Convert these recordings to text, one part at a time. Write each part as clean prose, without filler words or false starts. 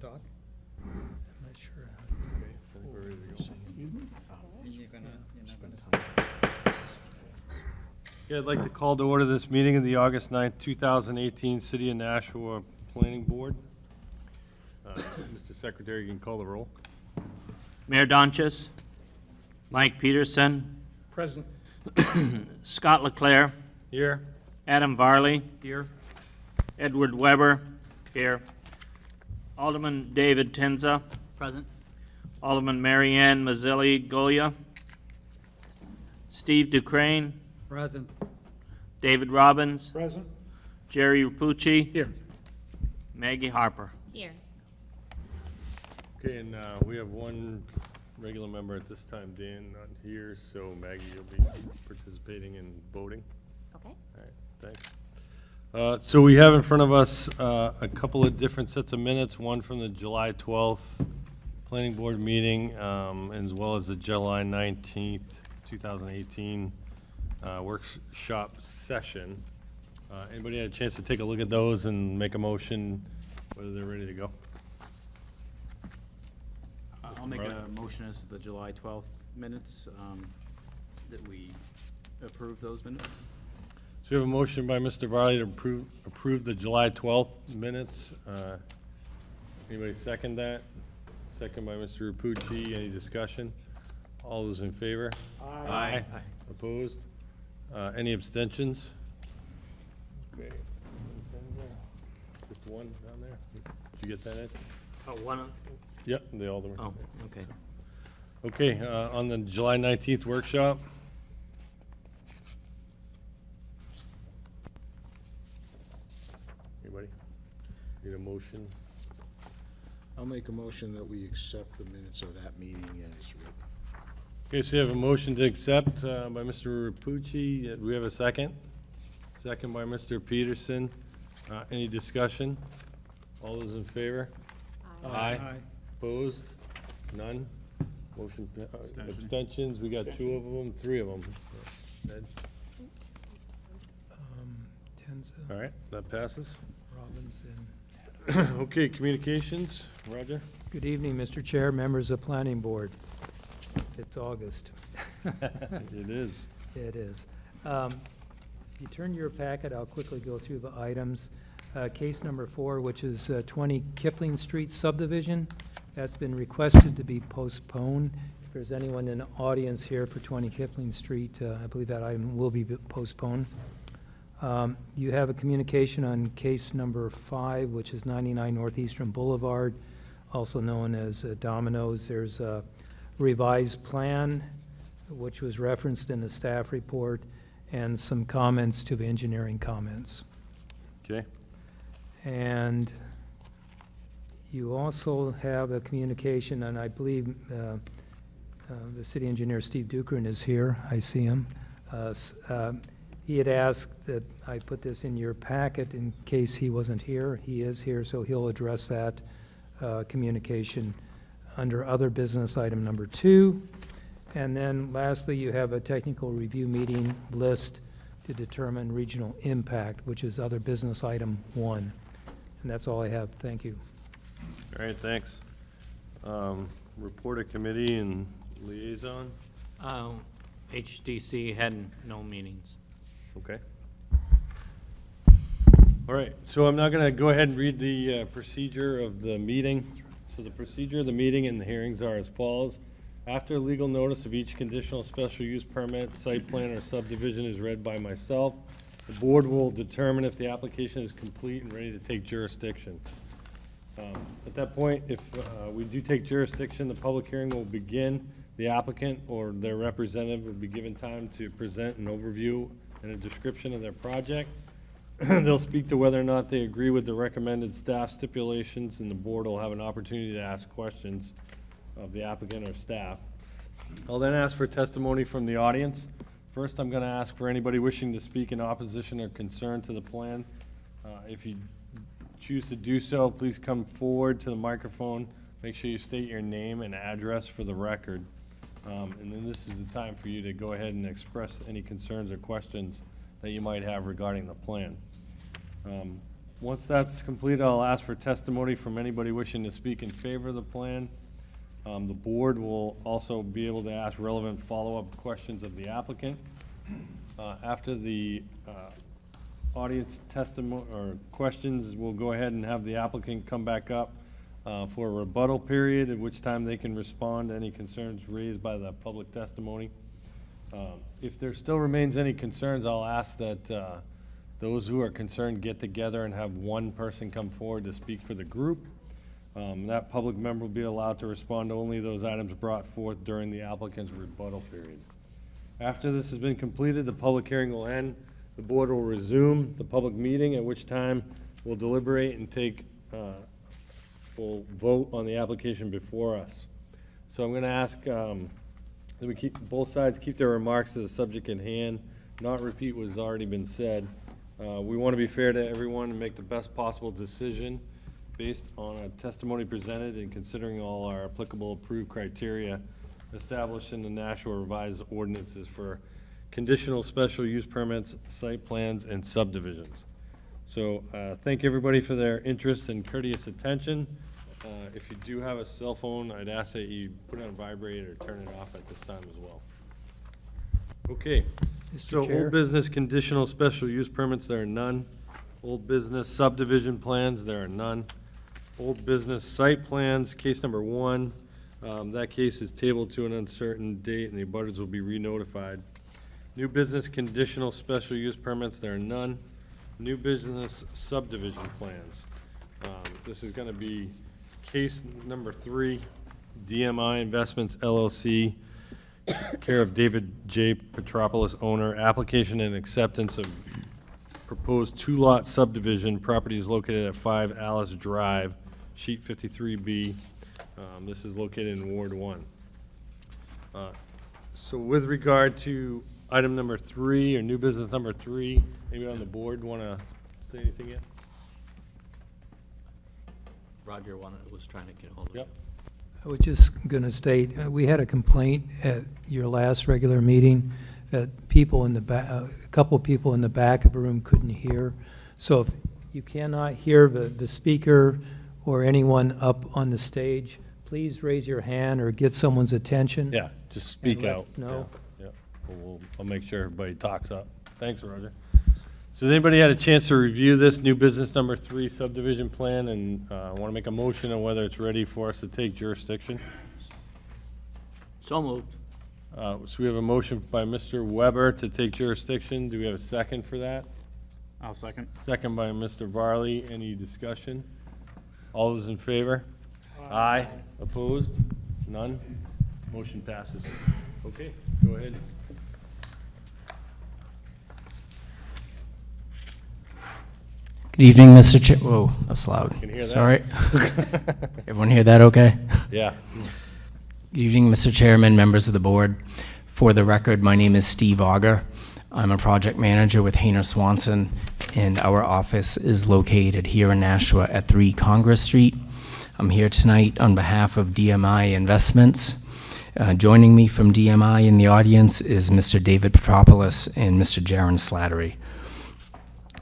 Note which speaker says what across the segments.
Speaker 1: talk? I'm not sure how this.
Speaker 2: Yeah, I'd like to call to order this meeting of the August 9th, 2018 City of Nashua Planning Board. Mr. Secretary, you can call the roll.
Speaker 3: Mayor Donches, Mike Peterson,
Speaker 1: Present.
Speaker 3: Scott Leclerc,
Speaker 2: Here.
Speaker 3: Adam Varley. Here. Edward Weber. Here. Alderman David Tenza.
Speaker 4: Present.
Speaker 3: Alderman Marianne Mazzilli Goya. Steve Dukraine.
Speaker 1: Present.
Speaker 3: David Robbins.
Speaker 1: Present.
Speaker 3: Jerry Rapucci.
Speaker 1: Here.
Speaker 3: Maggie Harper.
Speaker 5: Here.
Speaker 2: Okay, and we have one regular member at this time, Dan, not here, so Maggie, you'll be participating in voting.
Speaker 5: Okay.
Speaker 2: All right, thanks. So we have in front of us a couple of different sets of minutes, one from the July 12th Planning Board meeting, as well as the July 19th, 2018 workshop session. Anybody had a chance to take a look at those and make a motion, whether they're ready to go?
Speaker 4: I'll make
Speaker 2: Marley?
Speaker 4: a motion as to the July 12th minutes, that we approve those minutes.
Speaker 2: So we have a motion by Mr. Varley to approve the July 12th minutes. Anybody second that? Second by Mr. Rapucci. Any discussion? All those in favor? Aye. Opposed? Any abstentions? Okay. Just one down there? Did you get that, Ed?
Speaker 3: Oh, one.
Speaker 2: Yep, they all were.
Speaker 3: Oh, okay.
Speaker 2: Okay, on the July 19th workshop. Anybody? Need a motion?
Speaker 6: I'll make a motion that we accept the minutes of that meeting as written.
Speaker 2: Okay, so you have a motion to accept by Mr. Rapucci. Do we have a second? Second by Mr. Peterson. Any discussion? All those in favor? Aye. Opposed? None? Motion, abstentions, we got two of them, three of them. Ed?
Speaker 1: Tenza,
Speaker 2: All right, that passes.
Speaker 1: Robbins, and
Speaker 2: Okay, communications, Roger?
Speaker 1: good evening, Mr. Chair, members of Planning Board. It's August.
Speaker 2: It is.
Speaker 1: It is. If you turn your packet, I'll quickly go through the items. Case number 4, which is 20 Kipling Street subdivision, that's been requested to be postponed. If there's anyone in the audience here for 20 Kipling Street, I believe that item will be postponed. You have a communication on case number 5, which is 99 Northeastern Boulevard, also known as Domino's. There's a revised plan, which was referenced in the staff report, and some comments to the engineering comments.
Speaker 2: Okay.
Speaker 1: And you also have a communication, and I believe the city engineer, Steve Duncan, is here. I see him. He had asked that I put this in your packet in case he wasn't here. He is here, so he'll address that communication under other business item number 2. And then lastly, you have a technical review meeting list to determine regional impact, which is other business item 1. And that's all I have. Thank you.
Speaker 2: All right, thanks. Report of committee and liaison,
Speaker 3: HDC had no meetings.
Speaker 2: okay. All right, so I'm now going to go ahead and read the procedure of the meeting. So the procedure of the meeting and the hearings are as follows. After legal notice of each conditional special use permit, site plan, or subdivision is read by myself, the board will determine if the application is complete and ready to take jurisdiction. At that point, if we do take jurisdiction, the public hearing will begin. The applicant or their representative will be given time to present an overview and a description of their project. They'll speak to whether or not they agree with the recommended staff stipulations, and the board will have an opportunity to ask questions of the applicant or staff. I'll then ask for testimony from the audience. First, I'm going to ask for anybody wishing to speak in opposition or concern to the plan. If you choose to do so, please come forward to the microphone. Make sure you state your name and address for the record. And then this is the time for you to go ahead and express any concerns or questions that you might have regarding the plan. Once that's completed, I'll ask for testimony from anybody wishing to speak in favor of the plan. The board will also be able to ask relevant follow-up questions of the applicant. After the audience testimony or questions, we'll go ahead and have the applicant come back up for a rebuttal period, at which time they can respond to any concerns raised by the public testimony. If there still remains any concerns, I'll ask that those who are concerned get together and have one person come forward to speak for the group. That public member will be allowed to respond to only those items brought forth during the applicant's rebuttal period. After this has been completed, the public hearing will end. The board will resume the public meeting, at which time we'll deliberate and take full vote on the application before us. So I'm going to ask that we keep, both sides keep their remarks to the subject in hand, not repeat what has already been said. We want to be fair to everyone and make the best possible decision based on a testimony presented and considering all our applicable approved criteria established in the National Revised Ordinances for conditional special use permits, site plans, and subdivisions. So thank everybody for their interest and courteous attention. If you do have a cell phone, I'd ask that you put it on vibrate or turn it off at this time as well. Okay, so
Speaker 1: Mr. Chair?
Speaker 2: old business conditional special use permits, there are none. Old business subdivision plans, there are none. Old business site plans, case number 1. That case is tabled to an uncertain date and the abutters will be re-notified. New business conditional special use permits, there are none. New business subdivision plans. This is gonna be case number 3, DMI Investments LLC, care of David J. Petropoulos, owner, application and acceptance of proposed 2-lot subdivision. Property is located at 5 Alice Drive, sheet 53B. This is located in Ward 1. So with regard to item number 3, or new business number 3, anybody on the board want to say anything yet?
Speaker 3: Roger was trying to get a hold of you.
Speaker 2: Yep.
Speaker 1: I was just going to state, we had a complaint at your last regular meeting that people in the back, a couple of people in the back of the room couldn't hear. So if you cannot hear the speaker or anyone up on the stage, please raise your hand or get someone's attention.
Speaker 2: Yeah, just speak
Speaker 1: And let
Speaker 2: out.
Speaker 1: us know.
Speaker 2: Yeah, yeah. I'll make sure everybody talks up. Thanks, Roger. So has anybody had a chance to review this new business number 3 subdivision plan and want to make a motion on whether it's ready for us to take jurisdiction?
Speaker 3: So moved.
Speaker 2: So we have a motion by Mr. Weber to take jurisdiction. Do we have a second for that?
Speaker 4: I'll second.
Speaker 2: Second by Mr. Varley. Any discussion? All those in favor? Aye. Opposed? None? Motion passes. Okay, go ahead.
Speaker 5: Good evening, Mr. Chair. Whoa, that's loud.
Speaker 2: Can hear that.
Speaker 5: Sorry. Everyone hear that okay?
Speaker 2: Yeah.
Speaker 5: Good evening, Mr. Chairman, members of the board. For the record, my name is Steve Auger. I'm a project manager with Hayner Swanson, and our office is located here in Nashua at 3 Congress Street. I'm here tonight on behalf of DMI Investments. Joining me from DMI in the audience is Mr. David Petropoulos and Mr. Jaron Slattery.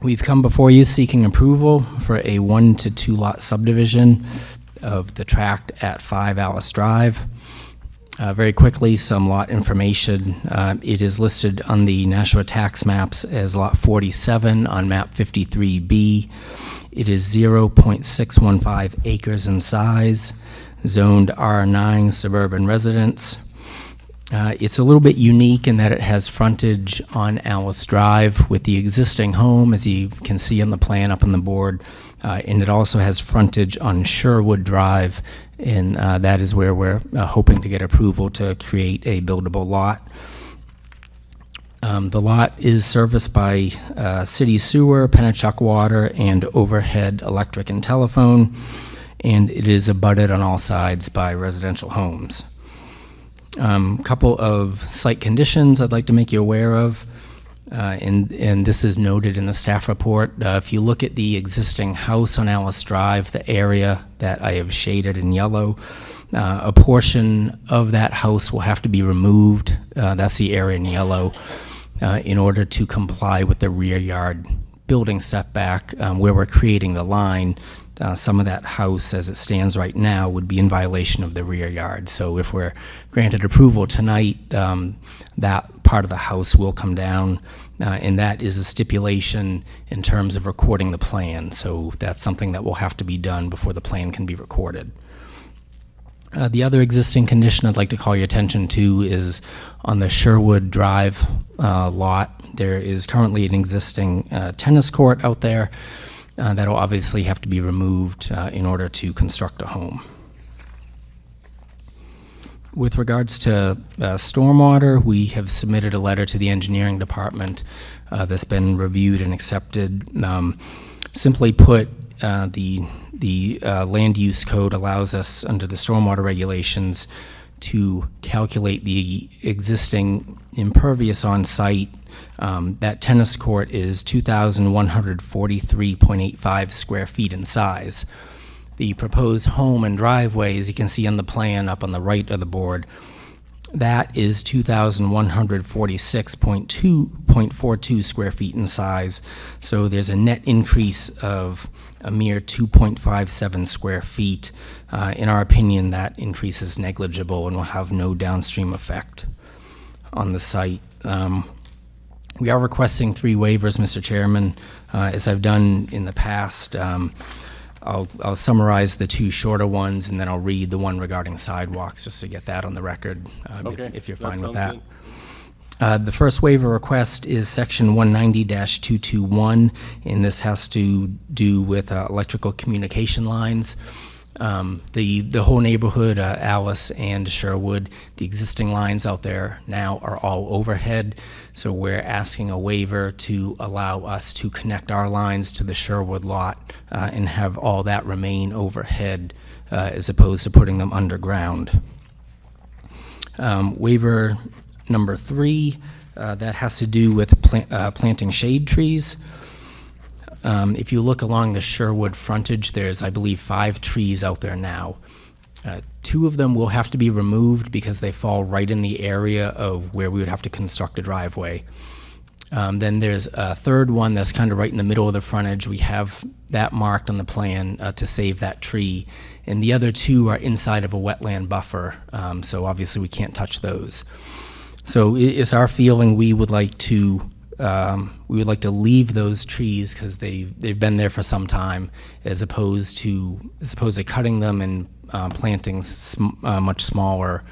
Speaker 5: We've come before you seeking approval for a 1 to 2 lot subdivision of the tract at 5 Alice Drive. Very quickly, some lot information. It is listed on the Nashua tax maps as lot 47 on map 53B. It is 0.615 acres in size, zoned R9 suburban residence. It's a little bit unique in that it has frontage on Alice Drive with the existing home, as you can see on the plan up on the board, and it also has frontage on Sherwood Drive, and that is where we're hoping to get approval to create a buildable lot. The lot is serviced by city sewer, Pennachuck water, and overhead electric and telephone, and it is abutted on all sides by residential homes. Couple of site conditions I'd like to make you aware of, and this is noted in the staff report. If you look at the existing house on Alice Drive, the area that I have shaded in yellow, a portion of that house will have to be removed, that's the area in yellow, in order to comply with the rear yard building setback, where we're creating the line, some of that house as it stands right now would be in violation of the rear yard. So if we're granted approval tonight, that part of the house will come down, and that is a stipulation in terms of recording the plan. So that's something that will have to be done before the plan can be recorded. The other existing condition I'd like to call your attention to is on the Sherwood Drive lot. There is currently an existing tennis court out there that'll obviously have to be removed in order to construct a home. With regards to stormwater, we have submitted a letter to the engineering department that's been reviewed and accepted. Simply put, the land use code allows us, under the stormwater regulations, to calculate the existing impervious on site. That tennis court is 2,143.85 square feet in size. The proposed home and driveway, as you can see on the plan up on the right of the board, that is 2,146.42 square feet in size. So there's a net increase of a mere 2.57 square feet. In our opinion, that increase is negligible and will have no downstream effect on the site. We are requesting 3 waivers, Mr. Chairman. As I've done in the past, I'll summarize the 2 shorter ones, and then I'll read the one regarding sidewalks, just to get that on the record,
Speaker 2: Okay,
Speaker 5: if you're
Speaker 2: that
Speaker 5: fine with
Speaker 2: sounds
Speaker 5: that. The first waiver request is section 190-221, and this has to do with electrical communication lines. The whole neighborhood, Alice and Sherwood, the existing lines out there now are all overhead, so we're asking a waiver to allow us to connect our lines to the Sherwood lot and have all that remain overhead as opposed to putting them underground. Waiver number 3, that has to do with planting shade trees. If you look along the Sherwood frontage, there's, I believe, 5 trees out there now. 2 of them will have to be removed because they fall right in the area of where we would have to construct a driveway. Then there's a 3rd one that's kind of right in the middle of the frontage. We have that marked on the plan to save that tree. And the other 2 are inside of a wetland buffer, so obviously we can't touch those. So it's our feeling we would like to leave those trees because they've been there for some time, as opposed to cutting them and planting much smaller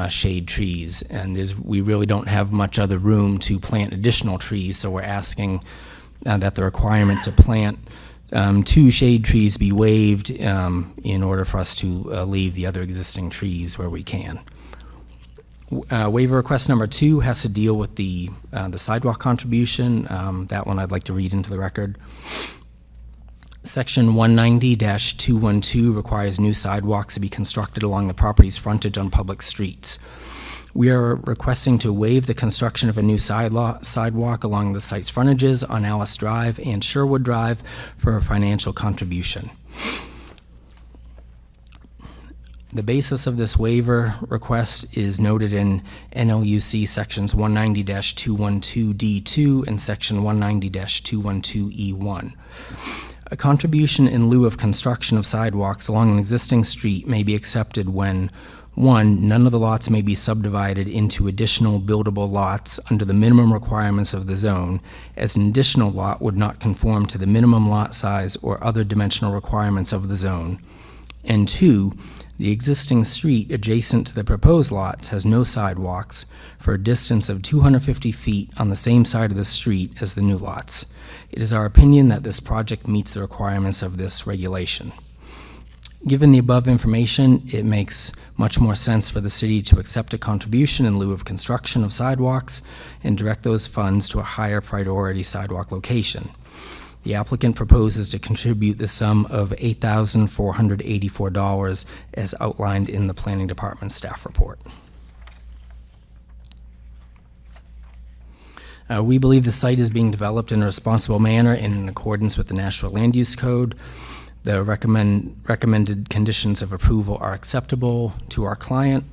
Speaker 5: shade trees. And we really don't have much other room to plant additional trees, so we're asking that the requirement to plant 2 shade trees be waived in order for us to leave the other existing trees where we can. Waiver request number 2 has to deal with the sidewalk contribution. That one I'd like to read into the record. Section 190-212 requires new sidewalks to be constructed along the property's frontage on public streets. We are requesting to waive the construction of a new sidewalk along the site's frontages on Alice Drive and Sherwood Drive for a financial contribution. The basis of this waiver request is noted in NLUC sections 190-212D2 and section 190-212E1. A contribution in lieu of construction of sidewalks along an existing street may be accepted when 1, none of the lots may be subdivided into additional buildable lots under the minimum requirements of the zone, as an additional lot would not conform to the minimum lot size or other dimensional requirements of the zone, and 2, the existing street adjacent to the proposed lots has no sidewalks for a distance of 250 feet on the same side of the street as the new lots. It is our opinion that this project meets the requirements of this regulation. Given the above information, it makes much more sense for the city to accept a contribution in lieu of construction of sidewalks and direct those funds to a higher priority sidewalk location. The applicant proposes to contribute the sum of $8,484 as outlined in the Planning Department staff report. We believe the site is being developed in a responsible manner and in accordance with the National Land Use Code. The recommended conditions of approval are acceptable to our client,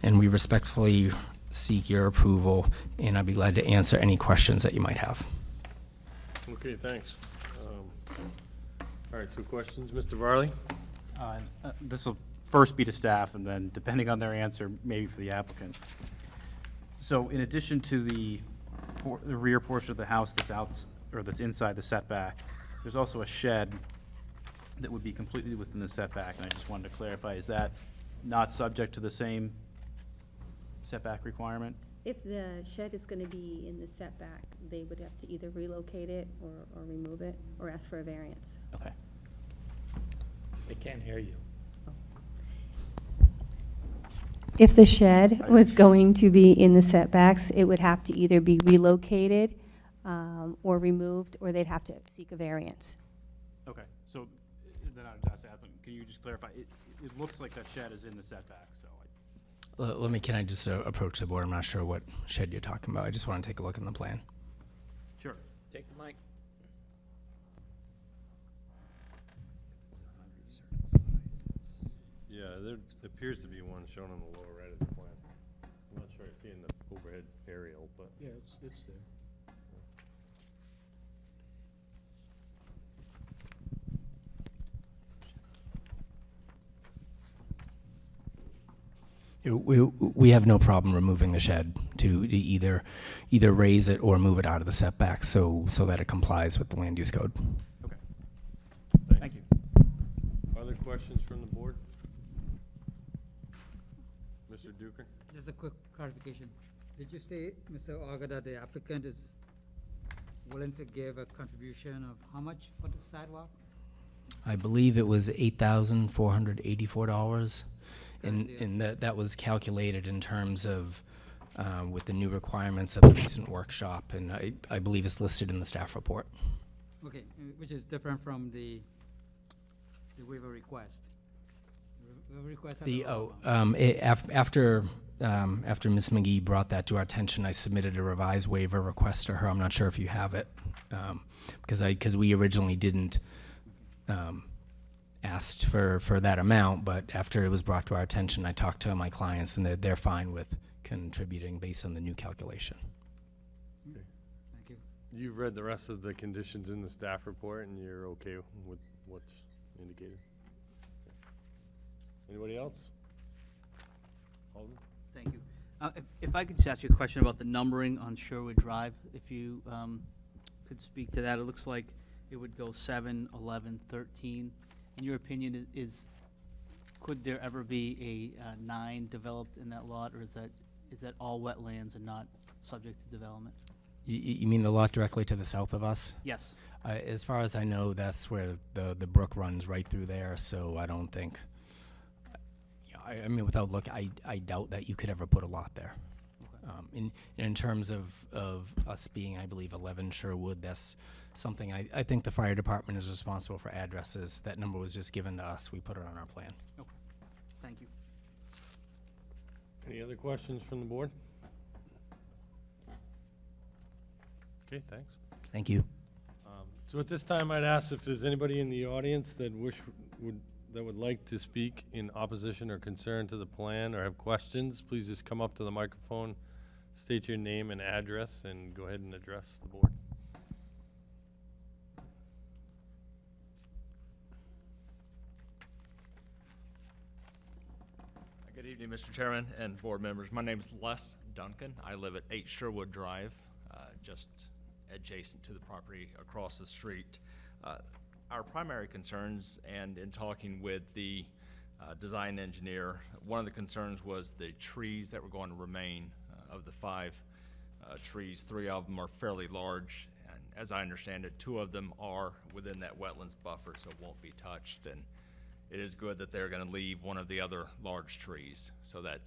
Speaker 5: and we respectfully seek your approval, and I'd be glad to answer any questions that you might have.
Speaker 2: Okay, thanks. All right, 2 questions. Mr. Varley?
Speaker 4: This will first be to staff, and then, depending on their answer, maybe for the applicant. So in addition to the rear portion of the house that's that's inside the setback, there's also a shed that would be completely within the setback, and I just wanted to clarify, is that not subject to the same setback requirement?
Speaker 7: If the shed is gonna be in the setback, they would have to either relocate it or remove it, or ask for a variance.
Speaker 4: Okay.
Speaker 3: They can't hear you.
Speaker 7: If the shed was going to be in the setbacks, it would have to either be relocated, or removed, or they'd have to seek a variance.
Speaker 4: Okay, so then I'll just ask, can you just clarify, it looks like that shed is in the setback, so
Speaker 5: Can I just approach the board? I'm not sure what shed you're talking about. I just want to take a look in the plan.
Speaker 4: Sure.
Speaker 3: Take the mic.
Speaker 2: Yeah, there appears to be one shown on the lower right of the plan. I'm not sure I see in the overhead aerial, but.
Speaker 6: Yeah, it's there.
Speaker 5: We have no problem removing the shed to either raise it or move it out of the setback so that it complies with the land use code.
Speaker 4: Okay,
Speaker 2: Thanks.
Speaker 4: thank you.
Speaker 2: Other questions from the board? Mr. Duker?
Speaker 8: Just a quick clarification. Did you say, Mr. Auger, that the applicant is willing to give a contribution of how much for the sidewalk?
Speaker 5: I believe it was $8,484.
Speaker 8: Currently,
Speaker 5: And that was calculated in terms of, with the new requirements of the recent workshop, and I believe it's listed in the staff report.
Speaker 8: Okay, which is different from the waiver request. The waiver request has a lower amount.
Speaker 5: After Ms. McGee brought that to our attention, I submitted a revised waiver request to her. I'm not sure if you have it, because we originally didn't asked for that amount, but after it was brought to our attention, I talked to my clients, and they're fine with contributing based on the new calculation.
Speaker 8: Thank you.
Speaker 2: You've read the rest of the conditions in the staff report, and you're okay with what's indicated? Anybody else? Alderman?
Speaker 9: Thank you. If I could just ask you a question about the numbering on Sherwood Drive, if you could speak to that. It looks like it would go 7, 11, 13. In your opinion, could there ever be a 9 developed in that lot, or is that all wetlands and not subject to development?
Speaker 5: You mean the lot directly to the south of us?
Speaker 9: Yes.
Speaker 5: As far as I know, that's where the brook runs right through there, so I don't think, I mean, without looking, I doubt that you could ever put a lot there.
Speaker 9: Okay.
Speaker 5: In terms of us being, I believe, 11 Sherwood, that's something I think the fire department is responsible for addresses. That number was just given to us. We put it on our plan.
Speaker 9: Okay. Thank you.
Speaker 2: Any other questions from the board? Okay, thanks.
Speaker 5: Thank you.
Speaker 2: So at this time, I'd ask if there's anybody in the audience that would like to speak in opposition or concern to the plan or have questions, please just come up to the microphone, state your name and address, and go ahead and address the board.
Speaker 10: Good evening, Mr. Chairman and board members. My name is Les Duncan. I live at 8 Sherwood Drive, just adjacent to the property across the street. Our primary concerns, and in talking with the design engineer, one of the concerns was the trees that were going to remain. Of the 5 trees, 3 of them are fairly large, and as I understand it, 2 of them are within that wetlands buffer, so won't be touched. And it is good that they're going to leave one of the other large trees, so that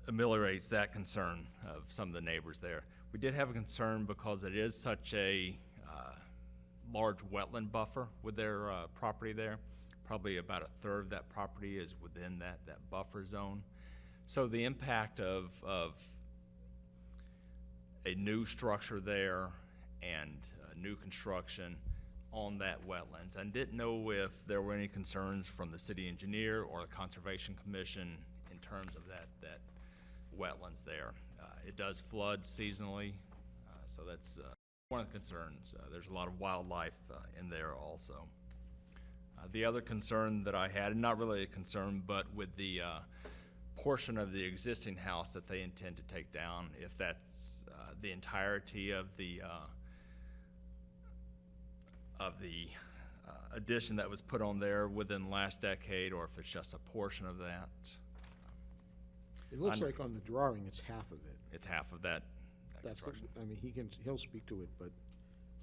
Speaker 10: ameliorates that concern of some of the neighbors there. We did have a concern because it is such a large wetland buffer with their property there. Probably about a third of that property is within that buffer zone. So the impact of a new structure there and new construction on that wetlands, and didn't know if there were any concerns from the city engineer or the Conservation Commission in terms of that wetlands there. It does flood seasonally, so that's one of the concerns. There's a lot of wildlife in there also. The other concern that I had, and not really a concern, but with the portion of the existing house that they intend to take down, if that's the entirety of the addition that was put on there within the last decade, or if it's just a portion of that.
Speaker 6: It looks like on the drawing, it's half of it.
Speaker 10: It's half of that
Speaker 6: That's,
Speaker 10: construction,
Speaker 6: I mean, he'll speak to it, but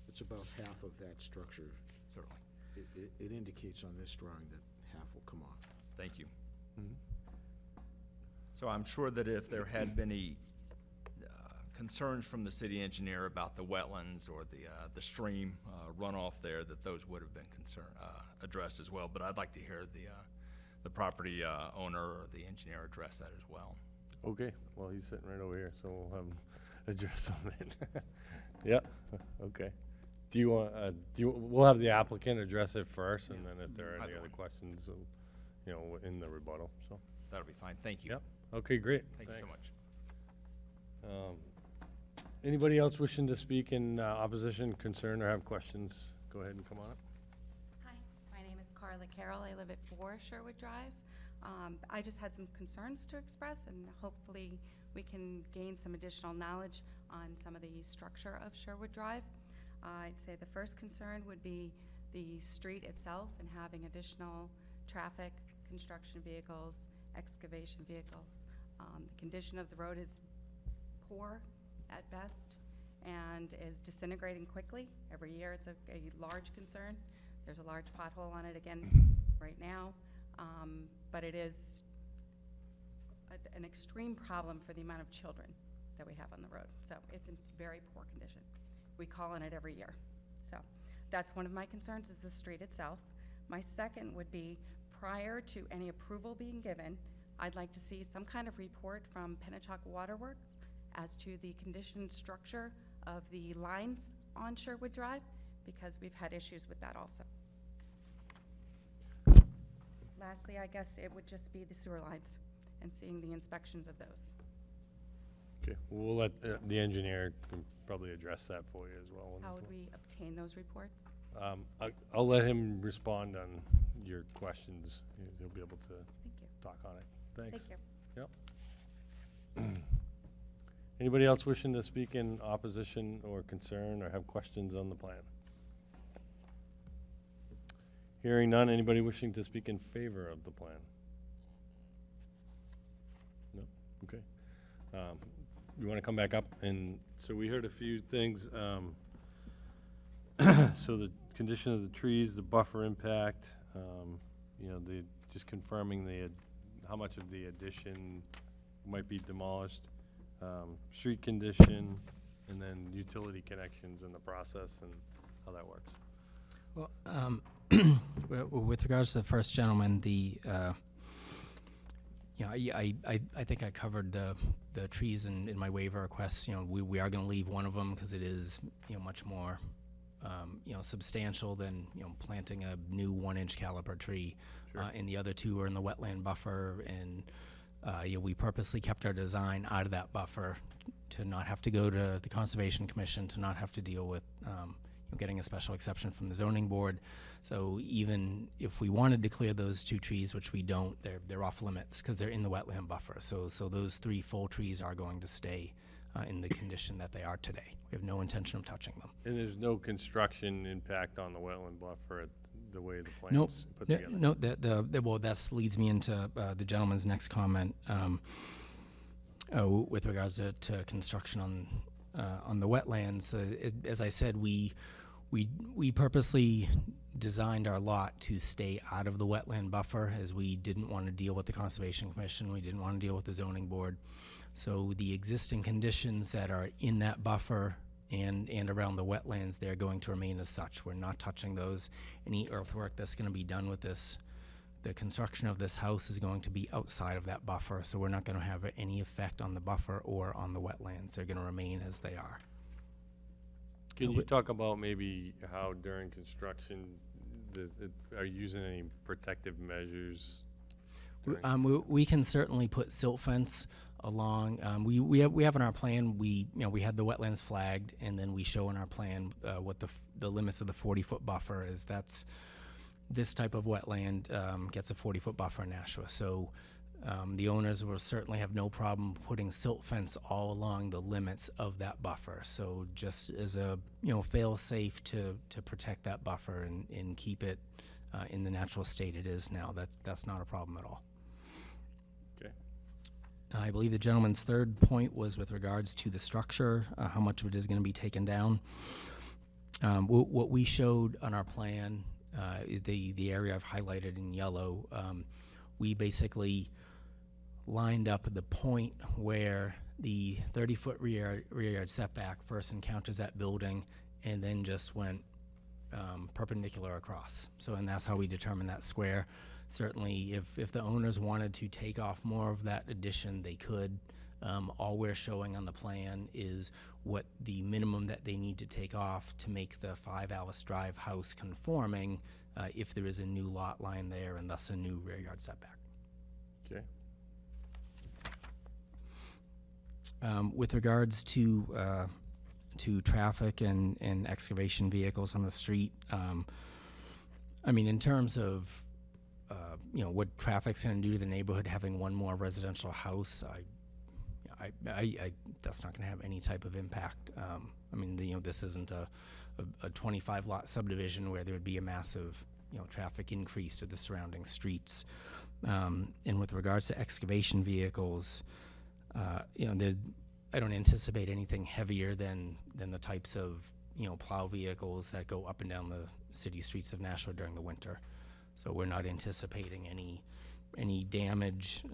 Speaker 6: it's about half of that structure.
Speaker 10: certainly.
Speaker 6: It indicates on this drawing that half will come off.
Speaker 10: Thank you. So I'm sure that if there had been any concerns from the city engineer about the wetlands or the stream runoff there, that those would have been addressed as well. But I'd like to hear the property owner or the engineer address that as well.
Speaker 2: Okay, well, he's sitting right over here, so we'll have him address some of it. Yeah, okay. Do you want, we'll have the applicant address it first, and then if there are any
Speaker 10: Either
Speaker 2: other
Speaker 10: one.
Speaker 2: questions, you know, in the rebuttal, so.
Speaker 10: That'll be fine. Thank you.
Speaker 2: Yep, okay, great.
Speaker 10: Thank you so
Speaker 2: Thanks.
Speaker 10: much.
Speaker 2: Anybody else wishing to speak in opposition, concern, or have questions? Go ahead and come on up.
Speaker 11: Hi, my name is Carla Carroll. I live at 4 Sherwood Drive. I just had some concerns to express, and hopefully we can gain some additional knowledge on some of the structure of Sherwood Drive. I'd say the first concern would be the street itself and having additional traffic, construction vehicles, excavation vehicles. The condition of the road is poor at best and is disintegrating quickly. Every year it's a large concern. There's a large pothole on it again right now, but it is an extreme problem for the amount of children that we have on the road. So it's in very poor condition. We call on it every year. So that's one of my concerns, is the street itself. My second would be, prior to any approval being given, I'd like to see some kind of report from Pennachuck Waterworks as to the condition structure of the lines on Sherwood Drive, because we've had issues with that also. Lastly, I guess it would just be the sewer lines and seeing the inspections of those.
Speaker 2: Okay, we'll let the engineer can probably address that for you as well.
Speaker 11: How would we obtain those reports?
Speaker 2: I'll let him respond on your questions. He'll be able to
Speaker 11: Thank you.
Speaker 2: talk on it. Thanks.
Speaker 11: Thank you.
Speaker 2: Yep. Anybody else wishing to speak in opposition or concern or have questions on the plan? Hearing none, anybody wishing to speak in favor of the plan? No? Okay. You want to come back up? And so we heard a few things. So the condition of the trees, the buffer impact, you know, just confirming how much of the addition might be demolished, street condition, and then utility connections in the process and how that works.
Speaker 5: Well, with regards to the first gentleman, you know, I think I covered the trees in my waiver requests. You know, we are going to leave one of them because it is, you know, much more, you know, substantial than, you know, planting a new 1-inch caliper tree.
Speaker 2: Sure.
Speaker 5: And the other two are in the wetland buffer, and you know, we purposely kept our design out of that buffer to not have to go to the Conservation Commission, to not have to deal with you know, getting a special exception from the zoning board. So even if we wanted to clear those 2 trees, which we don't, they're off limits because they're in the wetland buffer. So those 3 full trees are going to stay in the condition that they are today. We have no intention of touching them.
Speaker 2: And there's no construction impact on the wetland buffer the way the
Speaker 5: Nope.
Speaker 2: plan's put together?
Speaker 5: No, well, that leads me into the gentleman's next comment with regards to construction on the wetlands. As I said, we purposely designed our lot to stay out of the wetland buffer, as we didn't want to deal with the Conservation Commission. We didn't want to deal with the zoning board. So the existing conditions that are in that buffer and around the wetlands, they're going to remain as such. We're not touching those. Any earthwork that's going to be done with this, the construction of this house is going to be outside of that buffer, so we're not going to have any effect on the buffer or on the wetlands. They're going to remain as they are.
Speaker 2: Can you talk about maybe how during construction, are you using any protective measures?
Speaker 5: We can certainly put silt fence along, we have in our plan, we had the wetlands flagged, and then we show in our plan what the limits of the 40-foot buffer is. That's, this type of wetland gets a 40-foot buffer in Nashua. So the owners will certainly have no problem putting silt fence all along the limits of that buffer. So just as a, fail-safe to protect that buffer and keep it in the natural state it is now, that's not a problem at all.
Speaker 2: Okay.
Speaker 5: I believe the gentleman's third point was with regards to the structure, how much of it is going to be taken down. What we showed on our plan, the area I've highlighted in yellow, we basically lined up at the point where the 30-foot rear yard setback first encounters that building, and then just went perpendicular across. So, and that's how we determined that square. Certainly, if the owners wanted to take off more of that addition, they could. All we're showing on the plan is what the minimum that they need to take off to make the 5 Alice Drive house conforming if there is a new lot line there and thus a new rear yard setback.
Speaker 2: Okay.
Speaker 5: With regards to traffic and excavation vehicles on the street, I mean, in terms of what traffic's going to do to the neighborhood, having one more residential house, I that's not going to have any type of impact. I mean, this isn't a 25 lot subdivision where there would be a massive traffic increase to the surrounding streets. And with regards to excavation vehicles, I don't anticipate anything heavier than the types of plow vehicles that go up and down the city streets of Nashua during the winter. So we're not anticipating any damage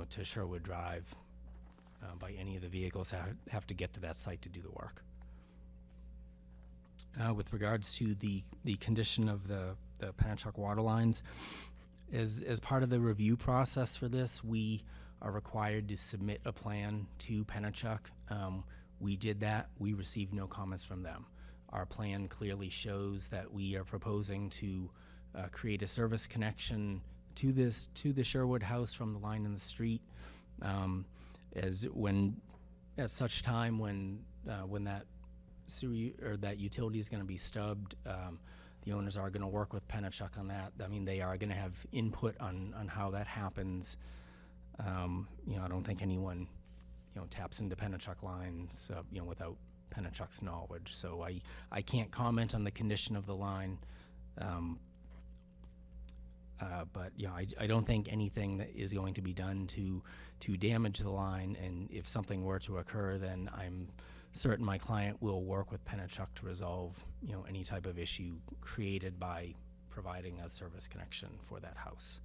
Speaker 5: to Sherwood Drive by any of the vehicles that have to get to that site to do the work. With regards to the condition of the Pennachuck water lines, as part of the review process for this, we are required to submit a plan to Pennachuck. We did that. We received no comments from them. Our plan clearly shows that we are proposing to create a service connection to the Sherwood house from the line in the street. At such time when that sewer or that utility is going to be stubbed, the owners are going to work with Pennachuck on that. I mean, they are going to have input on how that happens. I don't think anyone, taps into Pennachuck lines, without Pennachuck's knowledge. So I can't comment on the condition of the line. But I don't think anything that is going to be done to damage the line. And if something were to occur, then I'm certain my client will work with Pennachuck to resolve, any type of issue created by providing a service connection for that house.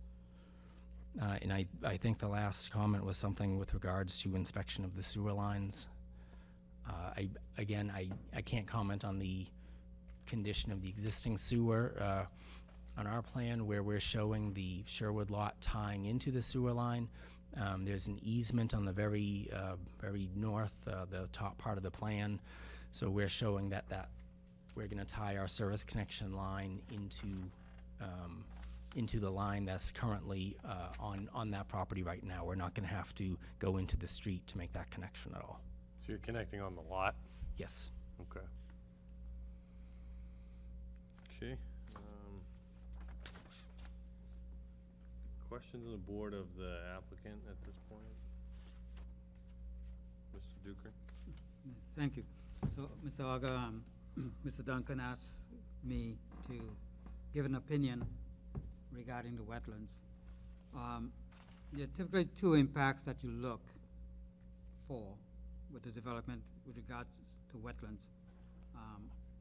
Speaker 5: And I think the last comment was something with regards to inspection of the sewer lines. I can't comment on the condition of the existing sewer. On our plan, where we're showing the Sherwood lot tying into the sewer line, there's an easement on the very north, the top part of the plan. So we're showing that we're going to tie our service connection line into the line that's currently on that property right now. We're not going to have to go into the street to make that connection at all.
Speaker 2: So you're connecting on the lot?
Speaker 5: Yes.
Speaker 2: Okay. Okay. Questions on the board of the applicant at this point? Mr. Duker?
Speaker 8: Thank you. So, Mr. Auger, Mr. Duncan asked me to give an opinion regarding the wetlands. There are typically two impacts that you look for with the development with regards to wetlands.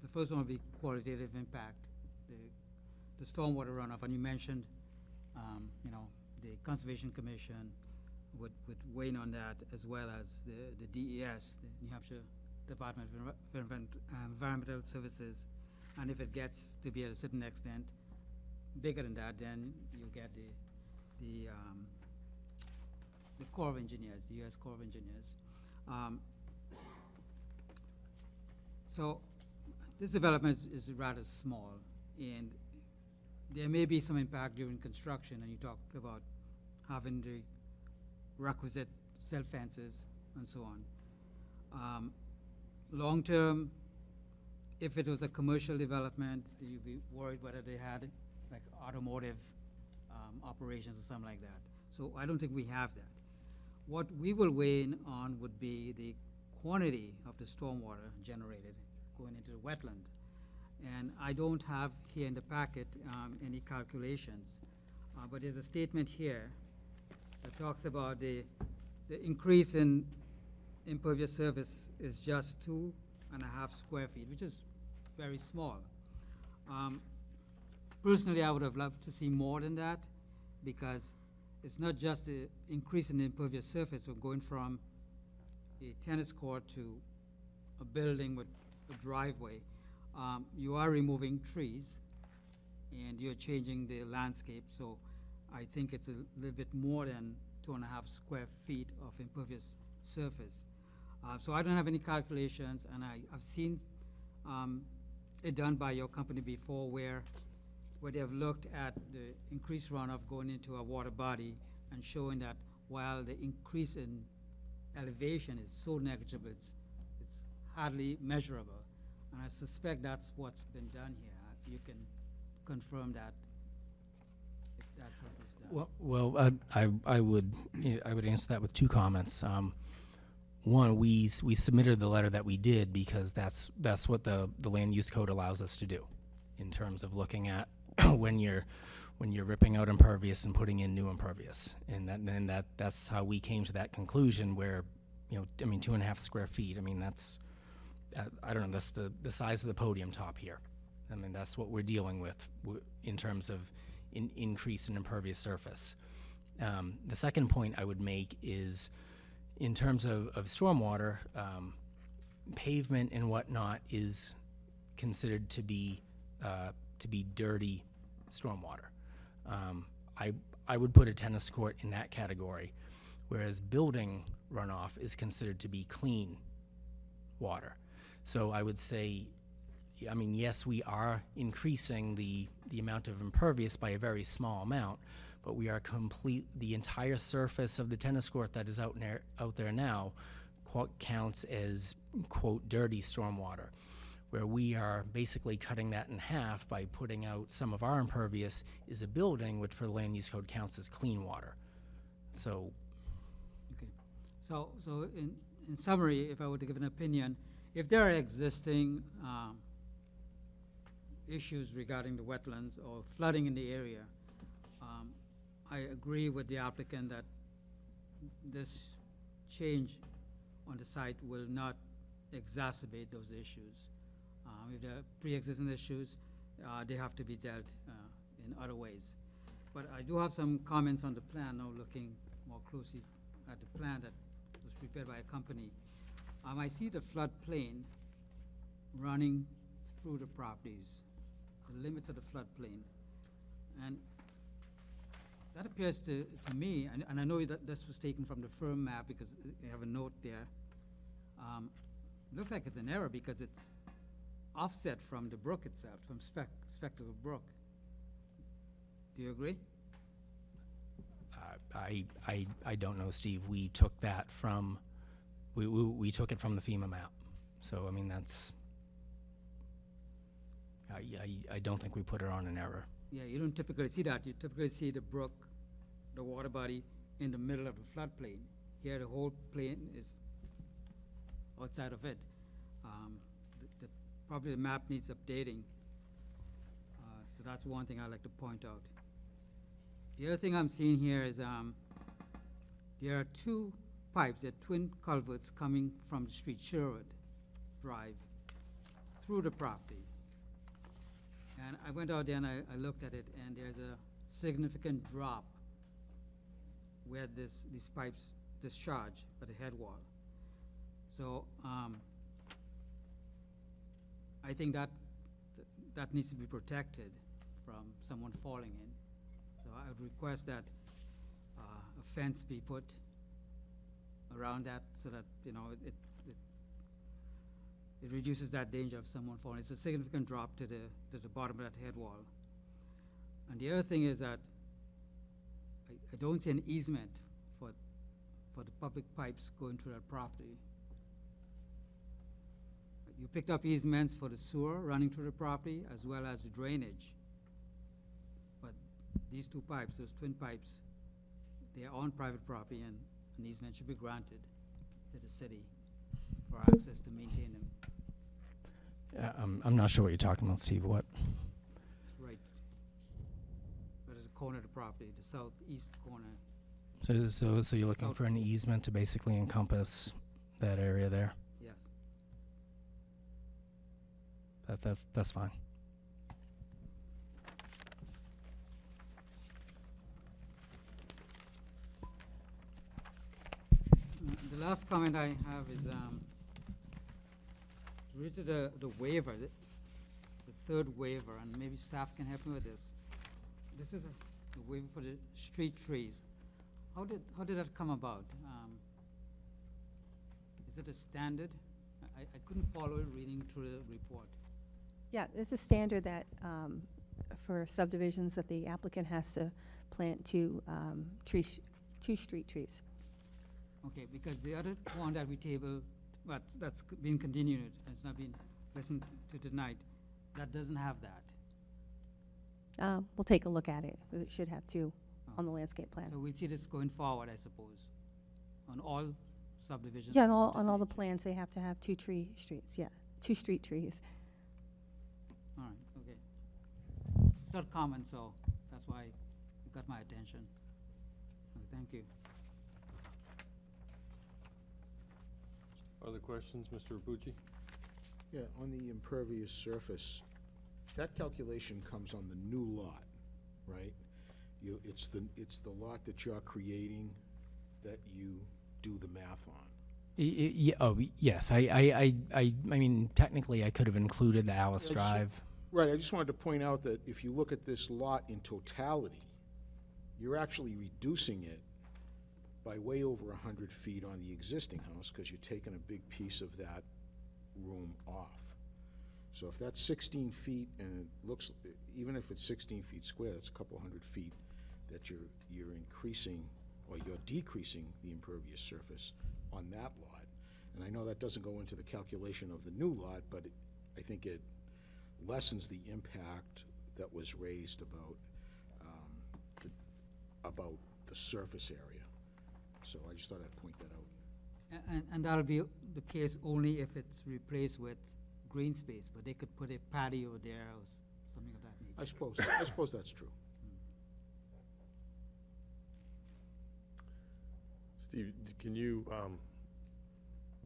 Speaker 8: The first one will be qualitative impact, the stormwater runoff, and you mentioned the Conservation Commission would weigh in on that, as well as the DES, the New Hampshire Department of Environmental Services. And if it gets to be at a certain extent bigger than that, then you get the Corps of Engineers, the U.S. Corps of Engineers. So this development is rather small, and there may be some impact during construction, and you talked about having the requisite cell fences and so on. Long-term, if it was a commercial development, you'd be worried whether they had like automotive operations or something like that. So I don't think we have that. What we will weigh in on would be the quantity of the stormwater generated going into the wetland. And I don't have here in the packet any calculations, but there's a statement here that talks about the increase in impervious surface is just 2.5 square feet, which is very small. Personally, I would have loved to see more than that, because it's not just the increase in the impervious surface of going from a tennis court to a building with a driveway. You are removing trees, and you're changing the landscape, so I think it's a little bit more than 2.5 square feet of impervious surface. So I don't have any calculations, and I've seen it done by your company before, where they have looked at the increased runoff going into a water body and showing that while the increase in elevation is so negligible, it's hardly measurable. And I suspect that's what's been done here. You can confirm that, if that's what was done.
Speaker 5: Well, I would answer that with two comments. One, we submitted the letter that we did because that's what the land use code allows us to do, in terms of looking at when you're ripping out impervious and putting in new impervious, and that's how we came to that conclusion. Where, 2.5 square feet. That's I don't know. That's the size of the podium top here. That's what we're dealing with in terms of increase in impervious surface. The second point I would make is, in terms of stormwater, pavement and whatnot is considered to be dirty stormwater. I would put a tennis court in that category, whereas building runoff is considered to be clean water. So I would say, yes, we are increasing the amount of impervious by a very small amount, but we are the entire surface of the tennis court that is out there now counts as, quote, dirty stormwater, where we are basically cutting that in half by putting out some of our impervious is a building, which for the land use code counts as clean water. So.
Speaker 8: Okay. So in summary, if I were to give an opinion, if there are existing issues regarding the wetlands or flooding in the area, I agree with the applicant that this change on the site will not exacerbate those issues. If there are pre-existing issues, they have to be dealt in other ways. But I do have some comments on the plan now, looking more closely at the plan that was prepared by a company. I see the floodplain running through the properties, the limits of the floodplain. And that appears to me, and I know that this was taken from the firm map because they have a note there. Looks like it's an error because it's offset from the brook itself, from Spectacle Brook. Do you agree?
Speaker 5: I don't know, Steve. We took that from, we took it from the FEMA map. So, that's, I don't think we put it on an error.
Speaker 8: Yeah, you don't typically see that. You typically see the brook, the water body, in the middle of the floodplain. Here, the whole plain is outside of it. Probably the map needs updating. So that's one thing I'd like to point out. The other thing I'm seeing here is there are two pipes, they're twin culverts coming from the street, Sherwood Drive, through the property. And I went out there and I looked at it, and there's a significant drop where these pipes discharge at the head wall. So I think that needs to be protected from someone falling in. So I would request that a fence be put around that so that, it reduces that danger of someone falling. It's a significant drop to the bottom of that head wall. And the other thing is that I don't see an easement for for the public pipes going through that property. You picked up easements for the sewer running through the property as well as the drainage. But these two pipes, those twin pipes, they are on private property, and an easement should be granted to the city for access to maintain them.
Speaker 5: I'm not sure what you're talking about, Steve. What?
Speaker 8: Right. Right at the corner of the property, the southeast corner.
Speaker 5: So you're looking for an easement to basically encompass that area there?
Speaker 8: Yes.
Speaker 5: That's fine.
Speaker 8: The last comment I have is, read to the waiver, the third waiver, and maybe staff can help me with this. This is a waiver for the street trees. How did that come about? Is it a standard? I couldn't follow it reading through the report.
Speaker 7: Yeah, it's a standard that, for subdivisions, that the applicant has to plant two street trees.
Speaker 8: Okay, because the other one that we tabled, but that's been continued, and it's not been listened to tonight, that doesn't have that.
Speaker 7: We'll take a look at it. It should have two on the landscape plan.
Speaker 8: So we'll see this going forward, I suppose, on all subdivisions.
Speaker 7: Yeah, on all the plans, they have to have two streets, yeah, two street trees.
Speaker 8: All right, okay. It's not common, so that's why it got my attention. Okay, thank you.
Speaker 2: Other questions, Mr. Rapucci?
Speaker 6: Yeah, on the impervious surface, that calculation comes on the new lot, right? It's the lot that you're creating that you do the math on.
Speaker 5: Yes. I mean, technically, I could have included the Alice
Speaker 6: I just-
Speaker 5: Drive.
Speaker 6: Right, I just wanted to point out that if you look at this lot in totality, you're actually reducing it by way over 100 feet on the existing house, because you're taking a big piece of that room off. So if that's 16 feet, and it looks, even if it's 16 feet square, that's a couple hundred feet that you're increasing, or you're decreasing the impervious surface on that lot. And I know that doesn't go into the calculation of the new lot, but I think it lessens the impact that was raised about the surface area. So I just thought I'd point that out.
Speaker 8: And that'll be the case only if it's replaced with green space, but they could put a patio there or something of that nature.
Speaker 6: I suppose that's true.
Speaker 2: Steve, can you,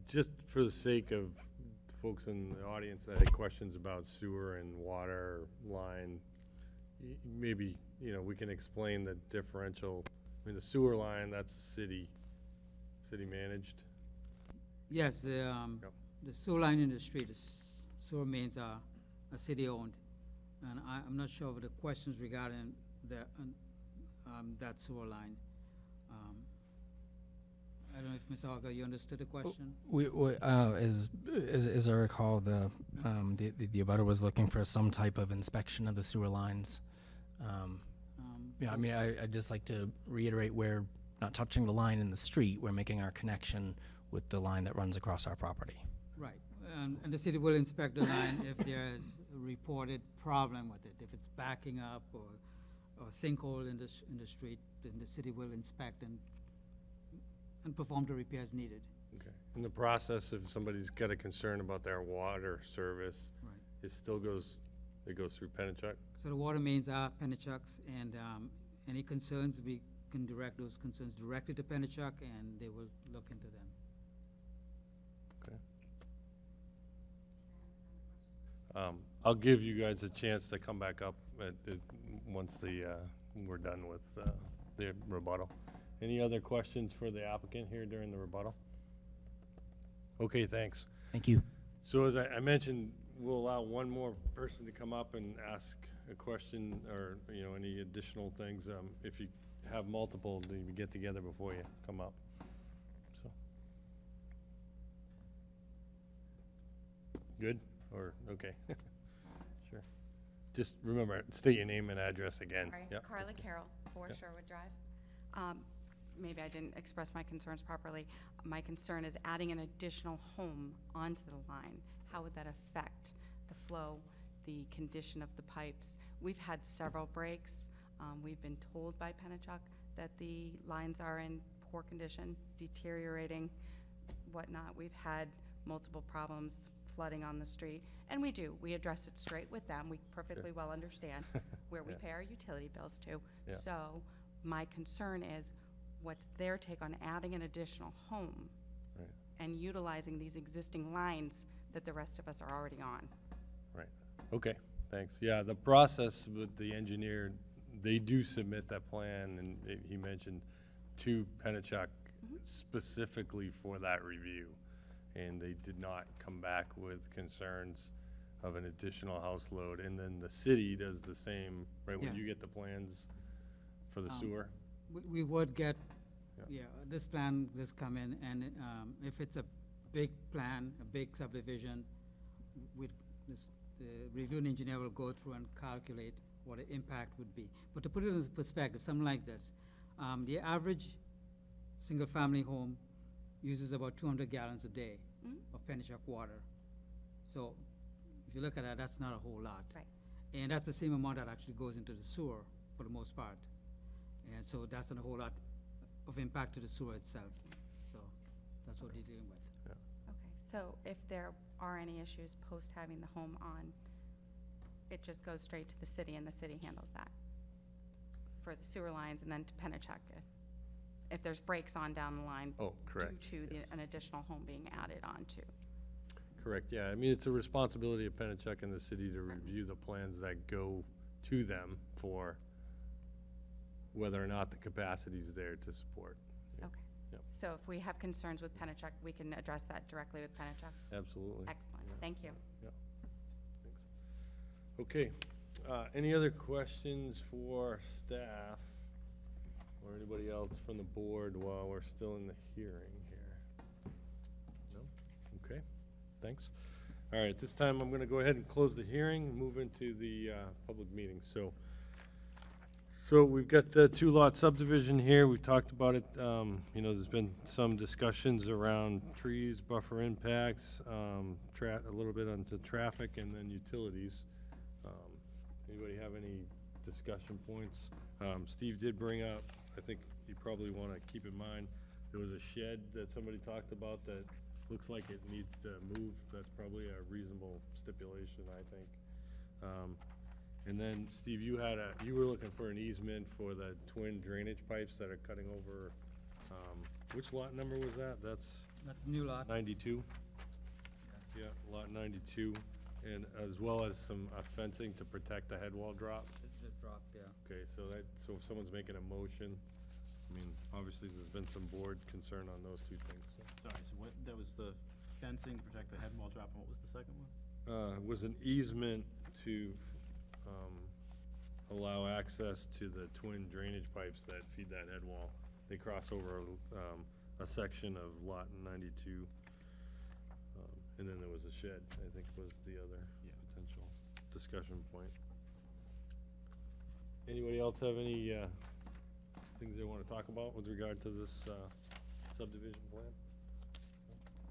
Speaker 2: just for the sake of folks in the audience that had questions about sewer and water line, maybe, we can explain the differential. I mean, the sewer line, that's city managed.
Speaker 8: Yes, the sewer line in the street, the sewer mains are city-owned. And I'm not sure of the questions regarding that sewer line. I don't know if Ms. Auger, you understood the question?
Speaker 5: As I recall, the abutter was looking for some type of inspection of the sewer lines. Yeah, I mean, I'd just like to reiterate, we're not touching the line in the street, we're making our connection with the line that runs across our property.
Speaker 8: Right, and the city will inspect the line if there is a reported problem with it. If it's backing up or sinkhole in the street, then the city will inspect and perform the repairs needed.
Speaker 2: Okay. In the process, if somebody's got a concern about their water service,
Speaker 8: Right.
Speaker 2: it goes through Pennachuck?
Speaker 8: So the water mains are Pennachuck's, and any concerns, we can direct those concerns directly to Pennachuck, and they will look into them.
Speaker 2: Okay. I'll give you guys a chance to come back up once we're done with the rebuttal. Any other questions for the applicant here during the rebuttal? Okay, thanks.
Speaker 5: Thank you.
Speaker 2: So as I mentioned, we'll allow one more person to come up and ask a question or, any additional things. If you have multiple, then you get together before you come up. So. Good? Or, okay. Sure. Just remember, state your name and address again.
Speaker 11: All right,
Speaker 2: Yep.
Speaker 11: Carla Carroll, 4
Speaker 2: Yep.
Speaker 11: Sherwood Drive. maybe I didn't express my concerns properly. My concern is adding an additional home onto the line. How would that affect the flow, the condition of the pipes? We've had several breaks. We've been told by Pennachuck that the lines are in poor condition, deteriorating, whatnot. We've had multiple problems, flooding on the street, and we address it straight with them. We perfectly well understand where we
Speaker 2: Yeah.
Speaker 11: pay our utility bills to.
Speaker 2: Yeah.
Speaker 11: So my concern is, what's their take on adding an additional home
Speaker 2: Right.
Speaker 11: and utilizing these existing lines that the rest of us are already on?
Speaker 2: Right, okay, thanks. Yeah, the process with the engineer, they do submit that plan, and he mentioned to Pennachuck specifically for that review. And they did not come back with concerns of an additional house load. And then the city does the same, right, when
Speaker 8: Yeah.
Speaker 2: you get the plans for the sewer?
Speaker 8: We would get,
Speaker 2: Yeah.
Speaker 8: this plan, this come in, and if it's a big plan, a big subdivision, the reviewing engineer will go through and calculate what the impact would be. But to put it in perspective, something like this, the average single-family home uses about 200 gallons a day of Pennachuck water. So if you look at that, that's not a whole lot.
Speaker 11: Right.
Speaker 8: And that's the same amount that actually goes into the sewer for the most part. And so that's not a whole lot of impact to the sewer itself. So that's what they're dealing with.
Speaker 11: Okay, so if there are any issues post having the home on, it just goes straight to the city and the city handles that for the sewer lines and then to Pennachuck if there's breaks on down the line.
Speaker 2: Oh, correct.
Speaker 11: Due to an additional home being added onto.
Speaker 2: Correct, yeah. I mean, it's a responsibility of Pennachuck and the city to review the plans that go to them for whether or not the capacity is there to support. Yeah.
Speaker 11: Okay.
Speaker 2: Yep.
Speaker 11: So if we have concerns with Pennachuck, we can address that directly with Pennachuck?
Speaker 2: Absolutely.
Speaker 11: Excellent,
Speaker 2: Yeah.
Speaker 11: thank you.
Speaker 2: Yeah. Thanks. Okay, any other questions for staff or anybody else from the board while we're still in the hearing here? No? Okay, thanks. All right, this time I'm gonna go ahead and close the hearing and move into the public meeting. So we've got the two-lot subdivision here. We've talked about it. You know, there's been some discussions around trees, buffer impacts, a little bit onto traffic, and then utilities. Anybody have any discussion points? Steve did bring up, I think you probably want to keep in mind, there was a shed that somebody talked about that looks like it needs to move. That's probably a reasonable stipulation, I think. And then, Steve, you were looking for an easement for the twin drainage pipes that are cutting over, which lot number was that? That's
Speaker 8: That's a new lot.
Speaker 2: 92? Yeah, lot 92, and as well as some fencing to protect the head wall drop.
Speaker 8: The drop, yeah.
Speaker 2: Okay, so if someone's making a motion, I mean, obviously, there's been some board concern on those two things.
Speaker 4: Sorry, so what, that was the fencing to protect the head wall drop, and what was the second one?
Speaker 2: Was an easement to allow access to the twin drainage pipes that feed that head wall. They cross over a section of lot 92. And then there was a shed, I think was the other potential discussion point. Anybody else have any things they want to talk about with regard to this subdivision plan?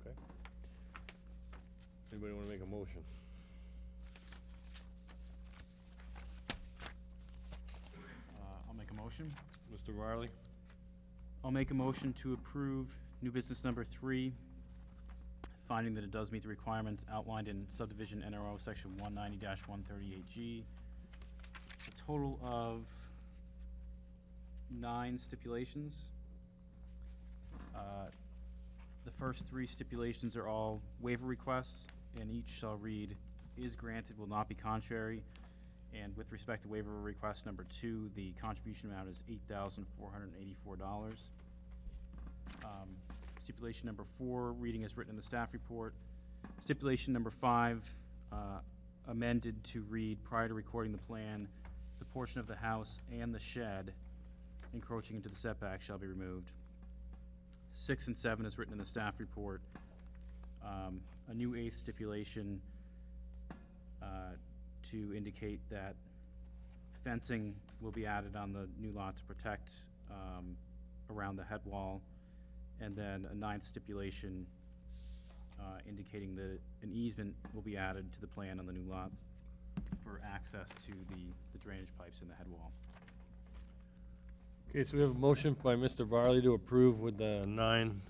Speaker 2: Okay. Anybody want to make a motion?
Speaker 4: I'll make a motion.
Speaker 2: Mr. Reilly?
Speaker 4: I'll make a motion to approve new business number 3, finding that it does meet the requirements outlined in subdivision NRO section 190-138G. A total of 9 stipulations. The first 3 stipulations are all waiver requests, and each shall read, is granted, will not be contrary. And with respect to waiver request number 2, the contribution amount is $8,484. Stipulation number 4, reading as written in the staff report. Stipulation number 5, amended to read, prior to recording the plan, the portion of the house and the shed encroaching into the setback shall be removed. 6 and 7 is written in the staff report. A new 8th stipulation to indicate that fencing will be added on the new lot to protect around the head wall, and then a ninth stipulation indicating that an easement will be added to the plan on the new lot for access to the drainage pipes in the head wall.
Speaker 2: Okay, so we have a motion by Mr. Varley to approve with the 9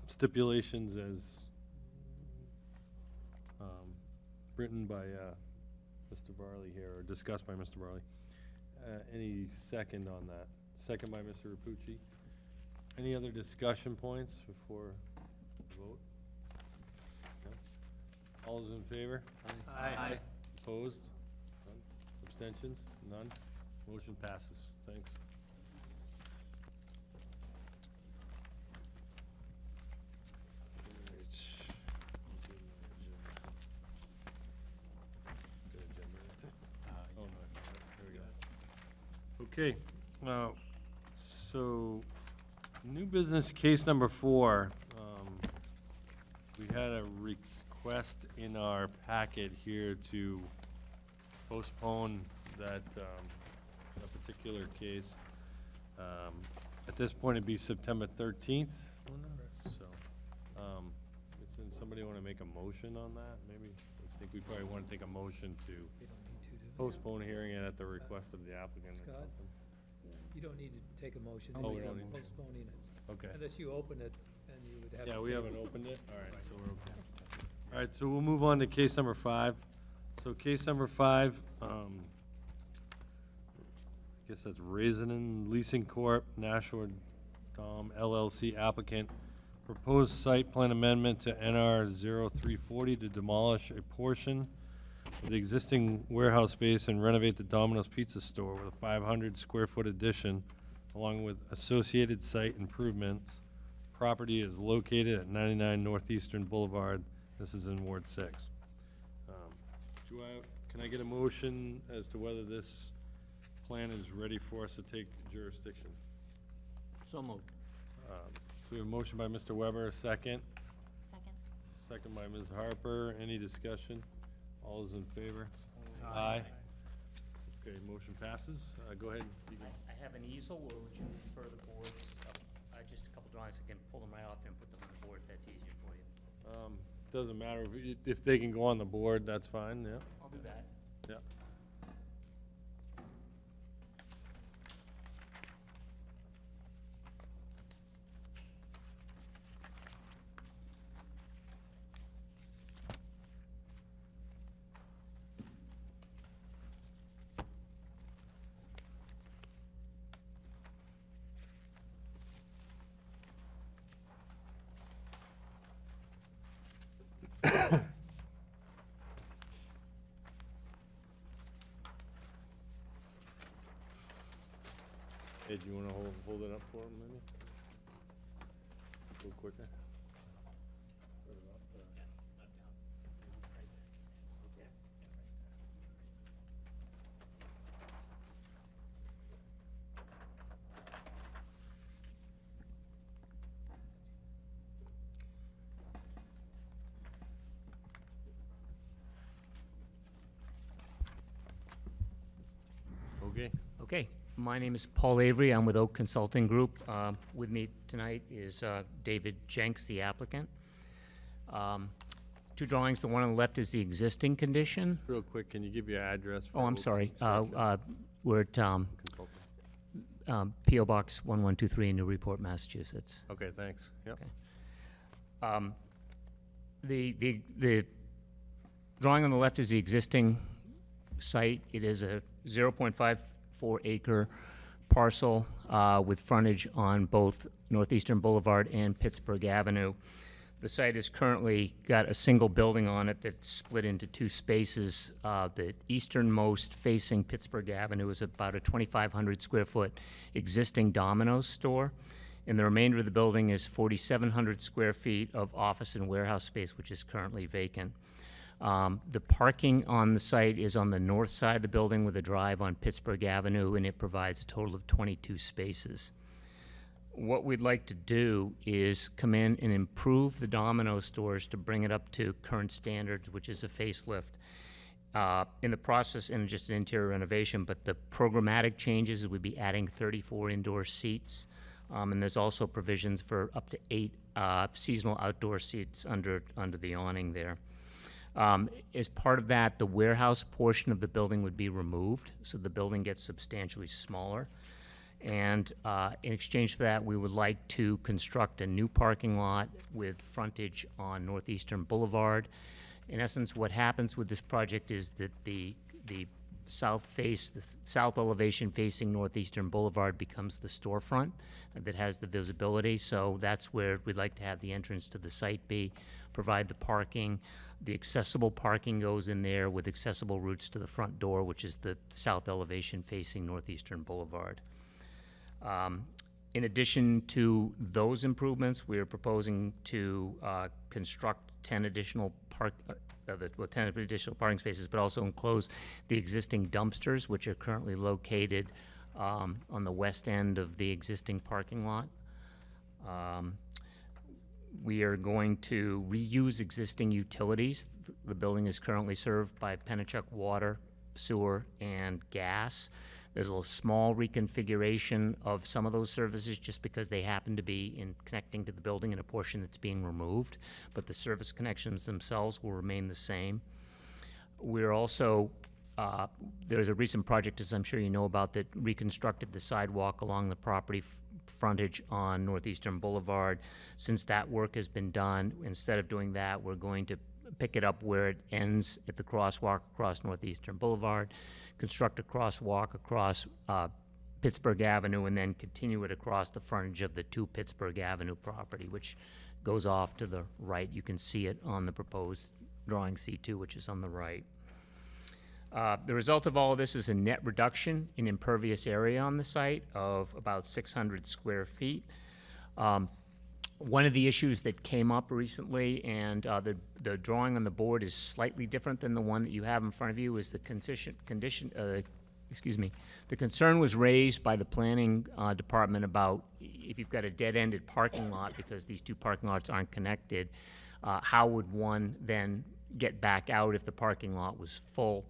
Speaker 2: stipulations as written by Mr. Varley here, or discussed by Mr. Varley. Any second on that? Second by Mr. Rapucci. Any other discussion points before the vote? No? All those in favor?
Speaker 3: Aye.
Speaker 2: Opposed? None? Abstentions? None? Motion passes. Thanks. Oh, no, there we go. Okay, so, new business case number 4. We had a request in our packet here to postpone that particular case. At this point, it'd be September 13th. So, does somebody want to make a motion on that? Maybe, I think we probably want to take a motion to postpone hearing it at the request of the applicant or
Speaker 1: Scott?
Speaker 2: something.
Speaker 1: You don't need to take a motion.
Speaker 2: Oh, we
Speaker 1: You're
Speaker 2: don't need-
Speaker 1: postponing it.
Speaker 2: Okay.
Speaker 1: Unless you open it, and you would have to.
Speaker 2: Yeah, we
Speaker 1: take-
Speaker 2: haven't opened it. All right, so we're okay. All right, so we'll move on to case number 5. So case number 5, I guess that's Raisin Leasing Corp., Nashua Dom LLC applicant. Proposed site plan amendment to NR 0340 to demolish a portion of the existing warehouse space and renovate the Domino's Pizza store with a 500 square foot addition, along with associated site improvements. Property is located at 99 Northeastern Boulevard. This is in Ward 6. Can I get a motion as to whether this plan is ready for us to take jurisdiction?
Speaker 3: So moved.
Speaker 2: So we have a motion by Mr. Weber, a second. Second by Ms. Harper. Any discussion? All those in favor? Aye. Okay, motion passes. Go ahead. You can-
Speaker 3: I have an easel, or would you prefer the boards? Just a couple drawings, I can pull them right off there and put them on the board if that's easier for you.
Speaker 2: Doesn't matter. If they can go on the board, that's fine, yeah.
Speaker 3: I'll do that.
Speaker 2: Yeah. Hey, do you want to hold it up for him, maybe? A little quicker? Okay.
Speaker 3: Okay, my name is Paul Avery. I'm with Oak Consulting Group. With me tonight is David Jenks, the applicant. Two drawings. The one on the left is the existing condition.
Speaker 2: Real quick, can you give your address? for
Speaker 3: Oh, I'm
Speaker 2: Oak
Speaker 3: sorry.
Speaker 2: Construction
Speaker 3: We're at
Speaker 2: Consulting?
Speaker 3: P.O. Box 1123 in Newburyport, Massachusetts.
Speaker 2: Okay, thanks. Yep.
Speaker 3: Okay. The drawing on the left is the existing site. It is a 0.54 acre parcel with frontage on both Northeastern Boulevard and Pittsburgh Avenue. The site has currently got a single building on it that's split into two spaces. The easternmost facing Pittsburgh Avenue is about a 2,500 square foot existing Domino's store. And the remainder of the building is 4,700 square feet of office and warehouse space, which is currently vacant. The parking on the site is on the north side of the building with a drive on Pittsburgh Avenue, and it provides a total of 22 spaces. What we'd like to do is come in and improve the Domino's stores to bring it up to current standards, which is a facelift. In the process, and just an interior renovation, but the programmatic changes would be adding 34 indoor seats And there's also provisions for up to 8 seasonal outdoor seats under the awning there. As part of that, the warehouse portion of the building would be removed, so the building gets substantially smaller. And in exchange for that, we would like to construct a new parking lot with frontage on Northeastern Boulevard. In essence, what happens with this project is that the south elevation facing Northeastern Boulevard becomes the storefront that has the visibility. So that's where we'd like to have the entrance to the site be, provide the parking. The accessible parking goes in there with accessible routes to the front door, which is the south elevation facing Northeastern Boulevard. In addition to those improvements, we are proposing to construct 10 additional parking spaces, but also enclose the existing dumpsters, which are currently located on the west end of the existing parking lot. We are going to reuse existing utilities. The building is currently served by Pennachuck Water, Sewer, and Gas. There's a small reconfiguration of some of those services just because they happen to be connecting to the building in a portion that's being removed, but the service connections themselves will remain the same. We're also, there's a recent project, as I'm sure you know about, that reconstructed the sidewalk along the property frontage on Northeastern Boulevard. Since that work has been done, instead of doing that, we're going to pick it up where it ends at the crosswalk across Northeastern Boulevard, construct a crosswalk across Pittsburgh Avenue, and then continue it across the frontage of the 2 Pittsburgh Avenue property, which goes off to the right. You can see it on the proposed drawing C2, which is on the right. The result of all of this is a net reduction in impervious area on the site of about 600 square feet. One of the issues that came up recently, and the drawing on the board is slightly different than the one that you have in front of you, is the the concern was raised by the planning department about if you've got a dead-ended parking lot because these 2 parking lots aren't connected, how would one then get back out if the parking lot was full?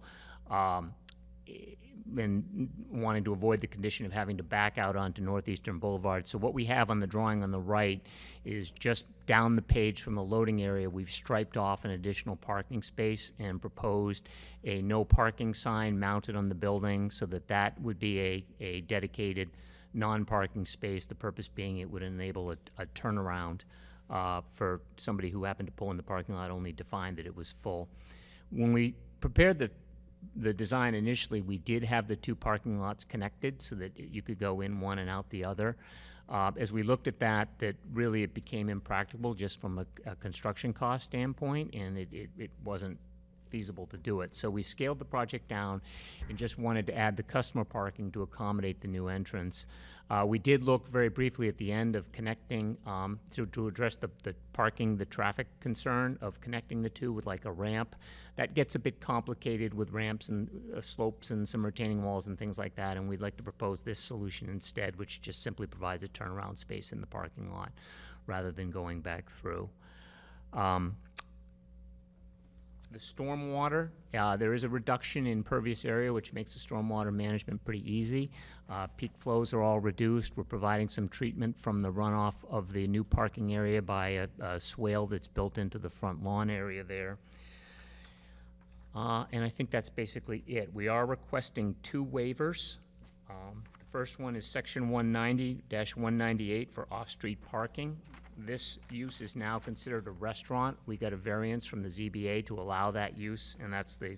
Speaker 3: And wanting to avoid the condition of having to back out onto Northeastern Boulevard. So what we have on the drawing on the right is just down the page from the loading area, we've striped off an additional parking space and proposed a no parking sign mounted on the building so that that would be a dedicated non-parking space, the purpose being it would enable a turnaround for somebody who happened to pull in the parking lot only to find that it was full. When we prepared the design initially, we did have the 2 parking lots connected so that you could go in one and out the other. As we looked at that really it became impractical just from a construction cost standpoint, and it wasn't feasible to do it. So we scaled the project down and just wanted to add the customer parking to accommodate the new entrance. We did look very briefly at the end of connecting to address the parking, the traffic concern of connecting the 2 with like a ramp. That gets a bit complicated with ramps and slopes and some retaining walls and things like that, and we'd like to propose this solution instead, which just simply provides a turnaround space in the parking lot rather than going back through. The stormwater, there is a reduction in impervious area, which makes the stormwater management pretty easy. Peak flows are all reduced. We're providing some treatment from the runoff of the new parking area by a swale that's built into the front lawn area there. And I think that's basically it. We are requesting 2 waivers. The first one is section 190-198 for off-street parking. This use is now considered a restaurant. We got a variance from the ZBA to allow that use, and that's the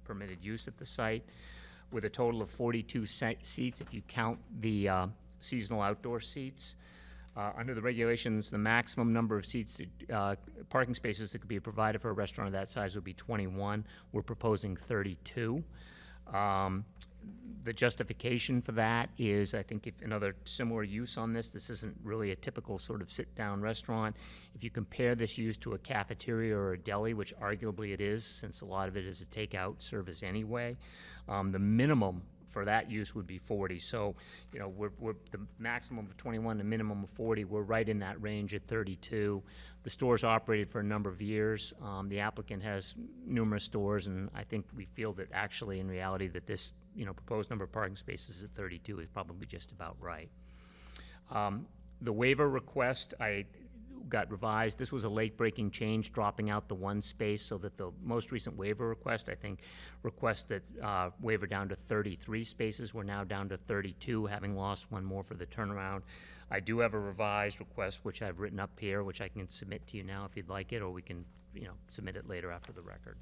Speaker 3: permitted use at the site, with a total of 42 seats if you count the seasonal outdoor seats. Under the regulations, the maximum number of seats, parking spaces that could be provided for a restaurant of that size would be 21. We're proposing 32. The justification for that is, I think, if another similar use on this isn't really a typical sort of sit-down restaurant. If you compare this use to a cafeteria or a deli, which arguably it is, since a lot of it is a takeout service anyway, the minimum for that use would be 40. So, you know, we're the maximum of 21, the minimum of 40. We're right in that range at 32. The store's operated for a number of years. The applicant has numerous stores, and I think we feel that actually, in reality, that this, proposed number of parking spaces at 32 is probably just about right. The waiver request, I got revised. This was a late-breaking change, dropping out the one space, so that the most recent waiver request, I think, requested waiver down to 33 spaces. We're now down to 32, having lost one more for the turnaround. I do have a revised request, which I've written up here, which I can submit to you now if you'd like it, or we can, submit it later after the record.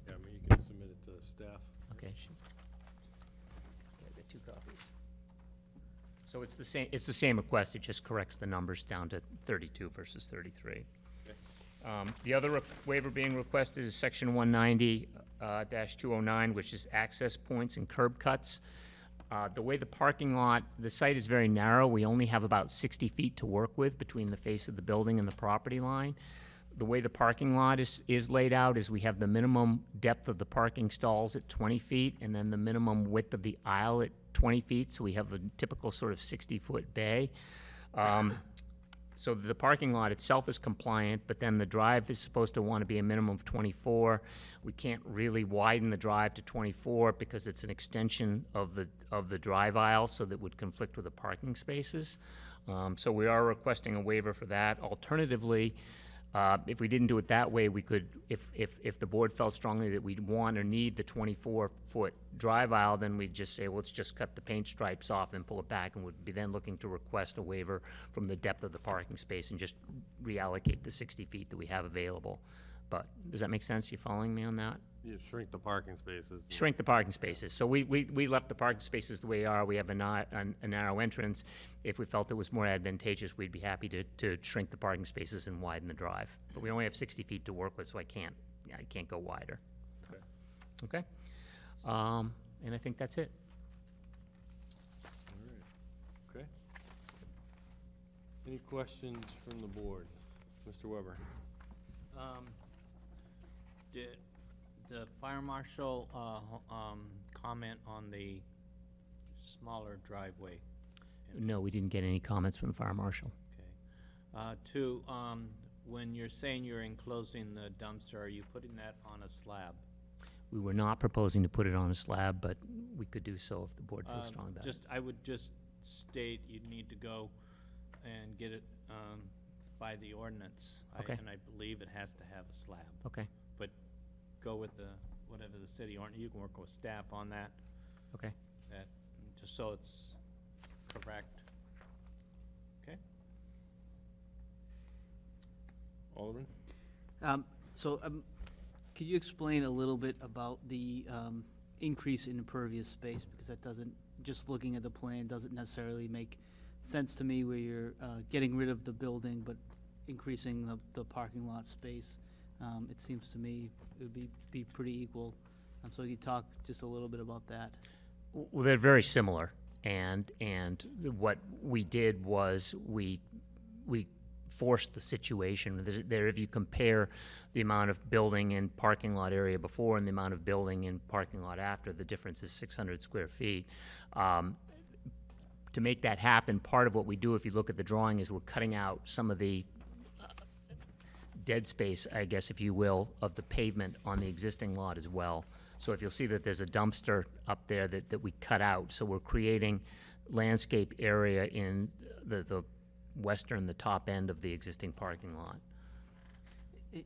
Speaker 2: Yeah, I mean, you can submit it to staff.
Speaker 3: Okay, sure. Okay, I've got 2 copies. So it's the same request, it just corrects the numbers down to 32 versus 33. The other waiver being requested is section 190-209, which is access points and curb cuts. The way the parking lot, the site is very narrow, we only have about 60 feet to work with between the face of the building and the property line. The way the parking lot is laid out is we have the minimum depth of the parking stalls at 20 feet, and then the minimum width of the aisle at 20 feet, so we have a typical sort of 60-foot bay. So the parking lot itself is compliant, but then the drive is supposed to want to be a minimum of 24. We can't really widen the drive to 24 because it's an extension of the drive aisle, so that would conflict with the parking spaces. So we are requesting a waiver for that. Alternatively, if we didn't do it that way, we could, if the board felt strongly that we'd want or need the 24-foot drive aisle, then we'd just say, well, let's just cut the paint stripes off and pull it back, and would be then looking to request a waiver from the depth of the parking space and just reallocate the 60 feet that we have available. But does that make sense? You following me on that?
Speaker 2: You shrink the parking spaces.
Speaker 3: Shrink the parking spaces. So we left the parking spaces the way they are. We have a narrow entrance. If we felt it was more advantageous, we'd be happy to shrink the parking spaces and widen the drive. But we only have 60 feet to work with, so I can't go wider. Okay? And I think that's it.
Speaker 2: All right. Okay. Any questions from the board? Mr. Weber?
Speaker 12: Did the fire marshal comment on the smaller driveway?
Speaker 3: No, we didn't get any comments from the fire marshal.
Speaker 12: Okay. Two, when you're saying you're enclosing the dumpster, are you putting that on a slab?
Speaker 3: We were not proposing to put it on a slab, but we could do so if the board feels strong about it.
Speaker 12: I would just state you'd need to go and get it by the ordinance.
Speaker 3: Okay.
Speaker 12: And I believe it has to have a slab.
Speaker 3: Okay,
Speaker 12: But go with whatever the city ordinance, you can work with staff on that,
Speaker 3: okay.
Speaker 12: just so it's correct. Okay?
Speaker 2: Alderman?
Speaker 9: Could you explain a little bit about the increase in impervious space? Because that doesn't, just looking at the plan, doesn't necessarily make sense to me where you're getting rid of the building but increasing the parking lot space. It seems to me it would be pretty equal. So you talk just a little bit about that.
Speaker 3: Well, they're very similar, and what we did was we forced the situation. There, if you compare the amount of building in parking lot area before and the amount of building in parking lot after, the difference is 600 square feet. To make that happen, part of what we do, if you look at the drawing, is we're cutting out some of the dead space, I guess, if you will, of the pavement on the existing lot as well. So if you'll see that there's a dumpster up there that we cut out, so we're creating landscape area in the western, the top end of the existing parking lot.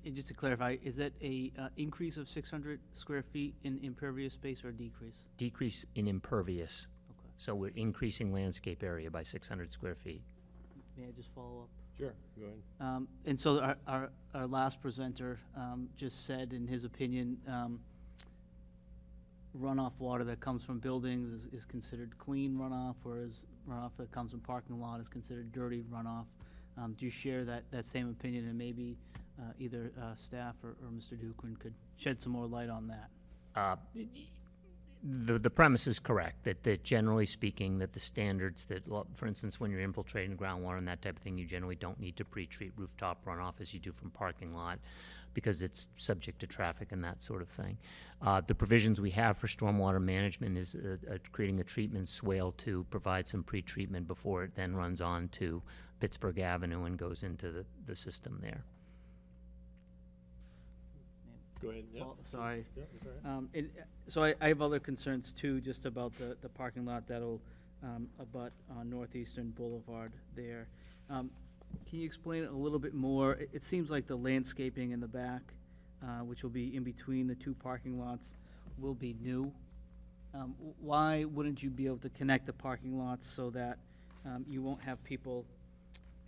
Speaker 9: And just to clarify, is that a increase of 600 square feet in impervious space or a decrease?
Speaker 3: Decrease in impervious.
Speaker 9: Okay.
Speaker 3: So we're increasing landscape area by 600 square feet.
Speaker 9: May I just follow up?
Speaker 2: Sure, go ahead.
Speaker 9: And so our last presenter just said, in his opinion, runoff water that comes from buildings is considered clean runoff, whereas runoff that comes from parking lot is considered dirty runoff. Do you share that same opinion? And maybe either staff or Mr. Duncan could shed some more light on that.
Speaker 3: The premise is correct, that generally speaking, that the standards that, for instance, when you're infiltrating groundwater and that type of thing, you generally don't need to pre-treat rooftop runoff as you do from parking lot, because it's subject to traffic and that sort of thing. The provisions we have for stormwater management is creating a treatment swale to provide some pre-treatment before it then runs on to Pittsburgh Avenue and goes into the system there.
Speaker 2: Go ahead, yeah.
Speaker 9: Well, sorry.
Speaker 2: Yeah, that's all right.
Speaker 9: So I have other concerns too, just about the parking lot that'll abut on Northeastern Boulevard there. Can you explain it a little bit more? It seems like the landscaping in the back, which will be in between the two parking lots, will be new. Why wouldn't you be able to connect the parking lots so that you won't have people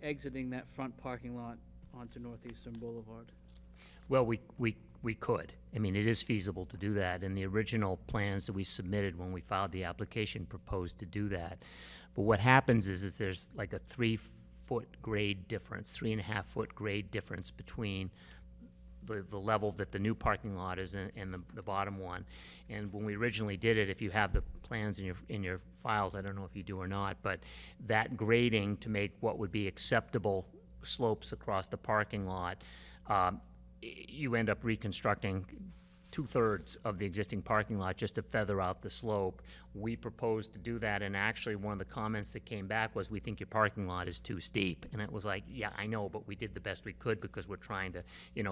Speaker 9: exiting that front parking lot onto Northeastern Boulevard?
Speaker 3: Well, we could. I mean, it is feasible to do that, and the original plans that we submitted when we filed the application proposed to do that. But what happens is there's like a 3-foot grade difference, 3.5-foot grade difference between the level that the new parking lot is and the bottom one. And when we originally did it, if you have the plans in your files, I don't know if you do or not, but that grading to make what would be acceptable slopes across the parking lot, you end up reconstructing 2/3 of the existing parking lot just to feather out the slope. We proposed to do that, and actually one of the comments that came back was, we think your parking lot is too steep. And it was like, yeah, I know, but we did the best we could because we're trying to,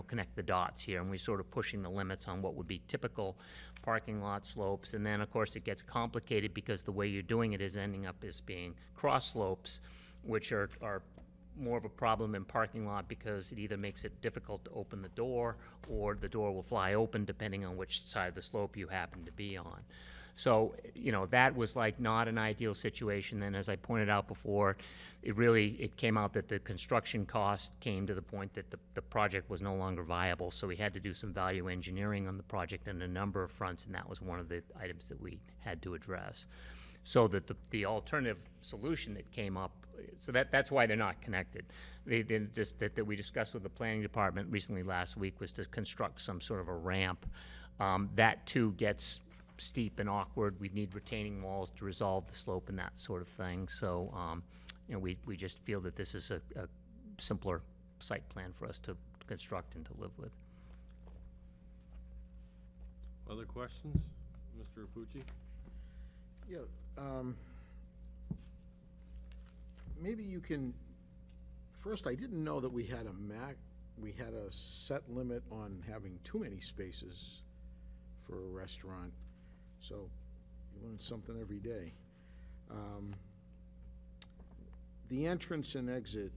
Speaker 3: connect the dots here, and we're sort of pushing the limits on what would be typical parking lot slopes. And then, of course, it gets complicated because the way you're doing it is ending up as being cross slopes, which are more of a problem in parking lot because it either makes it difficult to open the door or the door will fly open depending on which side of the slope you happen to be on. So, that was like not an ideal situation. Then, as I pointed out before, it came out that the construction cost came to the point that the project was no longer viable. So we had to do some value engineering on the project on a number of fronts, and that was one of the items that we had to address. So that the alternative solution that came up, so that's why they're not connected. That we discussed with the planning department recently last week was to construct some sort of a ramp. That too gets steep and awkward. We'd need retaining walls to resolve the slope and that sort of thing. So, we just feel that this is a simpler site plan for us to construct and to live with.
Speaker 2: Other questions? Mr. Rapucci?
Speaker 6: Yeah, maybe you can, first, I didn't know that we had a set limit on having too many spaces for a restaurant, so you learn something every day. The entrance and exit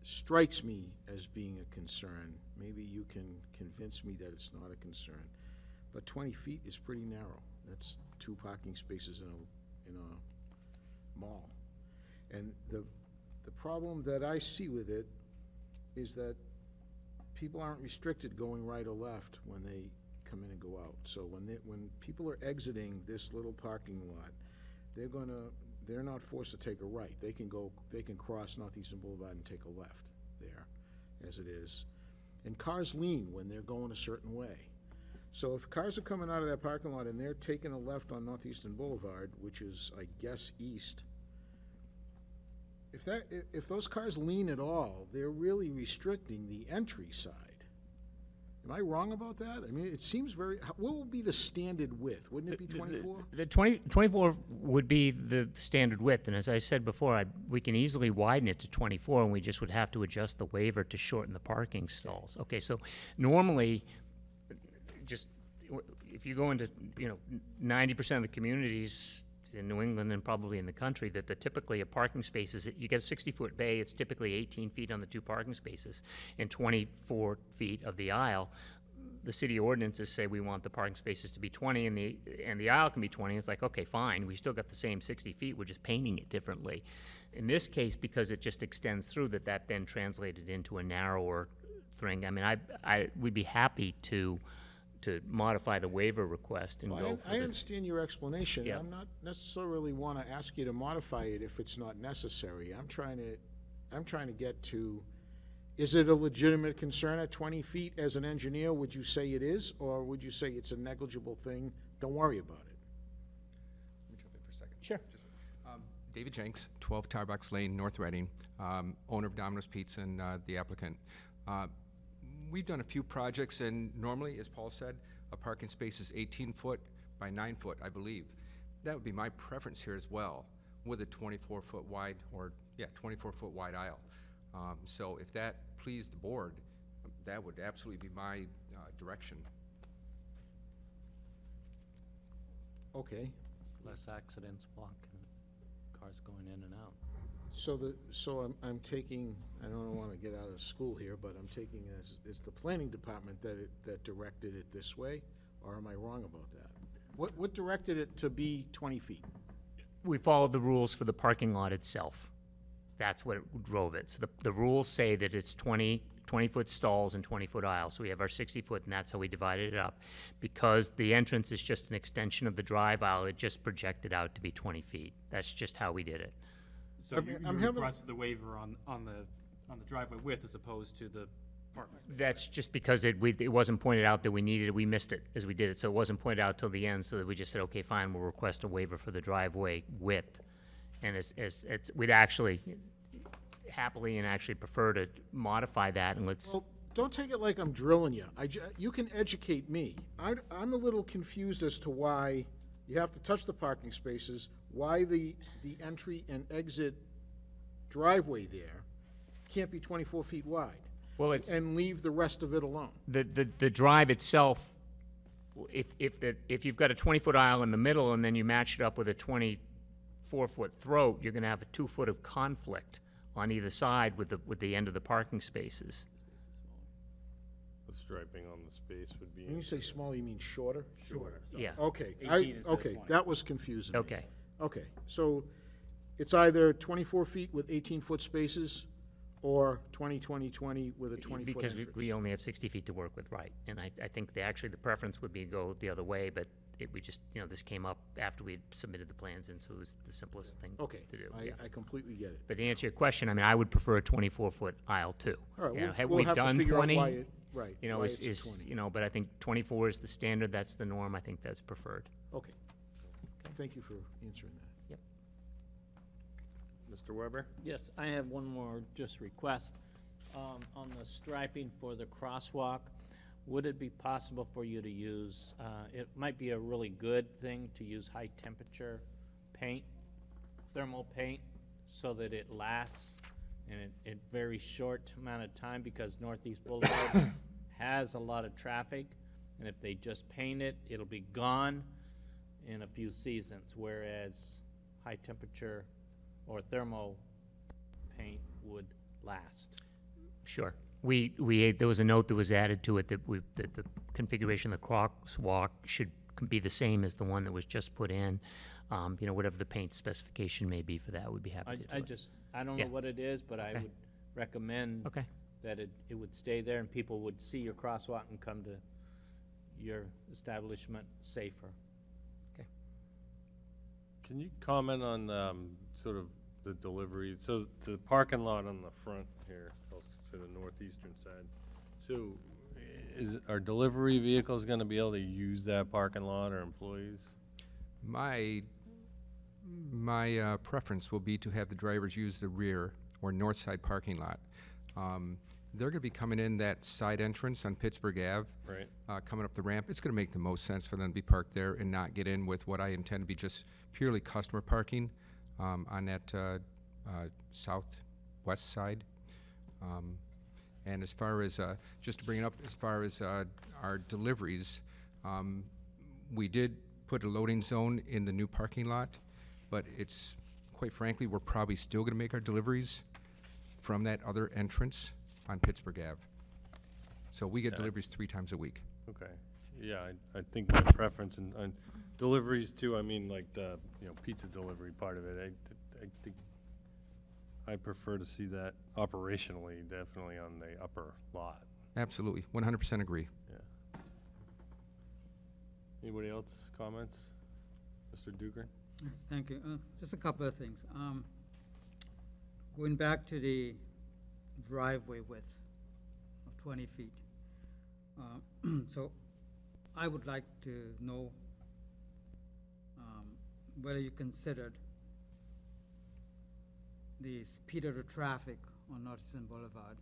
Speaker 6: strikes me as being a concern. Maybe you can convince me that it's not a concern, but 20 feet is pretty narrow. That's 2 parking spaces in a mall. And the problem that I see with it is that people aren't restricted going right or left when they come in and go out. So when people are exiting this little parking lot, they're not forced to take a right. They can cross Northeastern Boulevard and take a left there, as it is. And cars lean when they're going a certain way. So if cars are coming out of that parking lot and they're taking a left on Northeastern Boulevard, which is, I guess, east, if those cars lean at all, they're really restricting the entry side. Am I wrong about that? I mean, it seems what would be the standard width? Wouldn't it be 24?
Speaker 3: The 24 would be the standard width, and as I said before, we can easily widen it to 24, and we just would have to adjust the waiver to shorten the parking stalls. Okay, so normally, just if you go into 90% of the communities in New England and probably in the country, that typically a parking space is, you get a 60-foot bay, it's typically 18 feet on the 2 parking spaces and 24 feet of the aisle. The city ordinances say we want the parking spaces to be 20 and the aisle can be 20. It's like, okay, fine, we still got the same 60 feet, we're just painting it differently. In this case, because it just extends through, that then translated into a narrower thing. I mean, we'd be happy to modify the waiver request and go for
Speaker 6: I understand your explanation.
Speaker 3: Yeah.
Speaker 6: I'm not necessarily want to ask you to modify it if it's not necessary. I'm trying to get to, is it a legitimate concern at 20 feet? As an engineer, would you say it is, or would you say it's a negligible thing? Don't worry about it.
Speaker 13: Let me jump in for a second.
Speaker 3: Sure.
Speaker 13: David Jenks, 12 Tarbox Lane, North Reading, owner of Domino's Pizza and the applicant. We've done a few projects, and normally, as Paul said, a parking space is 18 foot by 9 foot, I believe. That would be my preference here as well, with a 24-foot wide, 24-foot wide aisle. So if that pleased the board, that would absolutely be my direction.
Speaker 6: Okay,
Speaker 12: less accidents blocking cars going in and out.
Speaker 6: So I'm taking, I don't want to get out of school here, but I'm taking as the planning department that directed it this way, or am I wrong about that? What directed it to be 20 feet?
Speaker 3: We followed the rules for the parking lot itself. That's what drove it. So the rules say that it's 20-foot stalls and 20-foot aisles. So we have our 60-foot, and that's how we divided it up. Because the entrance is just an extension of the drive aisle, it just projected out to be 20 feet. That's just how we did it.
Speaker 4: So you requested the waiver on the driveway width as opposed to the parking space?
Speaker 3: That's just because it wasn't pointed out that we needed it. We missed it as we did it. So it wasn't pointed out till the end, so that we just said, okay, fine, we'll request a waiver for the driveway width. And we'd actually happily and actually prefer to modify that, and let's.
Speaker 6: Well, don't take it like I'm drilling you. You can educate me. I'm a little confused as to why you have to touch the parking spaces, why the entry and exit driveway there can't be 24 feet wide.
Speaker 3: Well, it's.
Speaker 6: And leave the rest of it alone.
Speaker 3: The drive itself, if you've got a 20-foot aisle in the middle and then you match it up with a 24-foot throat, you're gonna have a 2 foot of conflict on either side with the end of the parking spaces.
Speaker 2: The striping on the space would be.
Speaker 6: When you say small, you mean shorter?
Speaker 4: Shorter. So
Speaker 3: Yeah,
Speaker 6: Okay,
Speaker 4: 18 instead of 20.
Speaker 6: that was confusing me.
Speaker 3: okay.
Speaker 6: Okay, so it's either 24 feet with 18-foot spaces, or 20, 20, 20 with a 20-foot
Speaker 3: Because
Speaker 6: entrance.
Speaker 3: we only have 60 feet to work with, right. And I think actually the preference would be to go the other way, but we just, this came up after we had submitted the plans, and so it was the simplest thing
Speaker 6: Okay,
Speaker 3: to do. Yeah.
Speaker 6: I completely get it.
Speaker 3: But to answer your question, I mean, I would prefer a 24-foot aisle too.
Speaker 6: All right,
Speaker 3: You know, have
Speaker 6: we'll
Speaker 3: we
Speaker 6: have to
Speaker 3: done
Speaker 6: figure out
Speaker 3: 20?
Speaker 6: why it, right, why
Speaker 3: Is
Speaker 6: it's 20.
Speaker 3: but I think 24 is the standard, that's the norm, I think that's preferred.
Speaker 6: Okay. Thank you for answering that.
Speaker 2: Mr. Weber?
Speaker 12: Yes, I have one more just request. On the striping for the crosswalk, would it be possible for you to use, it might be a really good thing to use high-temperature paint, thermal paint, so that it lasts in very short amount of time, because Northeast Boulevard has a lot of traffic, and if they just paint it, it'll be gone in a few seasons, whereas high-temperature or thermal paint would last.
Speaker 3: Sure. There was a note that was added to it that the configuration of the crosswalk should be the same as the one that was just put in. Whatever the paint specification may be for that, we'd be happy to do it.
Speaker 12: I don't know what it is, but I
Speaker 3: Okay.
Speaker 12: would recommend
Speaker 3: Okay.
Speaker 12: that it would stay there and people would see your crosswalk and come to your establishment safer.
Speaker 2: Can you comment on sort of the delivery? So the parking lot on the front here, to the northeastern side. So are delivery vehicles going to be able to use that parking lot, or employees?
Speaker 13: My preference will be to have the drivers use the rear or north side parking lot. They're going to be coming in that side entrance on Pittsburgh Ave.
Speaker 2: Right.
Speaker 13: Coming up the ramp. It's going to make the most sense for them to be parked there and not get in with what I intend to be just purely customer parking on that southwest side. And as far as, just to bring it up, as far as our deliveries, we did put a loading zone in the new parking lot, but it's, quite frankly, we're probably still going to make our deliveries from that other entrance on Pittsburgh Ave. So we get deliveries 3 times a week.
Speaker 2: Okay. Yeah, I think my preference and deliveries too, I mean, like the, pizza delivery part of it, I think I prefer to see that operationally, definitely on the upper lot.
Speaker 13: Absolutely, 100% agree.
Speaker 2: Yeah. Anybody else comments? Mr. Dugan?
Speaker 8: Yes, thank you. Just a couple of things. Going back to the driveway width of 20 feet. So I would like to know whether you considered the speed of the traffic on Northeastern Boulevard,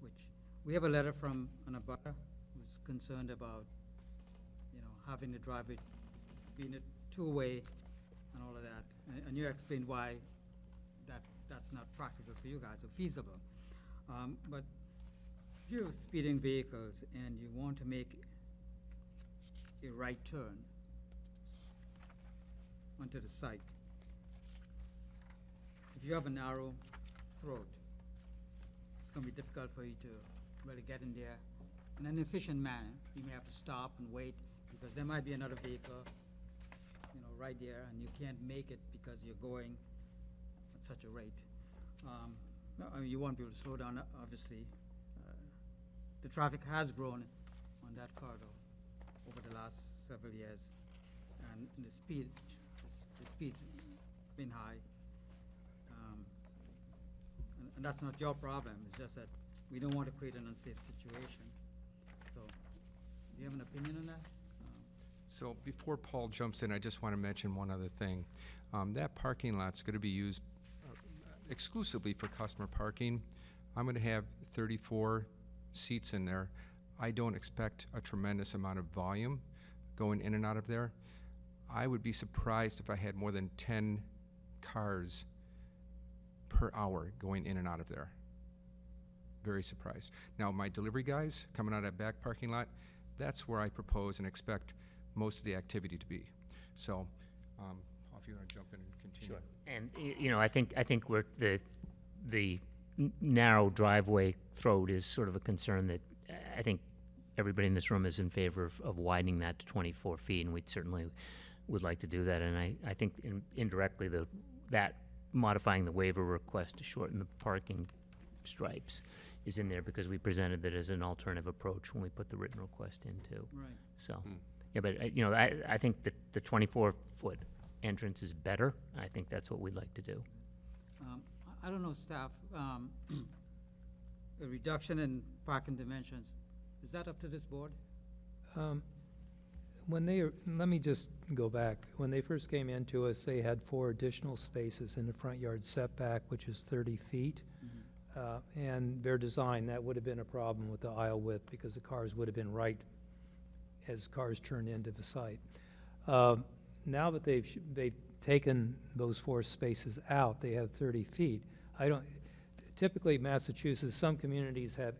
Speaker 8: which we have a letter from an abutter who's concerned about, having the driveway being a two-way and all of that. And you explained why that's not practical for you guys or feasible. But if you're speeding vehicles and you want to make a right turn, onto the site. If you have a narrow throat, it's gonna be difficult for you to really get in there in an efficient manner. You may have to stop and wait, because there might be another vehicle, you know, right there, and you can't make it because you're going at such a rate. No, I mean, you want people to slow down, obviously. The traffic has grown on that corridor over the last several years, and the speed's been high. And that's not your problem, it's just that we don't want to create an unsafe situation. So, do you have an opinion on that?
Speaker 13: So before Paul jumps in, I just want to mention one other thing. That parking lot's going to be used exclusively for customer parking. I'm going to have 34 seats in there. I don't expect a tremendous amount of volume going in and out of there. I would be surprised if I had more than 10 cars per hour going in and out of there. Very surprised. Now, my delivery guys coming out of that back parking lot, that's where I propose and expect most of the activity to be. So, Paul, if you want to jump in and continue.
Speaker 3: Sure. And, you know, I think we're, the narrow driveway throat is sort of a concern that I think everybody in this room is in favor of widening that to 24 feet, and we certainly would like to do that. And I think indirectly that modifying the waiver request to shorten the parking stripes is in there because we presented that as an alternative approach when we put the written request in too.
Speaker 8: Right.
Speaker 3: So, yeah, but, you know, I think that the 24-foot entrance is better. I think that's what we'd like to do.
Speaker 8: I don't know, staff, a reduction in parking dimensions, is that up to this board?
Speaker 1: Let me just go back. When they first came into us, they had 4 additional spaces in the front yard setback, which is 30 feet. And their design, that would have been a problem with the aisle width because the cars would have been right as cars turned into the site. Now that they've taken those 4 spaces out, they have 30 feet. Typically Massachusetts, some communities have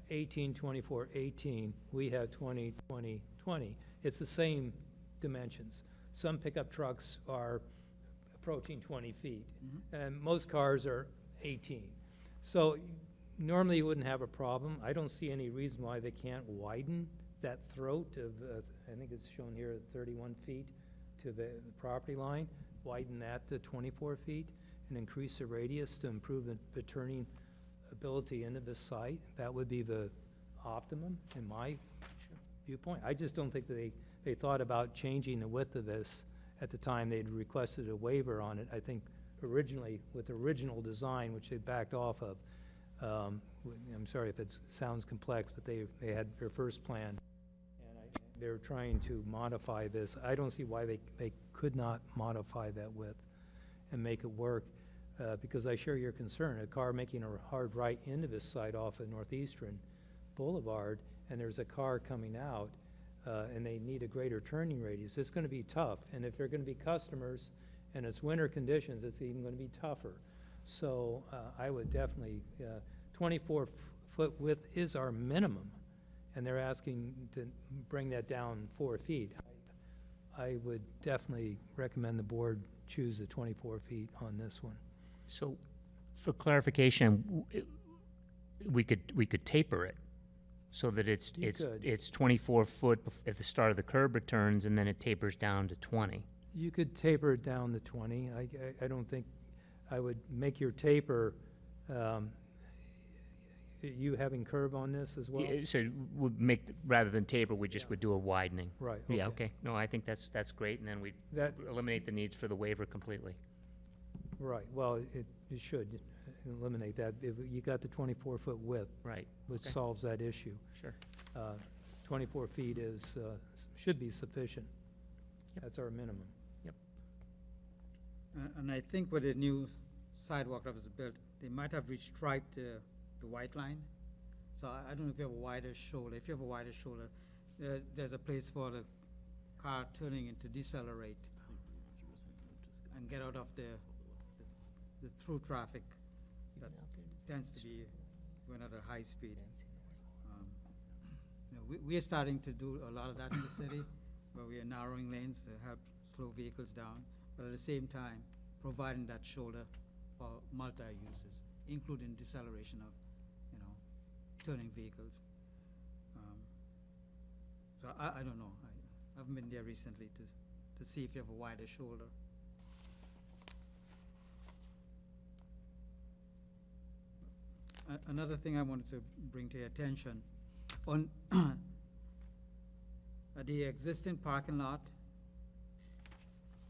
Speaker 1: 18, 24, 18. We have 20, 20, 20. It's the same dimensions. Some pickup trucks are approaching 20 feet, and most cars are 18. So normally you wouldn't have a problem. I don't see any reason why they can't widen that throat of, I think it's shown here at 31 feet to the property line, widen that to 24 feet and increase the radius to improve the turning ability into the site. That would be the optimum in my viewpoint. I just don't think they thought about changing the width of this at the time they'd requested a waiver on it. I think originally, with the original design, which they backed off of, I'm sorry if it sounds complex, but they had their first plan, and they're trying to modify this. I don't see why they could not modify that width and make it work, because I share your concern. A car making a hard right into this site off of Northeastern Boulevard, and there's a car coming out, and they need a greater turning radius. It's going to be tough, and if they're going to be customers and it's winter conditions, it's even going to be tougher. So I would definitely, 24-foot width is our minimum, and they're asking to bring that down 4 feet. I would definitely recommend the board choose the 24 feet on this one.
Speaker 3: So, for clarification, we could taper it so that it's 24 foot at the start of the curb returns, and then it tapers down to 20.
Speaker 1: You could taper it down to 20. I don't think I would make your taper. You having curb on this as well?
Speaker 3: Yeah, so would make, rather than taper, we just would do a widening.
Speaker 1: Right.
Speaker 3: Yeah, okay. No, I think that's great, and then we eliminate the needs for the waiver completely.
Speaker 1: Right. Well, it should eliminate that. You got the 24-foot width.
Speaker 3: Right.
Speaker 1: Which
Speaker 3: Okay.
Speaker 1: solves that issue.
Speaker 3: Sure.
Speaker 1: 24 feet should be sufficient.
Speaker 3: Yep.
Speaker 1: That's our minimum.
Speaker 3: Yep.
Speaker 8: And I think with the new sidewalk that was built, they might have restriped the white line. So I don't know if you have a wider shoulder. If you have a wider shoulder, there's a place for the car turning in to decelerate and get out of the through traffic that tends to be going at a high speed. We are starting to do a lot of that in the city, where we are narrowing lanes to help slow vehicles down. but at the same time, providing that shoulder for multi-uses, including deceleration of, turning vehicles. So I don't know. I haven't been there recently to see if you have a wider shoulder. Another thing I wanted to bring to your attention, on the existing parking lot,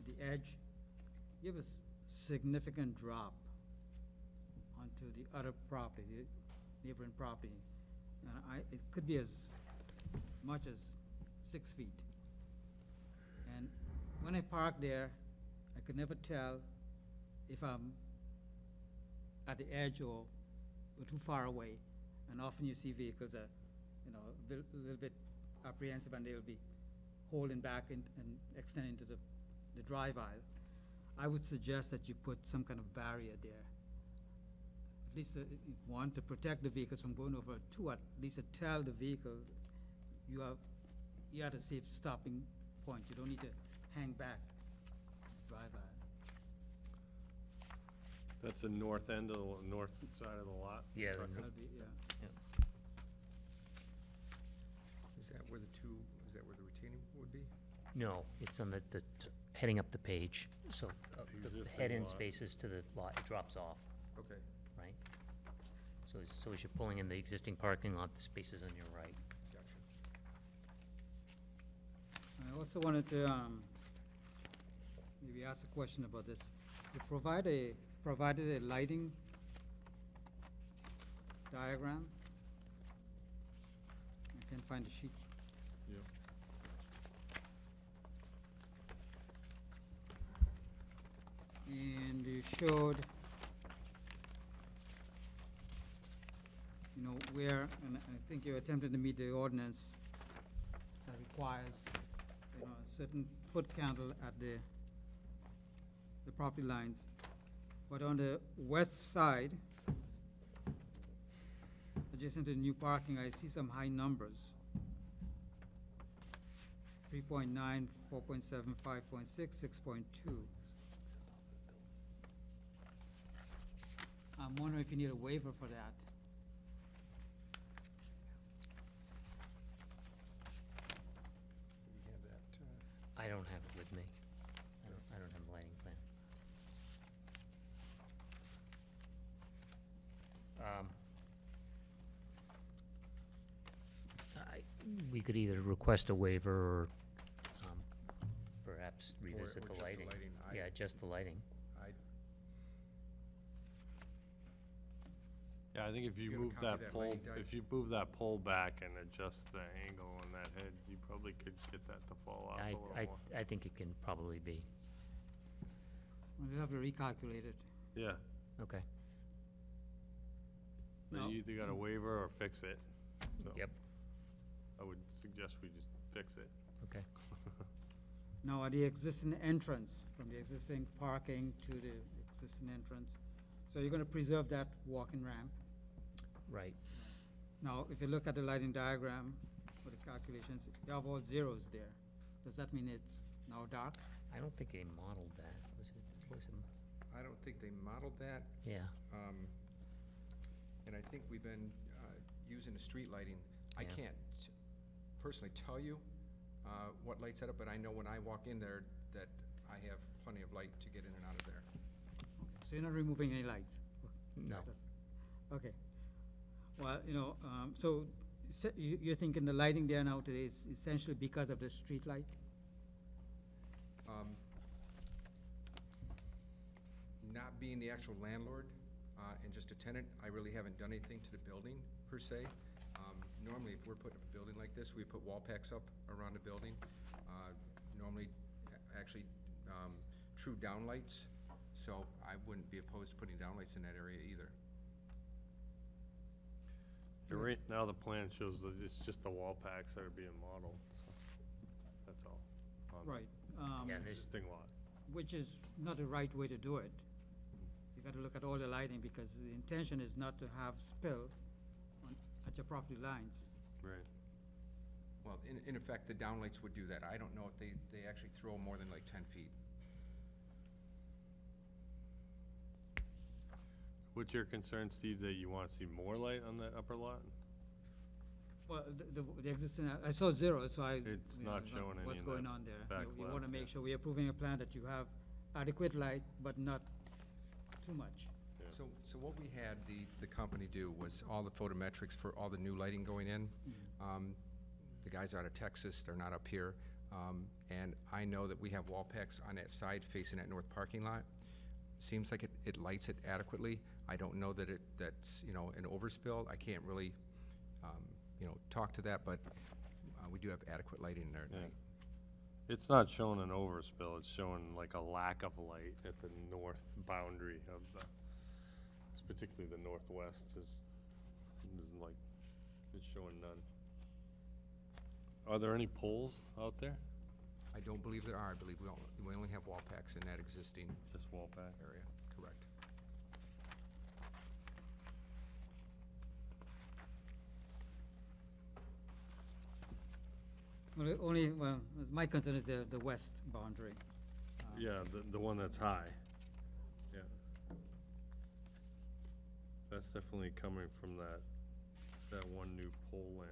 Speaker 8: the edge, you have a significant drop onto the other property, the neighboring property. It could be as much as 6 feet. And when I park there, I could never tell if I'm at the edge or too far away. And often you see vehicles are, a little bit apprehensive, and they'll be holding back and extending to the drive aisle. I would suggest that you put some kind of barrier there. At least one, to protect the vehicles from going over. Two, at least to tell the vehicle you are at a safe stopping point. You don't need to hang back drive aisle.
Speaker 2: That's the north end of the north side of the lot?
Speaker 3: Yeah,
Speaker 2: Correct.
Speaker 8: That'll be, yeah.
Speaker 13: Is that where the retaining wall would be?
Speaker 3: No, it's on the heading up the page, so the
Speaker 2: Existing
Speaker 3: head-in
Speaker 2: lot.
Speaker 3: spaces to the lot, it drops off,
Speaker 13: Okay,
Speaker 3: right? So as you're pulling in the existing parking lot, the spaces on your right.
Speaker 13: gotcha.
Speaker 8: I also wanted to maybe ask a question about this. You provided a lighting diagram. I can't find the sheet.
Speaker 2: Yep.
Speaker 8: And you showed, where, and I think you attempted to meet the ordinance that requires, a certain foot candle at the property lines. But on the west side, adjacent to the new parking, I see some high numbers. 3.9, 4.7, 5.6, 6.2. I'm wondering if you need a waiver for that.
Speaker 13: Do we have that?
Speaker 3: I don't have it with me. I don't have the lighting plan. We could either request a waiver or perhaps revisit
Speaker 13: or
Speaker 3: the
Speaker 13: just the
Speaker 3: lighting.
Speaker 13: lighting.
Speaker 3: Yeah, just the lighting.
Speaker 2: Yeah, I think if you
Speaker 13: You have a
Speaker 2: move
Speaker 13: copy of
Speaker 2: that
Speaker 13: that
Speaker 2: pole,
Speaker 13: lighting diag-
Speaker 2: if you move that pole back and adjust the angle on that head, you probably could get that to fall off a little more.
Speaker 3: I think it can probably be.
Speaker 8: We'll have to recalculate it.
Speaker 2: Yeah,
Speaker 3: Okay.
Speaker 2: so
Speaker 8: No.
Speaker 2: you either got a waiver or fix it. So
Speaker 3: Yep.
Speaker 2: I would suggest we just fix it.
Speaker 3: Okay.
Speaker 8: Now, at the existing entrance, from the existing parking to the existing entrance, so you're gonna preserve that walking ramp.
Speaker 3: Right.
Speaker 8: Now, if you look at the lighting diagram for the calculations, you have all zeros there. Does that mean it's now dark?
Speaker 3: I don't think they modeled that. Was it?
Speaker 13: I don't think they modeled that,
Speaker 3: Yeah.
Speaker 13: and I think we've been using the street lighting. I
Speaker 3: Yeah.
Speaker 13: can't personally tell you what lights set up, but I know when I walk in there that I have plenty of light to get in and out of there.
Speaker 8: So you're not removing any lights?
Speaker 3: No.
Speaker 8: Okay. Well, so you're thinking the lighting there now today is essentially because of the street light?
Speaker 13: Not being the actual landlord and just a tenant, I really haven't done anything to the building per se. Normally, if we're putting up a building like this, we put wall packs up around the building. Normally, actually, true downlights, so I wouldn't be opposed to putting downlights in that area either.
Speaker 2: Yeah, right now, the plan shows that it's just the wall packs that are being modeled, so that's all. on the
Speaker 8: Right.
Speaker 3: Yeah, there's,
Speaker 2: Existing lot.
Speaker 8: Which is not the right way to do it. You gotta look at all the lighting, because the intention is not to have spill at your property lines.
Speaker 2: Right.
Speaker 13: Well, in effect, the downlights would do that. I don't know if they actually throw more than like 10 feet.
Speaker 2: What's your concern, Steve, that you want to see more light on that upper lot?
Speaker 8: Well, the existing, I saw 0, so I.
Speaker 2: It's
Speaker 8: you know,
Speaker 2: not
Speaker 8: don't
Speaker 2: showing
Speaker 8: know
Speaker 2: any
Speaker 8: what's
Speaker 2: in
Speaker 8: going
Speaker 2: that
Speaker 8: on there.
Speaker 2: back
Speaker 8: You
Speaker 2: left,
Speaker 8: want to
Speaker 2: yeah.
Speaker 8: make sure we're approving a plan that you have adequate light, but not too much.
Speaker 13: So what we had the company do was all the photometrics for all the new lighting going in. The guys are out of Texas, they're not up here. And I know that we have wall packs on that side facing that north parking lot. Seems like it lights it adequately. I don't know that that's, you know, an overspill. I can't really, you know, talk to that, but we do have adequate lighting there at
Speaker 2: Yeah.
Speaker 13: night.
Speaker 2: It's not showing an overspill, it's showing like a lack of light at the north boundary of the, it's particularly the northwest is like, it's showing none. Are there any poles out there?
Speaker 13: I don't believe there are. I believe we only have wall packs in that existing
Speaker 2: Just wall pack?
Speaker 13: area, correct.
Speaker 8: Well, my concern is the west boundary.
Speaker 2: Yeah, the one that's high. Yeah. That's definitely coming from that one new pole lamp.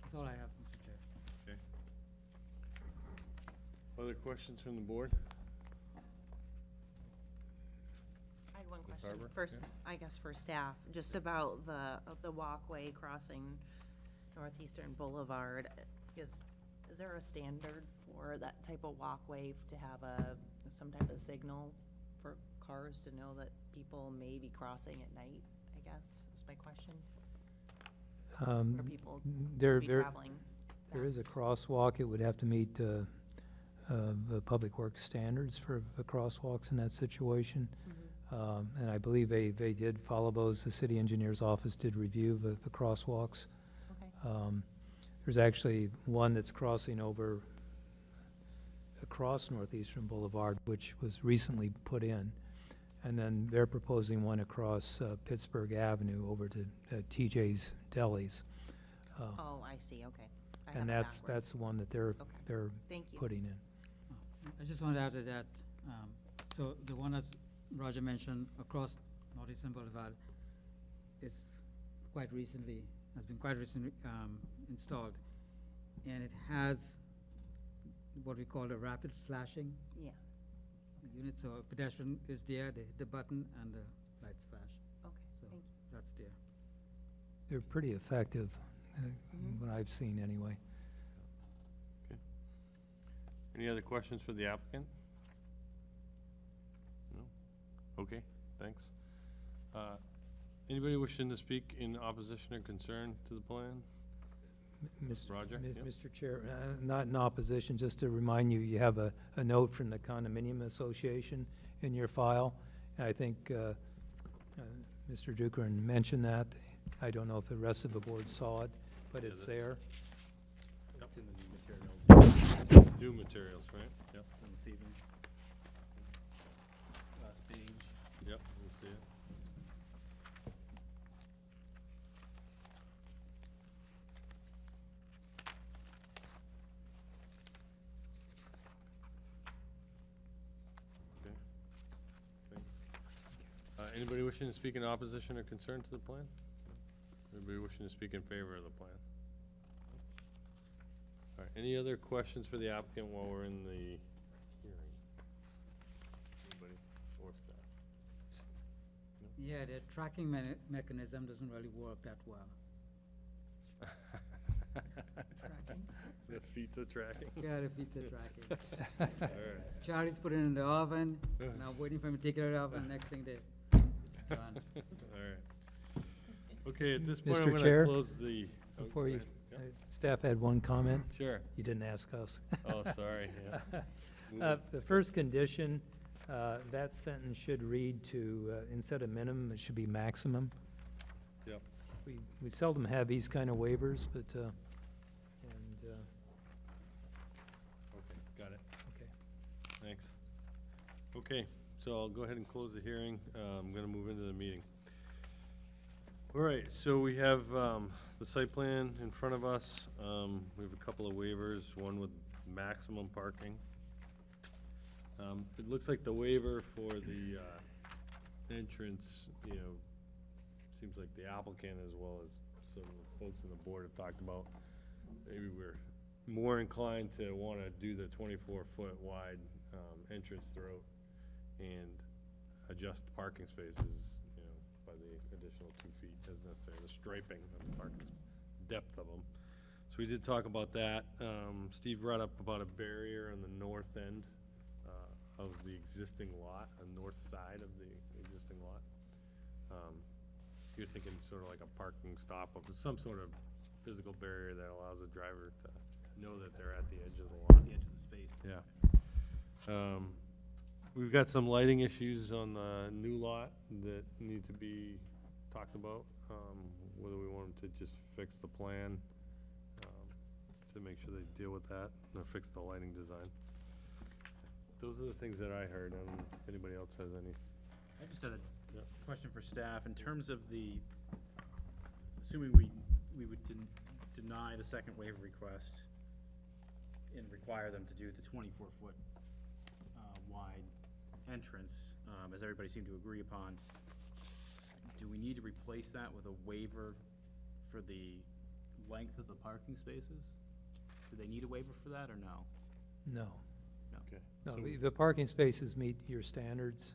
Speaker 8: That's all I have, Mr. Chair.
Speaker 2: Okay. Other questions from the board?
Speaker 14: I had one
Speaker 2: Ms.
Speaker 14: question.
Speaker 2: Harper?
Speaker 14: First, I guess for staff, just about the walkway crossing Northeastern Boulevard. Is there a standard for that type of walkway to have some type of signal for cars to know that people may be crossing at night, I guess, is my question? Or people
Speaker 1: There,
Speaker 14: be
Speaker 1: there,
Speaker 14: traveling
Speaker 1: there is a
Speaker 14: fast?
Speaker 1: crosswalk. It would have to meet the Public Works standards for the crosswalks in that situation. And I believe they did follow those. The city engineer's office did review the crosswalks.
Speaker 14: Okay.
Speaker 1: There's actually one that's crossing over across Northeastern Boulevard, which was recently put in. And then they're proposing one across Pittsburgh Avenue over to TJ's Delis.
Speaker 14: Oh, I see, okay. I have
Speaker 1: And
Speaker 14: it
Speaker 1: that's
Speaker 14: backwards.
Speaker 1: the one that they're
Speaker 14: Thank you.
Speaker 1: putting in.
Speaker 8: I just want to add to that, so the one that Roger mentioned across Northeastern Boulevard is has been quite recently installed. And it has what we call a rapid flashing
Speaker 14: Yeah,
Speaker 8: unit, so a pedestrian is there, they hit the button and the lights flash.
Speaker 14: okay,
Speaker 8: So
Speaker 14: thank you.
Speaker 8: that's there.
Speaker 1: They're pretty effective, what I've seen anyway.
Speaker 2: Any other questions for the applicant? No? Okay, thanks. Anybody wishing to speak in opposition or concern to the plan? Roger? Yep.
Speaker 1: Mr. Chair, not in opposition, just to remind you, you have a note from the condominium association in your file. And I think Mr. Duncan mentioned that. I don't know if the rest of the board saw it, but it's there.
Speaker 4: It's in the new materials
Speaker 2: New materials, right? Yep,
Speaker 4: from this evening. Last page.
Speaker 2: yep, we see it. Okay, thanks. Anybody wishing to speak in opposition or concern to the plan? Anybody wishing to speak in favor of the plan? All right, any other questions for the applicant while we're in the hearing? Anybody or staff?
Speaker 8: Yeah, the tracking mechanism doesn't really work that well.
Speaker 14: Tracking?
Speaker 2: The pizza tracking?
Speaker 8: Yeah, the pizza tracking.
Speaker 2: All right.
Speaker 8: Charlie's put it in the oven, and I'm waiting for him to take it out of the oven, next thing it's done.
Speaker 2: All right. Okay, at this point, I'm
Speaker 1: Mr.
Speaker 2: gonna
Speaker 1: Chair,
Speaker 2: close the. oh,
Speaker 1: Before
Speaker 2: go
Speaker 1: you,
Speaker 2: ahead. Yep.
Speaker 1: staff had one comment.
Speaker 2: Sure.
Speaker 1: You didn't ask us.
Speaker 2: Oh, sorry, yeah.
Speaker 1: The first condition, that sentence should read to, instead of minimum, it should be maximum.
Speaker 2: Yep.
Speaker 1: We seldom have these kind of waivers, but, and,
Speaker 2: Okay, got it.
Speaker 1: okay.
Speaker 2: Thanks. Okay, so I'll go ahead and close the hearing. I'm gonna move into the meeting. All right, so we have the site plan in front of us. We have a couple of waivers, one with maximum parking. It looks like the waiver for the entrance, seems like the applicant as well as some of the folks on the board have talked about, maybe we're more inclined to want to do the 24-foot wide entrance throughout and adjust parking spaces, by the additional 2 feet as necessary, the striping of the parking, depth of them. So we did talk about that. Steve brought up about a barrier on the north end of the existing lot, on the north side of the existing lot. You're thinking sort of like a parking stop of some sort of physical barrier that allows the driver to know that they're at the edge of the lot.
Speaker 4: The edge of the space.
Speaker 2: Yeah. We've got some lighting issues on the new lot that need to be talked about, whether we want them to just fix the plan to make sure they deal with that, or fix the lighting design. Those are the things that I heard. I don't know if anybody else has any.
Speaker 4: I just had a
Speaker 2: Yep.
Speaker 4: question for staff. In terms of assuming we would deny the second waiver request and require them to do the 24-foot wide entrance, as everybody seemed to agree upon, do we need to replace that with a waiver for the length of the parking spaces? Do they need a waiver for that, or no?
Speaker 1: No.
Speaker 4: No.
Speaker 2: Okay.
Speaker 1: No,
Speaker 2: So-
Speaker 1: the parking spaces meet your standards.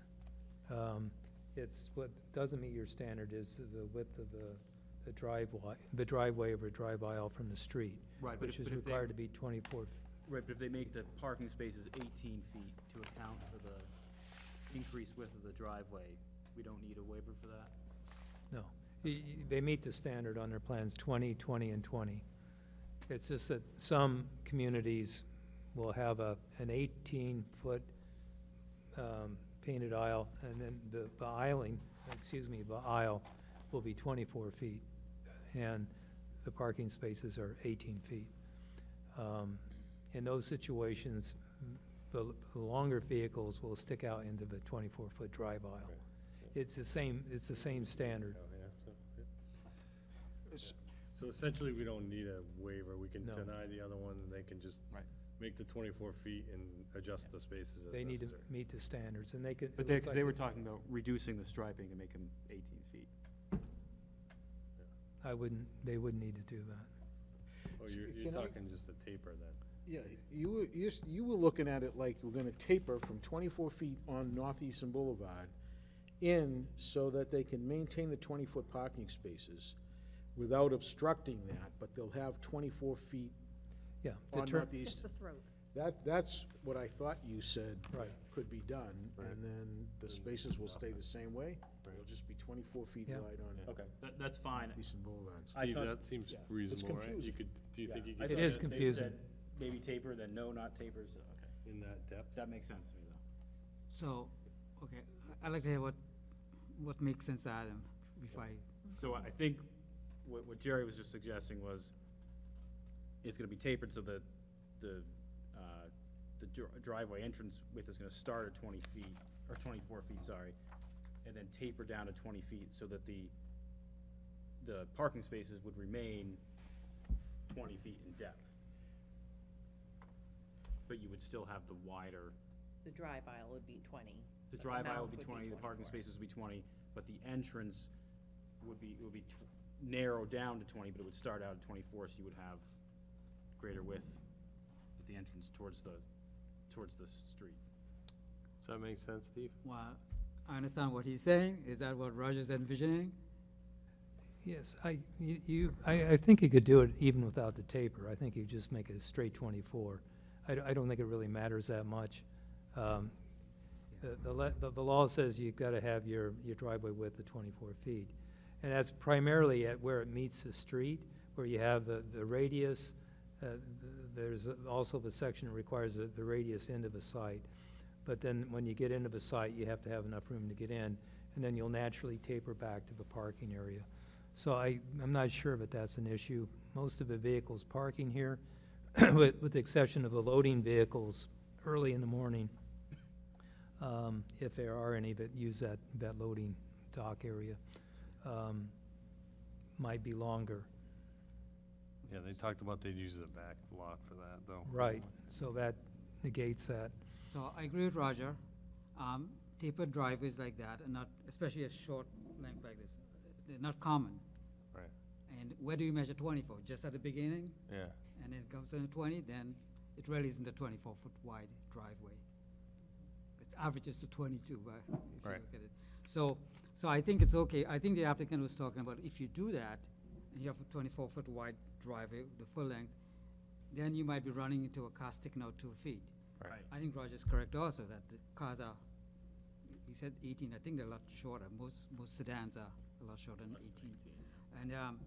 Speaker 1: It's, what doesn't meet your standard is the width of the driveway or drive aisle from the street.
Speaker 4: Right, but
Speaker 1: which
Speaker 4: if
Speaker 1: is
Speaker 4: they-
Speaker 1: required to be 24.
Speaker 4: Right, but if they make the parking spaces 18 feet to account for the increased width of the driveway, we don't need a waiver for that?
Speaker 1: No. They meet the standard on their plans, 20, 20, and 20. It's just that some communities will have an 18-foot painted aisle, and then the aisle will be 24 feet, and the parking spaces are 18 feet. In those situations, the longer vehicles will stick out into the 24-foot drive aisle.
Speaker 2: Right.
Speaker 1: It's the same standard.
Speaker 2: Oh, yeah, so, yeah. So essentially, we don't need a waiver. We can
Speaker 1: No.
Speaker 2: deny the other one, and they can just make the 24 feet and adjust the spaces as
Speaker 1: They need to
Speaker 2: necessary.
Speaker 1: meet the standards, and they could.
Speaker 4: But
Speaker 1: it looks
Speaker 4: because
Speaker 1: like
Speaker 4: they were
Speaker 1: it-
Speaker 4: talking about reducing the striping and make them 18 feet.
Speaker 1: they wouldn't need to do that.
Speaker 2: Oh, you're
Speaker 6: Can I-
Speaker 2: talking just a taper then?
Speaker 6: Yeah, you were looking at it like we're gonna taper from 24 feet on Northeastern Boulevard in so that they can maintain the 20-foot parking spaces without obstructing that, but they'll have 24 feet
Speaker 1: Yeah.
Speaker 6: on
Speaker 7: Just
Speaker 6: Northeast.
Speaker 7: the throat.
Speaker 6: That's what I thought you said
Speaker 1: Right.
Speaker 6: could be done,
Speaker 2: Right.
Speaker 6: and then the spaces will stay the same way.
Speaker 2: Right.
Speaker 6: It'll just be 24 feet
Speaker 1: Yeah.
Speaker 6: wide on
Speaker 4: Okay, that's fine.
Speaker 6: Northeastern Boulevard.
Speaker 4: I
Speaker 2: Steve,
Speaker 4: thought-
Speaker 2: that seems
Speaker 6: yeah. It's
Speaker 2: reasonable, right? You
Speaker 6: confusing.
Speaker 2: could, do you think you
Speaker 4: I
Speaker 2: could?
Speaker 1: It
Speaker 4: thought
Speaker 1: is
Speaker 4: that they
Speaker 1: confusing.
Speaker 4: said maybe taper, then no, not taper, so, okay.
Speaker 2: In that depth?
Speaker 4: That makes sense to me, though.
Speaker 8: So, okay, I'd like to hear what makes sense to Adam before I,
Speaker 4: So I think what Jerry was just suggesting was it's gonna be tapered so that the driveway entrance width is gonna start at 20 feet, or 24 feet, sorry, and then taper down to 20 feet so that the parking spaces would remain 20 feet in depth. But you would still have the wider,
Speaker 14: The drive aisle would be 20.
Speaker 4: the
Speaker 14: but
Speaker 4: drive aisle
Speaker 14: mouth
Speaker 4: would be 20, the parking spaces would be 20, but the entrance would be narrowed down to 20, but it would start out at 24, so you would have greater width at the entrance towards the street.
Speaker 2: Does that make sense, Steve?
Speaker 8: well, I understand what he's saying. Is that what Roger's envisioning?
Speaker 1: Yes, I think you could do it even without the taper. I think you just make it a straight 24. I don't think it really matters that much. The law says you've got to have your driveway width of 24 feet. And that's primarily at where it meets the street, where you have the radius. There's also the section that requires the radius into the site. But then when you get into the site, you have to have enough room to get in, and then you'll naturally taper back to the parking area. So I'm not sure that that's an issue. Most of the vehicles parking here, with the exception of the loading vehicles early in the morning, if there are any that use that loading dock area. might be longer.
Speaker 2: Yeah, they talked about they'd use the back lot for that, though.
Speaker 1: Right, so that negates that.
Speaker 8: So I agree with Roger. Tapered driveways like that, and not, especially a short length like this, they're not common.
Speaker 2: Right,
Speaker 8: And where do you measure 24? Just at the beginning?
Speaker 2: yeah.
Speaker 8: And it comes to 20, then it really isn't a 24-foot wide driveway. It averages to 22, but if you
Speaker 2: Right.
Speaker 8: look at it. So I think it's okay. I think the applicant was talking about if you do that, and you have a 24-foot wide driveway, the full length, then you might be running into a car sticking out 2 feet.
Speaker 2: Right.
Speaker 8: I think Roger's correct also, that the cars are, he said 18, I think they're a lot shorter. Most sedans are a lot shorter than 18. And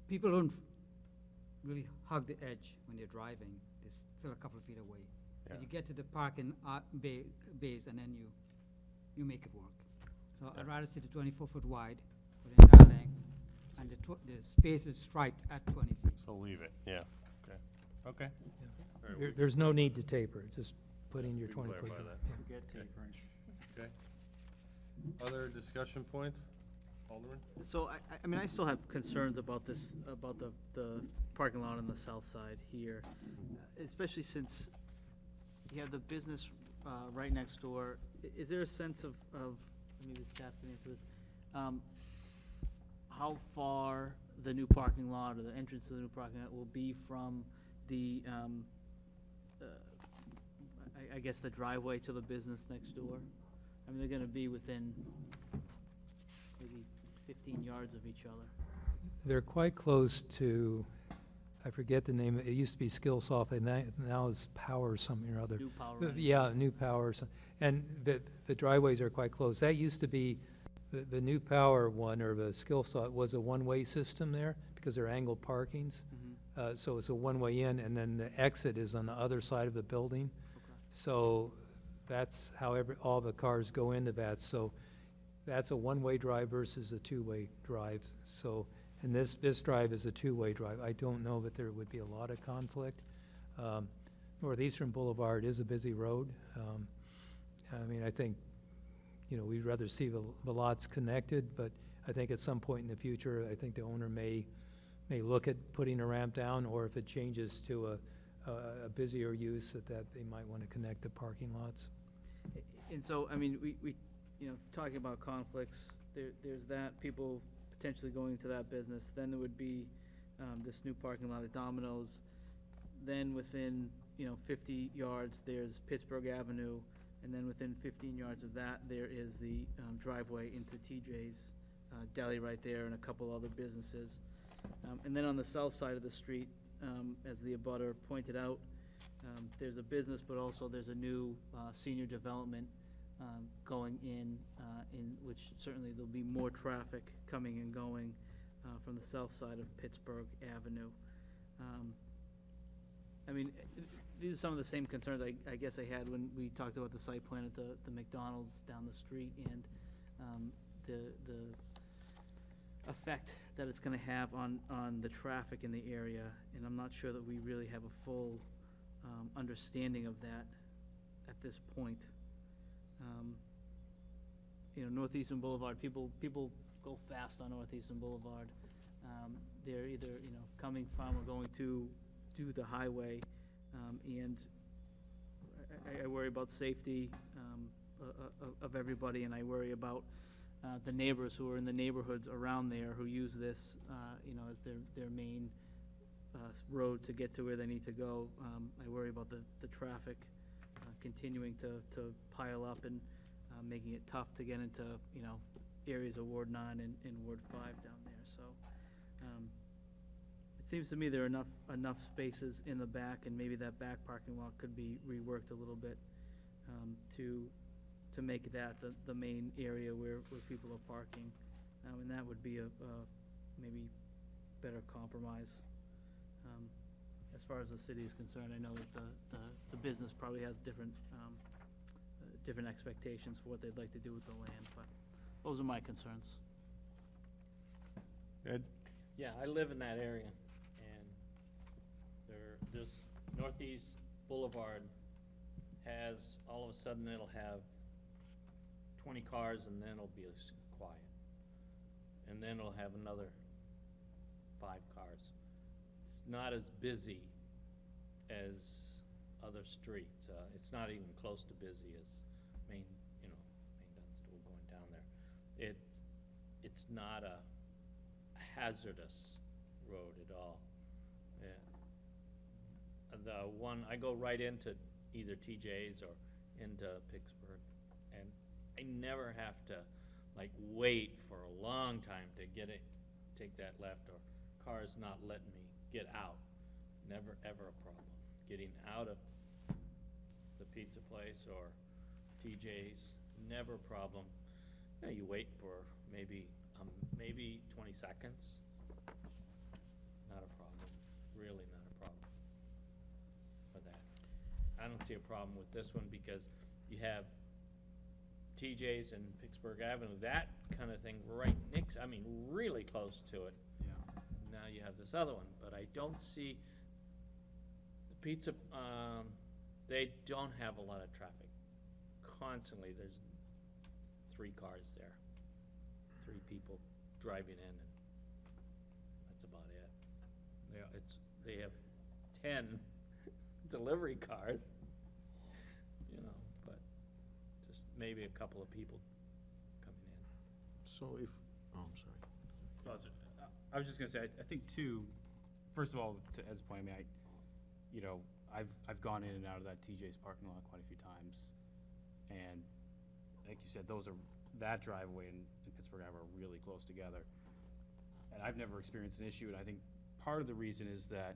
Speaker 8: people don't really hug the edge when they're driving. They're still a couple of feet away.
Speaker 2: Yeah.
Speaker 8: But you get to the parking bays and then you make it work. So I'd rather see the 24-foot wide for the entire length, and the space is striped at 20 feet.
Speaker 2: So leave it, yeah, okay, okay. All right, we-
Speaker 1: There's no need to taper, it, just put in your
Speaker 2: we can
Speaker 1: 20-foot.
Speaker 2: clarify that.
Speaker 8: Forget
Speaker 2: Okay.
Speaker 8: tapering.
Speaker 2: Okay. Other discussion points? Alderman?
Speaker 9: So I mean, I still have concerns about this, about the parking lot on the south side here, especially since you have the business right next door. Is there a sense of, maybe the staff can answer this, how far the new parking lot or the entrance to the new parking lot will be from the, I guess the driveway to the business next door? I mean, they're gonna be within maybe 15 yards of each other.
Speaker 1: They're quite close to, I forget the name, it used to be Skillsoft, and now it's Power something or other.
Speaker 9: New Power, right?
Speaker 1: Yeah, New Power, and the driveways are quite close. That used to be, the New Power one, or the Skillsoft, was a one-way system there, because they're angled parkings.
Speaker 9: Mhm.
Speaker 1: So it's a one-way in, and then the exit is on the other side of the building.
Speaker 9: Okay.
Speaker 1: So that's how all the cars go into that. So that's a one-way drive versus a two-way drive. So, and this drive is a two-way drive. I don't know that there would be a lot of conflict. Northeastern Boulevard is a busy road. I mean, I think, we'd rather see the lots connected, but I think at some point in the future, I think the owner may look at putting a ramp down, or if it changes to a busier use, that they might want to connect the parking lots.
Speaker 9: And so, I mean, we talking about conflicts, there's that, people potentially going to that business. Then there would be this new parking lot at Domino's. Then within, 50 yards, there's Pittsburgh Avenue. And then within 15 yards of that, there is the driveway into TJ's Deli right there, and a couple other businesses. And then on the south side of the street, as the abutter pointed out, there's a business, but also there's a new senior development going in which certainly there'll be more traffic coming and going from the south side of Pittsburgh Avenue. I mean, these are some of the same concerns I guess I had when we talked about the site plan at the McDonald's down the street, and the effect that it's gonna have on the traffic in the area, and I'm not sure that we really have a full understanding of that at this point. Northeastern Boulevard, people go fast on Northeastern Boulevard. They're either, coming from or going to the highway, and I worry about safety of everybody, and I worry about the neighbors who are in the neighborhoods around there who use this, as their main road to get to where they need to go. I worry about the traffic continuing to pile up and making it tough to get into, areas of Ward 9 and Ward 5 down there. So it seems to me there are enough spaces in the back, and maybe that back parking lot could be reworked a little bit to make that the main area where people are parking. And that would be a maybe better compromise. As far as the city is concerned, I know that the business probably has different expectations for what they'd like to do with the land, but those are my concerns.
Speaker 2: Ed?
Speaker 12: Yeah, I live in that area, and this Northeast Boulevard has, all of a sudden, it'll have 20 cars, and then it'll be quiet. And then it'll have another 5 cars. It's not as busy as other streets. It's not even close to busy as Main Dunstable going down there. It's not a hazardous road at all. Yeah. The one, I go right into either TJ's or into Pittsburgh, and I never have to like wait for a long time to take that left, or cars not letting me get out. Never ever a problem. Getting out of the pizza place or TJ's, never a problem. You know, you wait for maybe 20 seconds. Not a problem, really not a problem for that. I don't see a problem with this one because you have TJ's and Pittsburgh Avenue, that kind of thing right next, I mean, really close to it.
Speaker 4: Yeah.
Speaker 12: Now you have this other one, but I don't see the pizza, they don't have a lot of traffic. Constantly, there's 3 cars there, 3 people driving in, and that's about it. They have 10 delivery cars, you know, but just maybe a couple of people coming in.
Speaker 6: So if, oh, I'm sorry.
Speaker 4: I was just gonna say, I think too, first of all, to Ed's point, I mean, I've gone in and out of that TJ's parking lot quite a few times, and like you said, that driveway and Pittsburgh Ave are really close together, and I've never experienced an issue, and I think part of the reason is that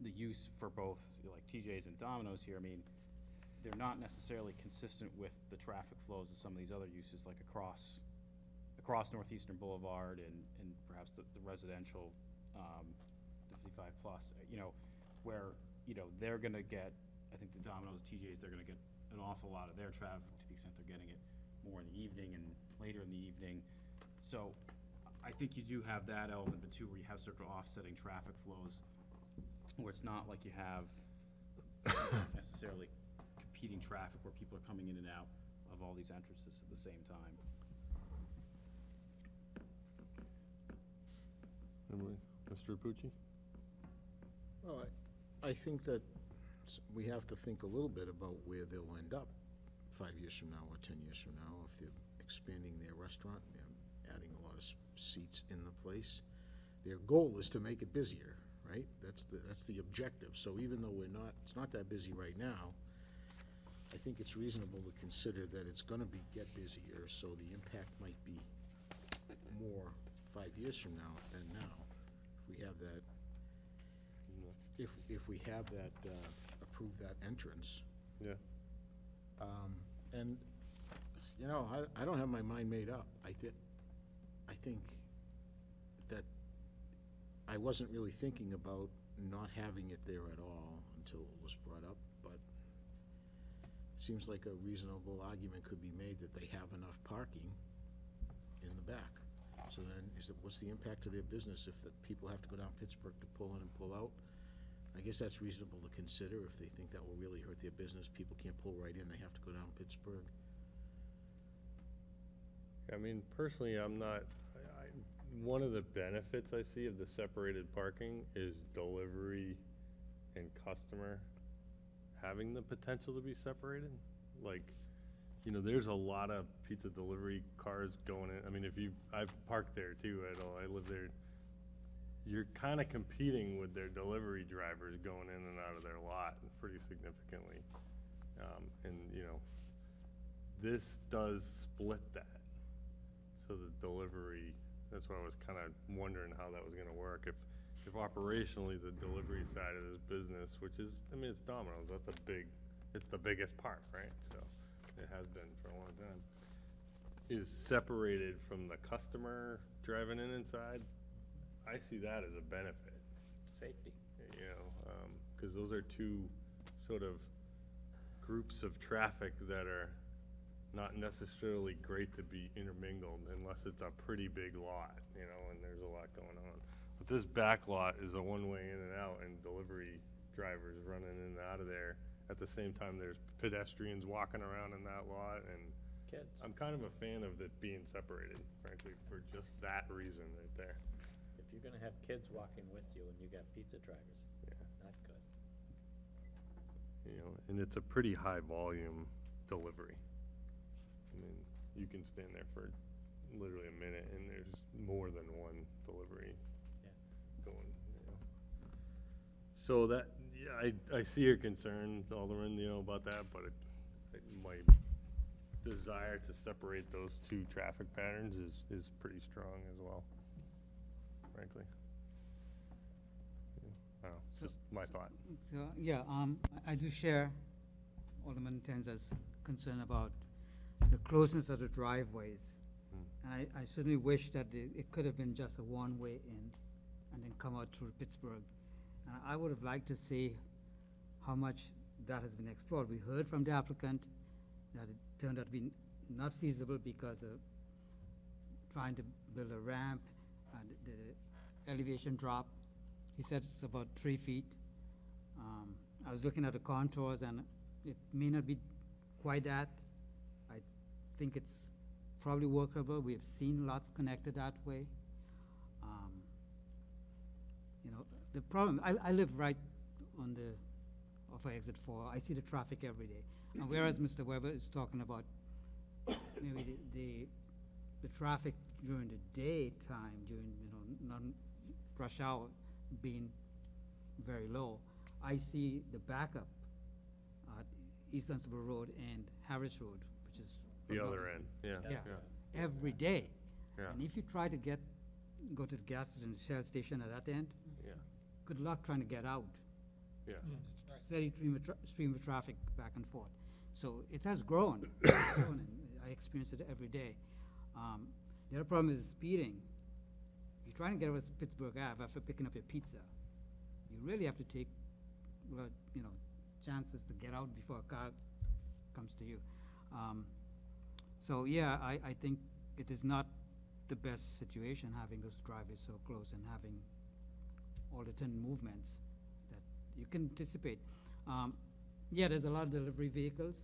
Speaker 4: the use for both, like TJ's and Domino's here, I mean, they're not necessarily consistent with the traffic flows of some of these other uses, like across Northeastern Boulevard and perhaps the residential, the 55 plus, where, they're gonna get, I think the Domino's, TJ's, they're gonna get an awful lot of their traffic to the extent they're getting it more in the evening and later in the evening. So I think you do have that element, but too, where you have sort of offsetting traffic flows, where it's not like you have necessarily competing traffic where people are coming in and out of all these entrances at the same time.
Speaker 2: Emily, Mr. Pucci?
Speaker 6: Well, I think that we have to think a little bit about where they'll end up 5 years from now or 10 years from now, if they're expanding their restaurant, they're adding a lot of seats in the place. Their goal is to make it busier, right? That's the objective. So even though it's not that busy right now, I think it's reasonable to consider that it's gonna get busier, so the impact might be more 5 years from now than now. If we have that, if we have that, approve that entrance.
Speaker 2: Yeah.
Speaker 6: And, I don't have my mind made up. I think that I wasn't really thinking about not having it there at all until it was brought up, but it seems like a reasonable argument could be made that they have enough parking in the back. So then, what's the impact to their business if the people have to go down Pittsburgh to pull in and pull out? I guess that's reasonable to consider if they think that will really hurt their business. People can't pull right in, they have to go down Pittsburgh.
Speaker 2: I mean, personally, one of the benefits I see of the separated parking is delivery and customer having the potential to be separated. Like, there's a lot of pizza delivery cars going in. I mean, I've parked there too, I live there. You're kind of competing with their delivery drivers going in and out of their lot pretty significantly. This does split that. So the delivery, that's why I was kind of wondering how that was gonna work. If operationally the delivery side of this business, which is, it's Domino's, it's the biggest part, right? So it has been for a long time, is separated from the customer driving in inside. I see that as a benefit.
Speaker 12: Safety.
Speaker 2: Because those are two sort of groups of traffic that are not necessarily great to be intermingled unless it's a pretty big lot, and there's a lot going on. But this back lot is a one-way in and out, and delivery drivers running in and out of there. At the same time, there's pedestrians walking around in that lot, and
Speaker 12: Kids.
Speaker 2: I'm kind of a fan of it being separated, frankly, for just that reason right there.
Speaker 12: If if you're gonna have kids walking with you and you got pizza drivers, not good.
Speaker 2: You know, and it's a pretty high volume delivery. I mean, you can stand there for literally a minute and there's more than one delivery going, you know. So that, yeah, I see your concern, Alderman, you know, about that, but my desire to separate those two traffic patterns is pretty strong as well, frankly. I don't know, it's just my thought.
Speaker 8: So, yeah, I do share Alderman Tenz's concern about the closeness of the driveways. And I certainly wish that it could have been just a one-way in and then come out through Pittsburgh. And I would have liked to see how much that has been explored. We heard from the applicant that it turned out to be not feasible because of trying to build a ramp and the elevation drop. He said it's about 3 feet. I was looking at the contours and it may not be quite that. I think it's probably workable. We have seen lots connected that way. You know, the problem, I live right on the, off of exit 4. I see the traffic every day. And whereas Mr. Weber is talking about maybe the traffic during the daytime, during, you know, non-rush hour being very low, I see the backup at East Dunstable Road and Harris Road, which is
Speaker 2: The other end, yeah.
Speaker 8: every day.
Speaker 2: Yeah.
Speaker 8: And if you try to go to the gas station, Shell station at that end,
Speaker 2: Yeah,
Speaker 8: good luck trying to get out.
Speaker 2: yeah.
Speaker 8: Steady stream of traffic back and forth. So it has grown. It's grown, and I experience it every day. The other problem is speeding. If you're trying to get over Pittsburgh Ave after picking up your pizza, you really have to take, well, you know, chances to get out before a car comes to you. So yeah, I think it is not the best situation having those driveways so close and having all the 10 movements that you can anticipate. Yeah, there's a lot of delivery vehicles,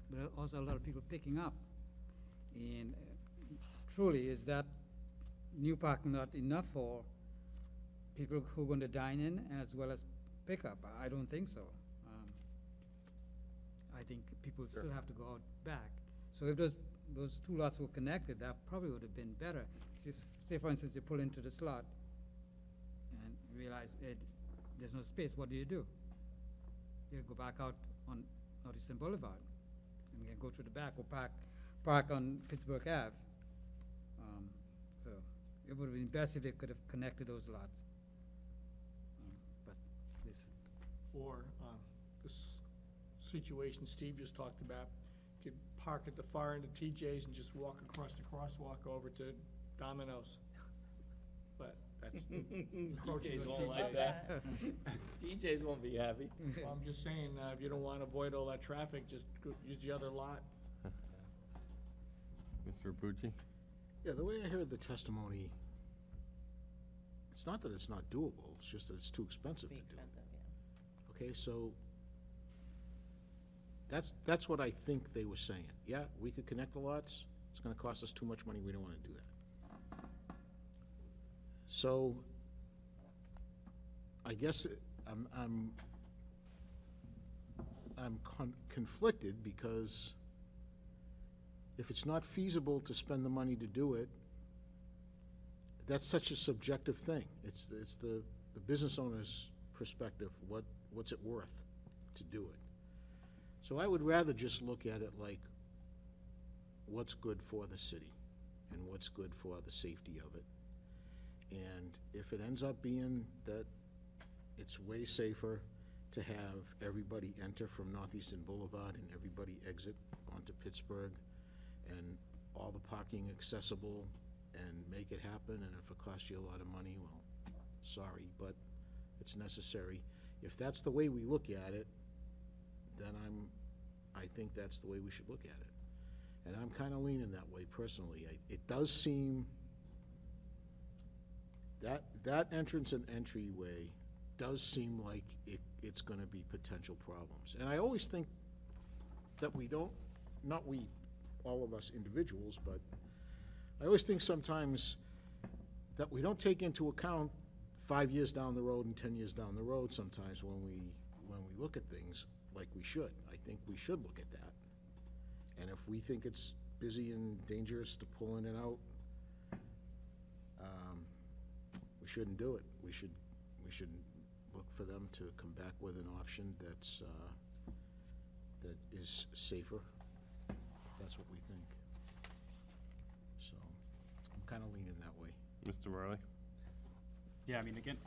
Speaker 8: but also a lot of people picking up. And truly, is that new parking lot enough for people who are going to dine in as well as pick up? I don't think so. I think people still have to go out back. So if those two lots were connected, that probably would have been better. If, say for instance, you pull into the slot and realize there's no space, what do? You go back out on Northeastern Boulevard and you can go through the back or park on Pittsburgh Ave. So it would have been best if they could have connected those lots. But this.
Speaker 15: Or this situation Steve just talked about, you could park at the far end of TJ's and just walk across the crosswalk over to Domino's. But that's encroaching
Speaker 12: DJs
Speaker 15: on
Speaker 12: won't like
Speaker 15: TJ's.
Speaker 12: that. DJs won't be happy.
Speaker 15: Well, I'm just saying, if you don't want to avoid all that traffic, just use the other lot.
Speaker 2: Mr. Pucci?
Speaker 6: Yeah, the way I heard the testimony, it's not that it's not doable, it's just that it's too expensive to do. Okay, so that's what I think they were saying. Yeah, we could connect the lots, it's gonna cost us too much money, we don't wanna do that. So, I guess I'm conflicted because if it's not feasible to spend the money to do it, that's such a subjective thing. It's the business owner's perspective, what's it worth to do it? So I would rather just look at it like what's good for the city and what's good for the safety of it. And if it ends up being that it's way safer to have everybody enter from Northeastern Boulevard and everybody exit onto Pittsburgh and all the parking accessible and make it happen, and if it costs you a lot of money, well, sorry, but it's necessary. If that's the way we look at it, then I think that's the way we should look at it. And I'm kind of leaning that way personally. It does seem that entrance and entryway does seem like it's going to be potential problems. And I always think that we don't, not we, all of us individuals, but I always think sometimes that we don't take into account 5 years down the road and 10 years down the road sometimes when we look at things like we should. I think we should look at that. And if we think it's busy and dangerous to pull in and out, we shouldn't do it. We should look for them to come back with an option that is safer. That's what we think. So, I'm kind of leaning that way.
Speaker 2: Mr. Reilly?
Speaker 4: Yeah, I mean, again,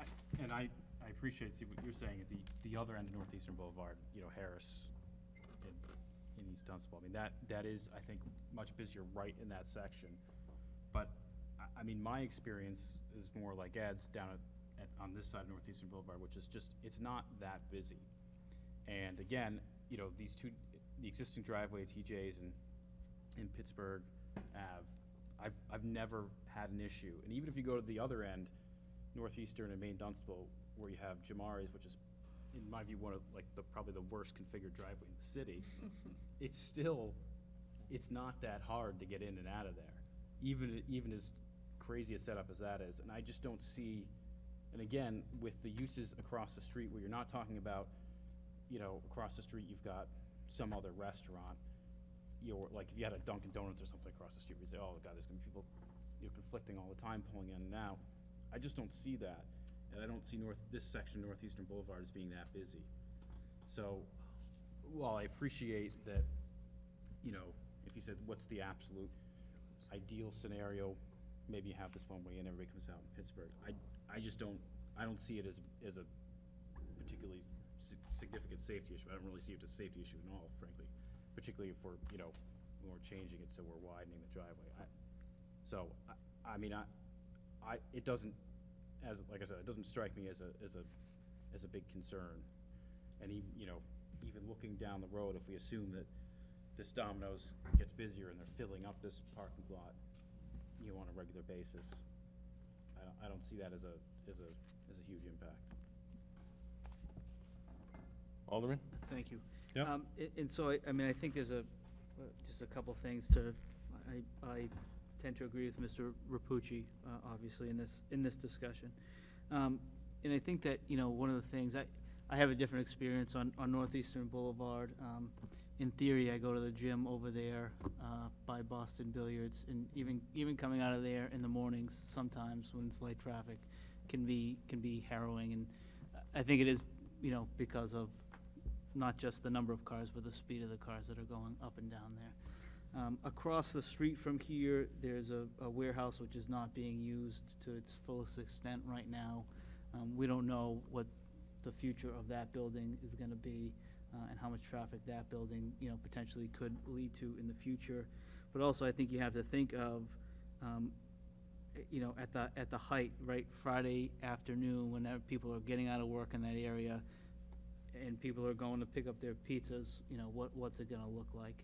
Speaker 4: I appreciate, see what you're saying, at the other end of Northeastern Boulevard, you know, Harris in East Dunstable. I mean, that is, I think, much busier right in that section. But, I mean, my experience is more like Ed's down on this side of Northeastern Boulevard, which is just, it's not that busy. And again, you know, the existing driveway at TJ's in Pittsburgh Ave, I've never had an issue. And even if you go to the other end, Northeastern and Main Dunstable, where you have Jamari's, which is, in my view, one of probably the worst configured driveway in the city, it's not that hard to get in and out of there, even as crazy a setup as that is. And I just don't see, and again, with the uses across the street, where you're not talking about, you know, across the street you've got some other restaurant, like if you had a Dunkin' Donuts or something across the street, you'd say, oh God, there's gonna be people, you know, conflicting all the time, pulling in and out. I just don't see that, and I don't see this section of Northeastern Boulevard as being that busy. So, while I appreciate that, you know, if you said, what's the absolute ideal scenario, maybe you have this one way and everybody comes out in Pittsburgh. I just don't see it as a particularly significant safety issue. I don't really see it as a safety issue at all, frankly, particularly if we're, you know, when we're changing it so we're widening the driveway. I mean, it doesn't, like I said, it doesn't strike me as a big concern. And even, you know, even looking down the road, if we assume that this Domino's gets busier and they're filling up this parking lot, you know, on a regular basis, I don't see that as a huge impact.
Speaker 2: Alderman?
Speaker 9: Thank you.
Speaker 2: Yeah.
Speaker 9: And so, I mean, I think there's just a couple things I tend to agree with Mr. Rapucci, obviously, in this discussion. And I think that, you know, one of the things, I have a different experience on Northeastern Boulevard. In theory, I go to the gym over there by Boston Billiards, and even coming out of there in the mornings, sometimes when it's light traffic, can be harrowing. And I think it is, you know, because of not just the number of cars, but the speed of the cars that are going up and down there. Across the street from here, there's a warehouse which is not being used to its fullest extent right now. We don't know what the future of that building is going to be, and how much traffic that building, you know, potentially could lead to in the future. But also, I think you have to think of, you know, at the height, right, Friday afternoon, when people are getting out of work in that area, and people are going to pick up their pizzas, you know, what's it going to look like?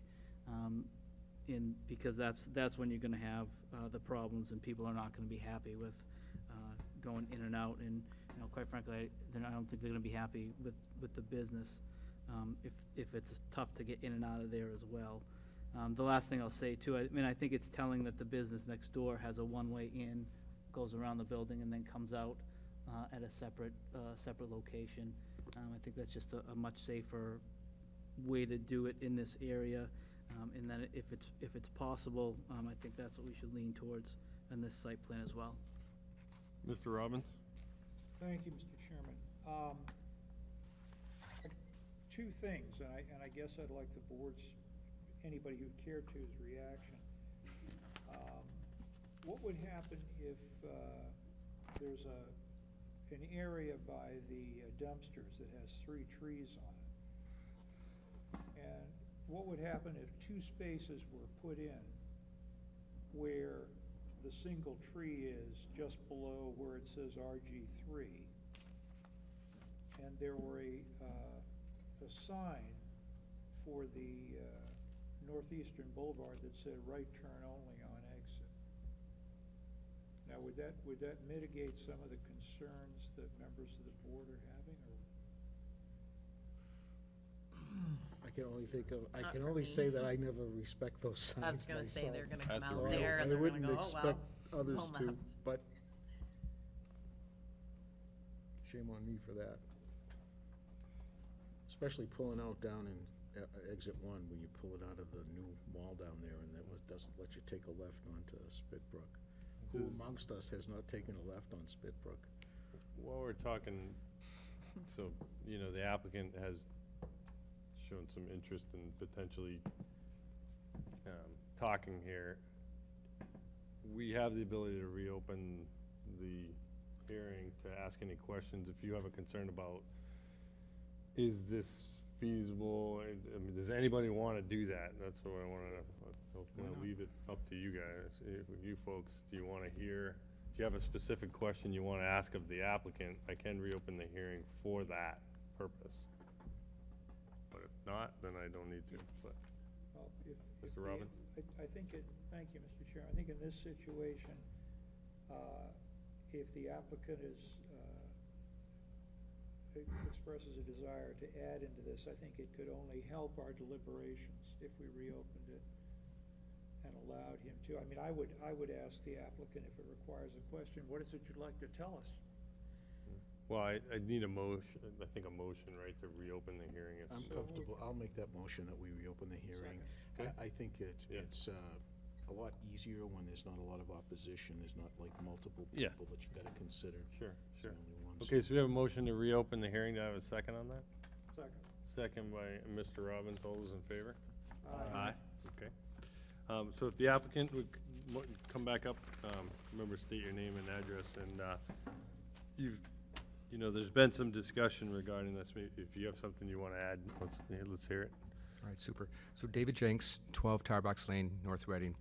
Speaker 9: Because that's when you're going to have the problems, and people are not going to be happy with going in and out. And, you know, quite frankly, I don't think they're going to be happy with the business if it's tough to get in and out of there as well. The last thing I'll say too, I mean, I think it's telling that the business next door has a one-way in, goes around the building, and then comes out at a separate location. I think that's just a much safer way to do it in this area. And then if it's possible, I think that's what we should lean towards in this site plan as well.
Speaker 2: Mr. Robbins?
Speaker 16: Thank you, Mr. Chairman. Two things, and I guess I'd like the board's, anybody who'd care to's reaction. What would happen if there's an area by the dumpsters that has 3 trees on it? And what would happen if 2 spaces were put in where the single tree is just below where it says RG3, and there were a sign for the Northeastern Boulevard that said right turn only on exit? Now, would that mitigate some of the concerns that members of the board are having, or?
Speaker 6: I
Speaker 14: Not
Speaker 6: can
Speaker 14: for
Speaker 6: only
Speaker 14: me.
Speaker 6: say that I never respect those signs
Speaker 14: I was gonna say
Speaker 6: myself.
Speaker 14: they're gonna come
Speaker 2: Absolutely.
Speaker 14: out there and
Speaker 6: I
Speaker 14: they're gonna
Speaker 6: wouldn't
Speaker 14: go, oh,
Speaker 6: expect
Speaker 14: well.
Speaker 6: others
Speaker 14: home
Speaker 6: to,
Speaker 14: outs."
Speaker 6: but Shame on me for that. Especially pulling out down in exit 1 when you pull it out of the new mall down there, and doesn't let you take a left onto Spitbrook. Who amongst us has not taken a left on Spitbrook?
Speaker 2: While we're talking, so, you know, the applicant has shown some interest in potentially talking here. We have the ability to reopen the hearing to ask any questions if you have a concern about, is this feasible? I mean, does anybody want to do that? That's what I wanted to, I'm going to leave it up to you guys. You folks, do you want to hear, if you have a specific question you want to ask of the applicant, I can reopen the hearing for that purpose. But if not, then I don't need to, but.
Speaker 16: Well, if
Speaker 2: Mr.
Speaker 16: the-
Speaker 2: Robbins?
Speaker 16: I think thank you, Mr. Chair. I think in this situation, if the applicant expresses a desire to add into this, I think it could only help our deliberations if we reopened it and allowed him to. I mean, I would ask the applicant if it requires a question, what is it you'd like to tell us?
Speaker 2: Well, I need a motion, I think a motion, right, to reopen the hearing. If
Speaker 6: I'm comfortable, I'll make that motion that we reopen the hearing.
Speaker 2: Okay.
Speaker 6: I think it's a lot easier when there's not a lot of opposition, there's not like multiple
Speaker 2: Yeah.
Speaker 6: people that you gotta consider.
Speaker 2: Sure,
Speaker 6: It's
Speaker 2: sure.
Speaker 6: the only ones.
Speaker 2: Okay, so we have a motion to reopen the hearing. Do I have a second on that?
Speaker 16: Second.
Speaker 2: Second by Mr. Robbins. All those in favor?
Speaker 16: Aye.
Speaker 2: Okay. So if the applicant would come back up, remember, state your name and address, and you know, there's been some discussion regarding this. Maybe if you have something you want to add, let's hear it.
Speaker 13: All right, super. So David Jenks, 12 Tarbox Lane, North Reading.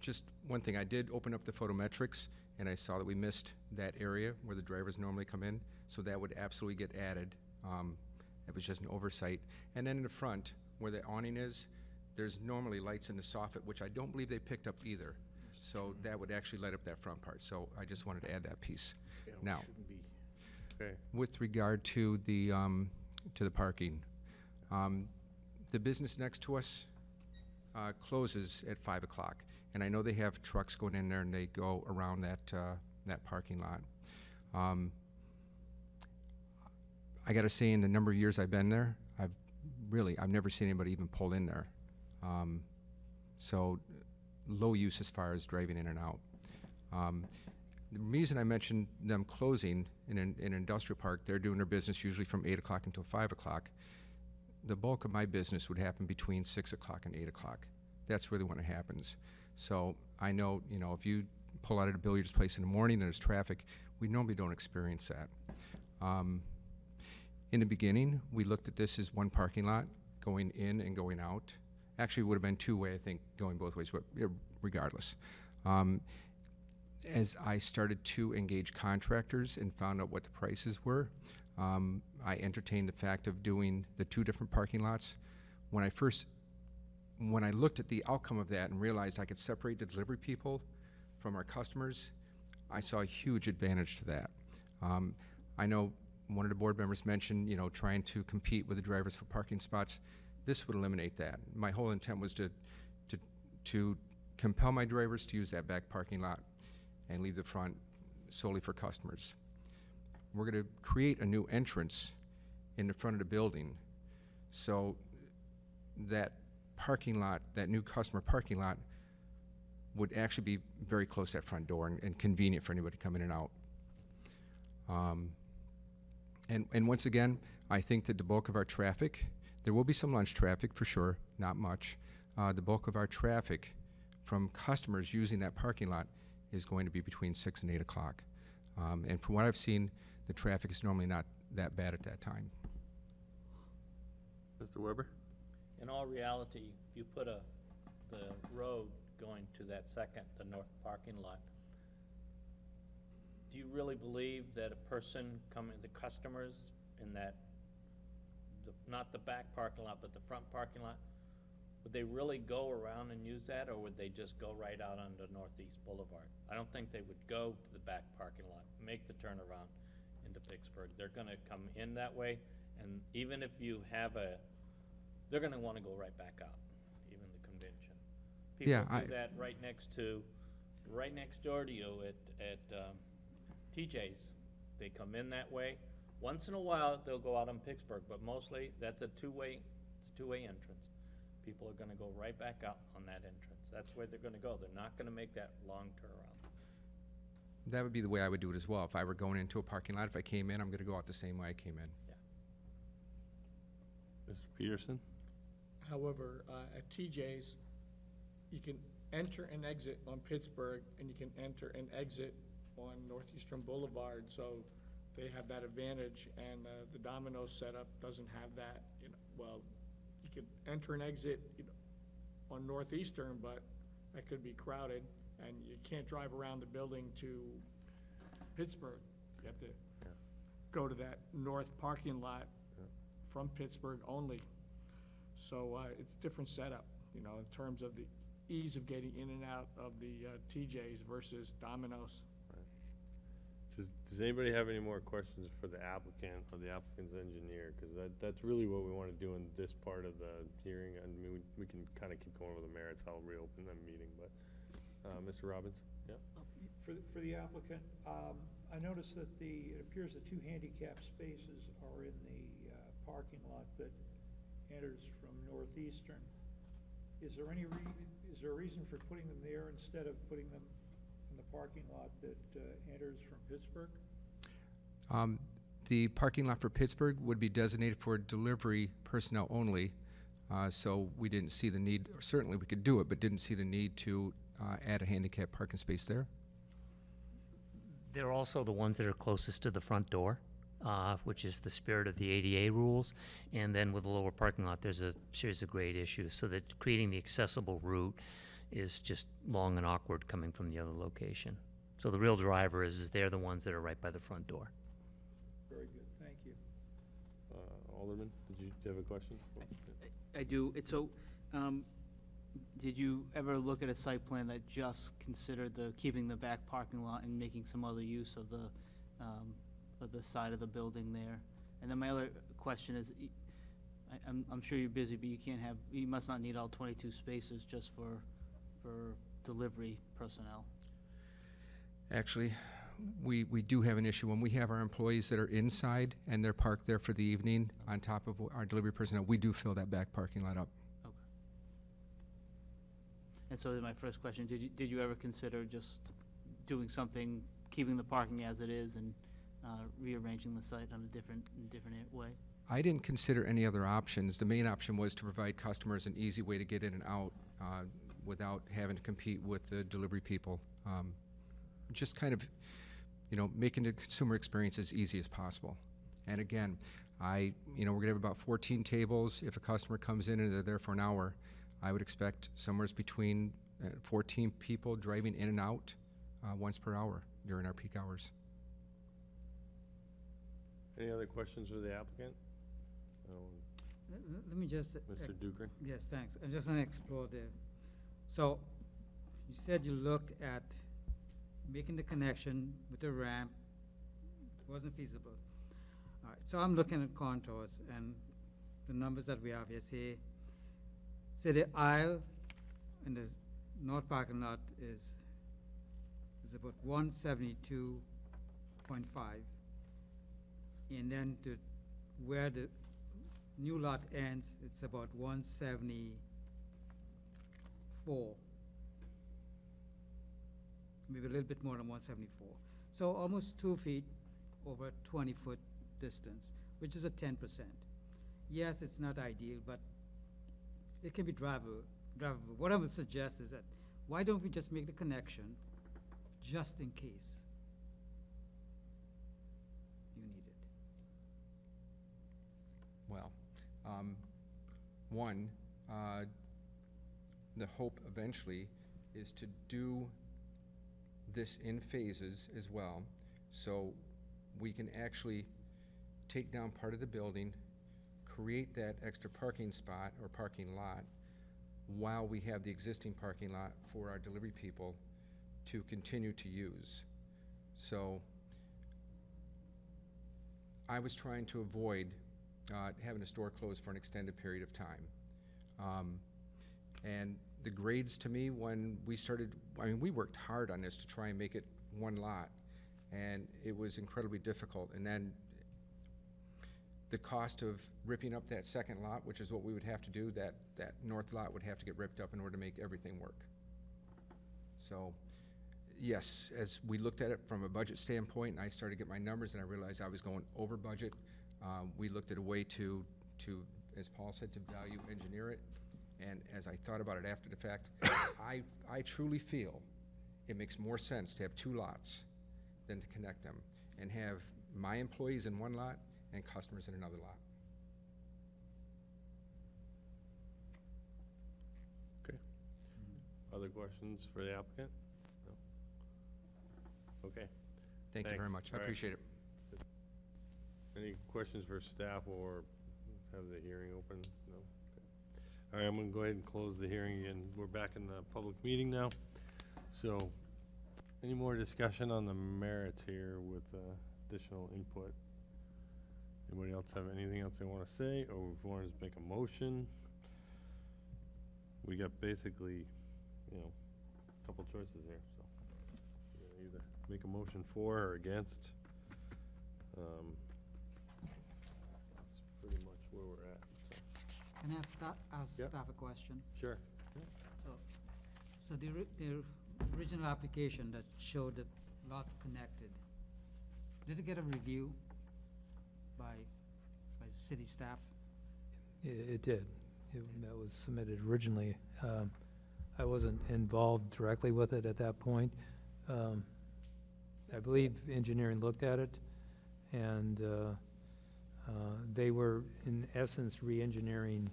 Speaker 13: Just one thing, I did open up the photometrics, and I saw that we missed that area where the drivers normally come in, so that would absolutely get added. It was just an oversight. And then in the front, where the awning is, there's normally lights in the soffit, which I don't believe they picked up either. So that would actually light up that front part. So I just wanted to add that piece.
Speaker 6: Yeah, we
Speaker 13: Now,
Speaker 6: shouldn't be.
Speaker 2: Okay.
Speaker 13: with regard to the parking, the business next to us closes at 5 o'clock, and I know they have trucks going in there and they go around that parking lot. I got to say, in the number of years I've been there, I've never seen anybody even pull in there. So low use as far as driving in and out. The reason I mentioned them closing in an industrial park, they're doing their business usually from 8 o'clock until 5 o'clock. The bulk of my business would happen between 6 o'clock and 8 o'clock. That's really when it happens. So I know, you know, if you pull out at a billiards place in the morning and there's traffic, we normally don't experience that. In the beginning, we looked at this as one parking lot going in and going out. Actually, it would have been two-way, I think, going both ways, but regardless. As I started to engage contractors and found out what the prices were, I entertained the fact of doing the two different parking lots. When I looked at the outcome of that and realized I could separate the delivery people from our customers, I saw a huge advantage to that. I know one of the board members mentioned, you know, trying to compete with the drivers for parking spots. This would eliminate that. My whole intent was to compel my drivers to use that back parking lot and leave the front solely for customers. We're going to create a new entrance in the front of the building, so that parking lot, that new customer parking lot, would actually be very close to that front door and convenient for anybody coming in and out. And once again, I think that the bulk of our traffic, there will be some lunch traffic for sure, not much. The bulk of our traffic from customers using that parking lot is going to be between 6 and 8 o'clock. And from what I've seen, the traffic is normally not that bad at that time.
Speaker 2: Mr. Weber?
Speaker 12: In all reality, if you put the road going to that the north parking lot, do you really believe that a person the customers in that, not the back parking lot, but the front parking lot, would they really go around and use that, or would they just go right out onto Northeast Boulevard? I don't think they would go to the back parking lot, make the turnaround into Vicksburg. They're gonna come in that way, and even if you have they're gonna wanna go right back out, even the convention.
Speaker 13: Yeah,
Speaker 12: People do that right next door to you at TJ's. They come in that way. Once in a while, they'll go out on Pittsburgh, but mostly it's a two-way entrance. People are gonna go right back out on that entrance. That's where they're gonna go. They're not gonna make that long turnaround.
Speaker 13: That would be the way I would do it as well. If I were going into a parking lot, if I came in, I'm gonna go out the same way I came in.
Speaker 2: Mr. Peterson?
Speaker 15: However, at TJ's, you can enter and exit on Pittsburgh, and you can enter and exit on Northeastern Boulevard, so they have that advantage, and the Domino's setup doesn't have that, you know. Well, you could enter and exit, you know, on Northeastern, but that could be crowded, and you can't drive around the building to Pittsburgh. You have to go to that north parking lot from Pittsburgh only. So it's a different setup, you know, in terms of the ease of getting in and out of the TJ's versus Domino's.
Speaker 2: Does anybody have any more questions for the applicant or the applicant's engineer? Because that's really what we want to do in this part of the hearing. I mean, we can kind of keep going with the merits. I'll reopen the meeting, but Mr. Robbins? Yeah.
Speaker 16: For the applicant, I noticed that it appears that 2 handicap spaces are in the parking lot that enters from Northeastern. Is there a reason for putting them there instead of putting them in the parking lot that enters from Pittsburgh?
Speaker 13: The parking lot for Pittsburgh would be designated for delivery personnel only, so we didn't see the need, or certainly we could do it, but didn't see the need to add a handicap parking space there.
Speaker 3: They're also the ones that are closest to the front door, which is the spirit of the ADA rules. And then with the lower parking lot, there's a series of grade issues, so that creating the accessible route is just long and awkward coming from the other location. So the real driver is they're the ones that are right by the front door.
Speaker 16: Very good, thank you.
Speaker 2: Alderman, did you have a question?
Speaker 9: I do. Did you ever look at a site plan that just considered keeping the back parking lot and making some other use of the side of the building there? And then my other question is, I'm sure you're busy, but you must not need all 22 spaces just for delivery personnel.
Speaker 13: Actually, we do have an issue. When we have our employees that are inside and they're parked there for the evening on top of our delivery personnel, we do fill that back parking lot up.
Speaker 9: Okay. And so my first question, did you ever consider just doing something, keeping the parking as it is and rearranging the site on a different way?
Speaker 13: I didn't consider any other options. The main option was to provide customers an easy way to get in and out without having to compete with the delivery people. Just kind of, you know, making the consumer experience as easy as possible. And again, we're gonna have about 14 tables. If a customer comes in and they're there for an hour, I would expect somewhere between 14 people driving in and out once per hour during our peak hours.
Speaker 2: Any other questions for the applicant?
Speaker 8: Let me just.
Speaker 2: Mr. Duker?
Speaker 8: Yes, thanks. I'm just gonna explore there. So, you said you looked at making the connection with the ramp. It wasn't feasible. All right, so I'm looking at contours and the numbers that we have here. Say the aisle in the north parking lot is about 172.5. And then where the new lot ends, it's about 174. Maybe a little bit more than 174. So almost 2 feet over a 20-foot distance, which is a 10%. Yes, it's not ideal, but it can be drivable. What I would suggest is that, why don't we just make the connection just in case you need it?
Speaker 13: Well, the hope eventually is to do this in phases as well, so we can actually take down part of the building, create that extra parking spot or parking lot while we have the existing parking lot for our delivery people to continue to use. So I was trying to avoid having a store closed for an extended period of time. And the grades to me, when we started, we worked hard on this to try and make it one lot. and it was incredibly difficult. And then the cost of ripping up that second lot, which is what we would have to do, that north lot would have to get ripped up in order to make everything work. So, yes, as we looked at it from a budget standpoint, and I started to get my numbers, and I realized I was going over budget, we looked at a way to, as Paul said, to value engineer it. And as I thought about it after the fact, I truly feel it makes more sense to have two lots than to connect them and have my employees in one lot and customers in another lot.
Speaker 2: Okay. Other questions for the applicant? No? Okay.
Speaker 13: Thank you very
Speaker 2: Thanks.
Speaker 13: much. I
Speaker 2: All right.
Speaker 13: appreciate it.
Speaker 2: Any questions for staff or have the hearing open? No? Okay. All right, I'm gonna go ahead and close the hearing again. We're back in the public meeting now. So, any more discussion on the merits here with additional input? Anybody else have anything else they wanna say, or if you wanna just make a motion? We got basically, you know, a couple choices here, so. You know, either make a motion for or against. That's pretty much where we're at, so.
Speaker 8: Can I ask
Speaker 2: Yep.
Speaker 8: staff a question?
Speaker 2: Sure.
Speaker 8: So the original application that showed the lots connected, did it get a review by city staff?
Speaker 1: It did. That was submitted originally. I wasn't involved directly with it at that point. I believe engineering looked at it, and they were, in essence, re-engineering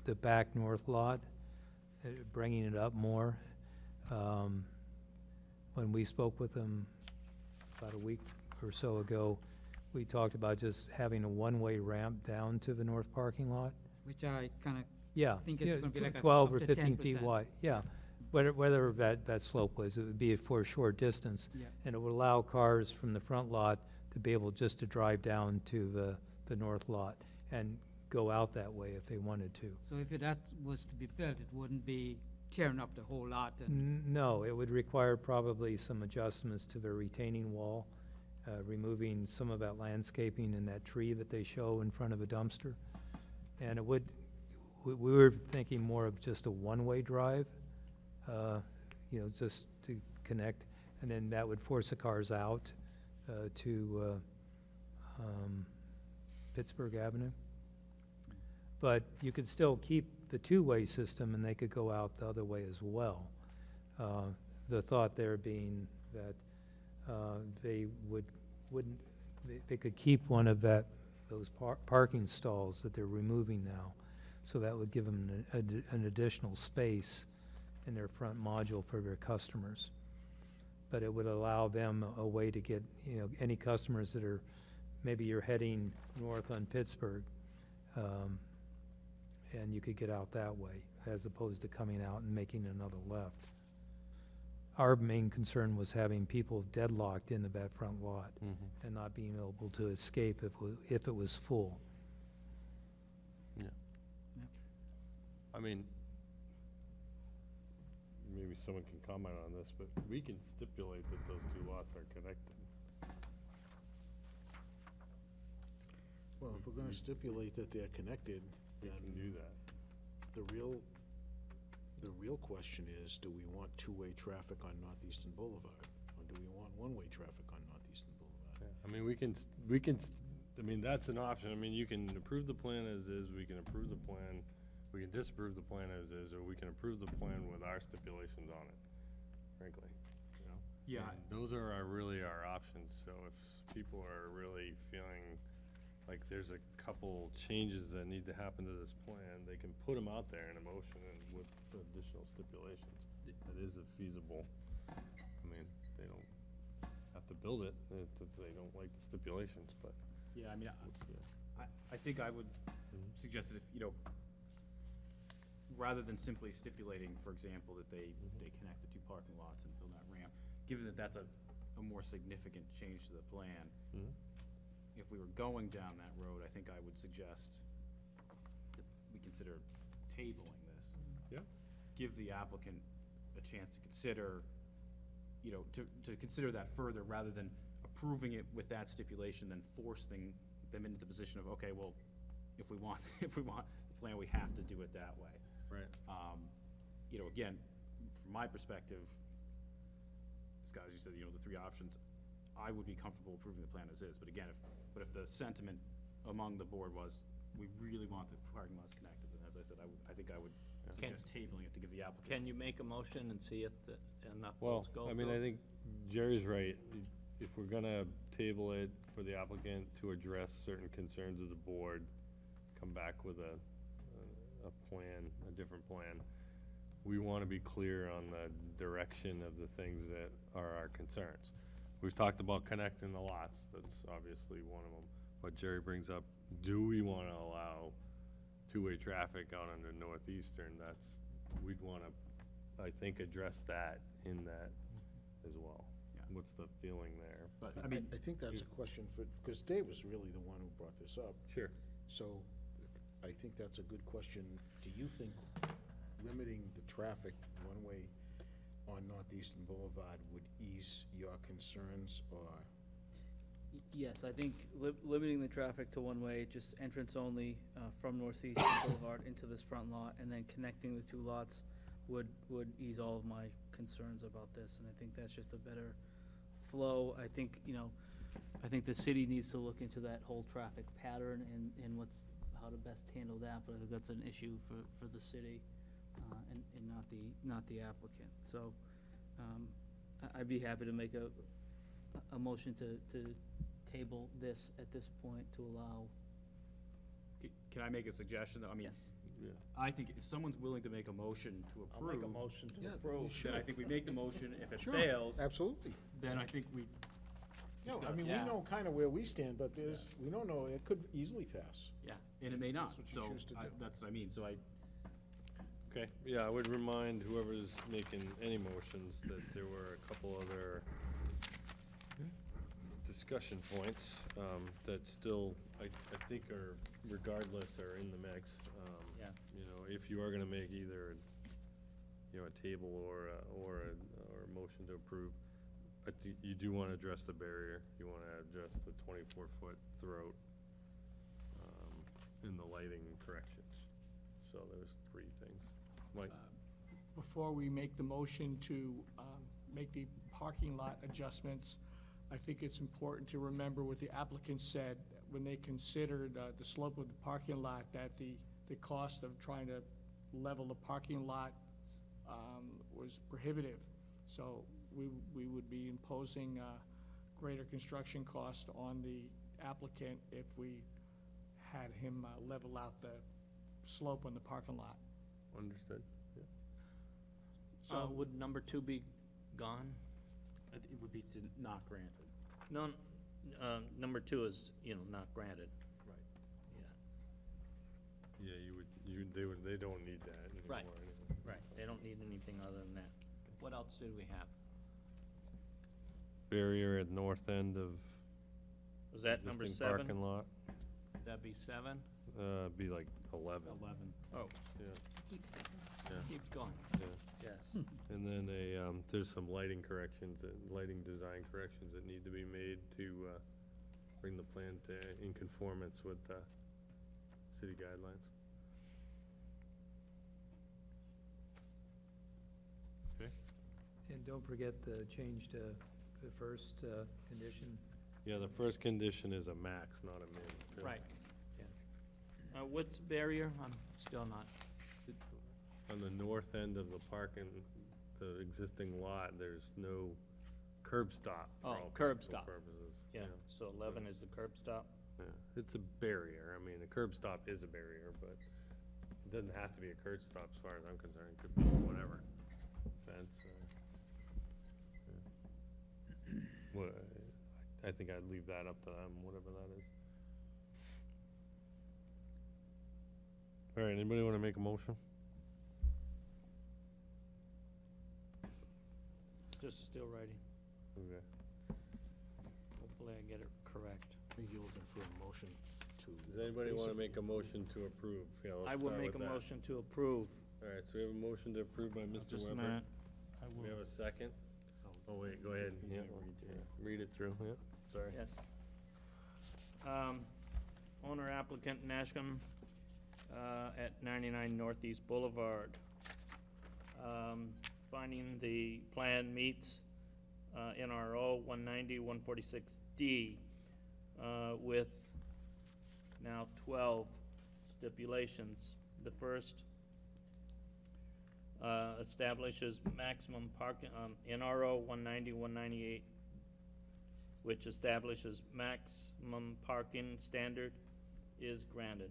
Speaker 1: the back north lot, bringing it up more. When we spoke with them about a week or so ago, we talked about just having a one-way ramp down to the north parking lot.
Speaker 8: Which I kind of
Speaker 1: Yeah.
Speaker 8: think it's gonna be like a
Speaker 1: 12 or
Speaker 8: up to
Speaker 1: 15 feet
Speaker 8: 10%.
Speaker 1: wide, yeah. Whether that slope was, it would be for a short distance.
Speaker 8: Yeah.
Speaker 1: And it would allow cars from the front lot to be able just to drive down to the north lot and go out that way if they wanted to.
Speaker 8: So if that was to be built, it wouldn't be tearing up the whole lot and,
Speaker 1: No, it would require probably some adjustments to the retaining wall, removing some of that landscaping and that tree that they show in front of a dumpster. And it would, we were thinking more of just a one-way drive, you know, just to connect, and then that would force the cars out to Pittsburgh Avenue. But you could still keep the two-way system, and they could go out the other way as well. The thought there being that they they could keep one of those parking stalls that they're removing now. So that would give them an additional space in their front module for their customers. But it would allow them a way to get, you know, any customers that are, maybe you're heading north on Pittsburgh, and you could get out that way, as opposed to coming out and making another left. Our main concern was having people deadlocked into that front lot and not being able to escape if it was full.
Speaker 2: Yeah. I mean, maybe someone can comment on this, but we can stipulate that those two lots are connected.
Speaker 6: Well, if we're gonna stipulate that they're connected,
Speaker 2: We
Speaker 6: then
Speaker 2: can do that.
Speaker 6: the real question is, do we want two-way traffic on Northeastern Boulevard? Or do we want one-way traffic on Northeastern Boulevard?
Speaker 2: Yeah, I mean, I mean, that's an option. I mean, you can approve the plan as is, we can approve the plan, we can disapprove the plan as is, or we can approve the plan with our stipulations on it, frankly, you know?
Speaker 4: Yeah.
Speaker 2: And those are really our options, so if people are really feeling like there's a couple changes that need to happen to this plan, they can put them out there in a motion and with additional stipulations. It is a feasible, I mean, they don't have to build it if they don't like the stipulations, but.
Speaker 4: Yeah, I mean,
Speaker 2: Yeah.
Speaker 4: I think I would suggest that if, you know, rather than simply stipulating, for example, that they connect the two parking lots and build that ramp, given that that's a more significant change to the plan, if we were going down that road, I think I would suggest that we consider tabling this.
Speaker 2: Yeah.
Speaker 4: Give the applicant a chance to consider, you know, to consider that further rather than approving it with that stipulation, then forcing them into the position of, okay, well, if we want, if we want the plan, we have to do it that way.
Speaker 2: Right.
Speaker 4: You know, again, from my perspective, Scott, as you said, you know, the three options, I would be comfortable approving the plan as is, but again, if the sentiment among the board was, we really want the parking lots connected, then as I said, I think I would suggest tabling it to give the applicant.
Speaker 12: Can you make a motion and see if enough
Speaker 2: Well,
Speaker 12: votes go
Speaker 2: I mean,
Speaker 12: through?
Speaker 2: I think Jerry's right. If we're gonna table it for the applicant to address certain concerns of the board, come back with a plan, a different plan, we want to be clear on the direction of the things that are our concerns. We've talked about connecting the lots, that's obviously one of them. But Jerry brings up, do we want to allow two-way traffic out on the Northeastern? We'd want to, I think, address that in that as well.
Speaker 4: Yeah.
Speaker 2: What's the feeling there?
Speaker 4: But, I mean,
Speaker 6: I think that's a question for, because Dave was really the one who brought this up.
Speaker 2: Sure.
Speaker 6: So I think that's a good question. Do you think limiting the traffic one way on Northeastern Boulevard would ease your concerns, or?
Speaker 9: Yes, I think limiting the traffic to one way, just entrance only from Northeastern Boulevard into this front lot, and then connecting the two lots would ease all of my concerns about this, and I think that's just a better flow. I think, you know, I think the city needs to look into that whole traffic pattern and how to best handle that, but I think that's an issue for the city and not the applicant. So I'd be happy to make a motion to table this at this point to allow.
Speaker 4: Can I make a suggestion, though? I mean,
Speaker 9: Yes.
Speaker 2: Yeah.
Speaker 4: I think if someone's willing to make a motion to
Speaker 12: I'll
Speaker 4: approve.
Speaker 12: make a motion to
Speaker 6: Yeah,
Speaker 12: approve.
Speaker 4: Then I think we make the motion. If it
Speaker 6: Sure,
Speaker 4: fails,
Speaker 6: absolutely.
Speaker 4: then I think we
Speaker 6: No, I
Speaker 4: discuss.
Speaker 6: mean, we
Speaker 12: Yeah.
Speaker 6: know kind of where we stand, but we don't know, it could easily pass.
Speaker 4: Yeah, and it may not,
Speaker 6: That's what you
Speaker 4: so
Speaker 6: choose to do.
Speaker 4: that's what I mean, so
Speaker 2: Okay, yeah, I would remind whoever's making any motions that there were a couple other discussion points that still, I think are, regardless, are in the mix.
Speaker 12: Yeah.
Speaker 2: You know, if you are gonna make either, you know, a table or a motion to approve, I think you do wanna address the barrier. You wanna address the 24-foot throat and the lighting corrections. So there's three things. Mike?
Speaker 15: Before we make the motion to make the parking lot adjustments, I think it's important to remember what the applicant said when they considered the slope of the parking lot, that the cost of trying to level the parking lot was prohibitive. So we would be imposing greater construction cost on the applicant if we had him level out the slope on the parking lot.
Speaker 2: Understood, yeah.
Speaker 12: So would number 2 be gone?
Speaker 4: it would be to not grant it.
Speaker 12: No, number 2 is, not granted.
Speaker 4: Right.
Speaker 12: Yeah.
Speaker 2: Yeah, they don't need that anymore.
Speaker 12: Right.
Speaker 2: anyway.
Speaker 12: Right, they don't need anything other than that. What else did we have?
Speaker 2: Barrier at north end of
Speaker 12: Was that number
Speaker 2: existing
Speaker 12: 7?
Speaker 2: parking lot,
Speaker 12: That'd be 7?
Speaker 2: be like 11.
Speaker 4: 11.
Speaker 12: Oh,
Speaker 2: Yeah,
Speaker 12: keeps going.
Speaker 2: yeah.
Speaker 12: Yes.
Speaker 2: And then there's some lighting corrections, lighting design corrections that need to be made to bring the plan in conformance with city guidelines. Okay?
Speaker 1: And don't forget the change to the first condition.
Speaker 2: Yeah, the first condition is a max, not a min. too.
Speaker 12: Right, yeah. What's barrier? I'm still not.
Speaker 2: On the north end of the the existing lot, there's no curb stop for
Speaker 12: Oh,
Speaker 2: all
Speaker 12: curb
Speaker 2: practical
Speaker 12: stop.
Speaker 2: purposes.
Speaker 12: Yeah, so 11 is the curb stop?
Speaker 2: Yeah, it's a barrier. I mean, a curb stop is a barrier, but it doesn't have to be a curb stop as far as I'm concerned. It could be whatever, fence or, yeah. Well, I think I'd leave that up to them, whatever that is. All right, anybody want to make a motion?
Speaker 12: Just still writing.
Speaker 2: Okay.
Speaker 12: Hopefully I get it correct.
Speaker 6: I think you're looking for a motion to.
Speaker 2: Does anybody want to
Speaker 6: basically
Speaker 2: make a motion to approve? Yeah, let's
Speaker 12: I would
Speaker 2: start
Speaker 12: make a
Speaker 2: with that.
Speaker 12: motion to approve.
Speaker 2: All right, so we have a motion to approve by Mr.
Speaker 12: Just a
Speaker 2: Weber.
Speaker 12: minute.
Speaker 2: We have a second? Oh, wait, go ahead.
Speaker 4: He's
Speaker 2: Yeah,
Speaker 4: gonna read through it.
Speaker 2: read it through, yeah. sorry.
Speaker 12: Yes. Owner applicant Nashcombe at 99 Northeast Boulevard. Finding the plan meets NRO 190, 146D with now 12 stipulations. The first establishes maximum parking, NRO 190, 198, which establishes maximum parking standard is granted.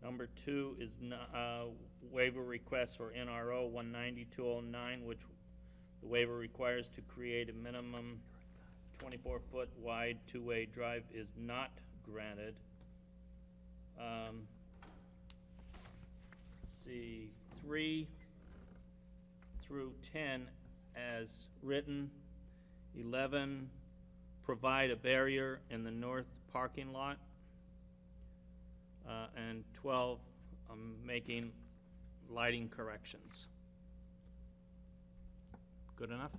Speaker 12: Number 2 is waiver request for NRO 190-209, which the waiver requires to create a minimum 24-foot wide two-way drive is not granted. Let's see, 3 through 10 as written. 11, provide a barrier in the north parking lot. And 12, making lighting corrections. Good enough?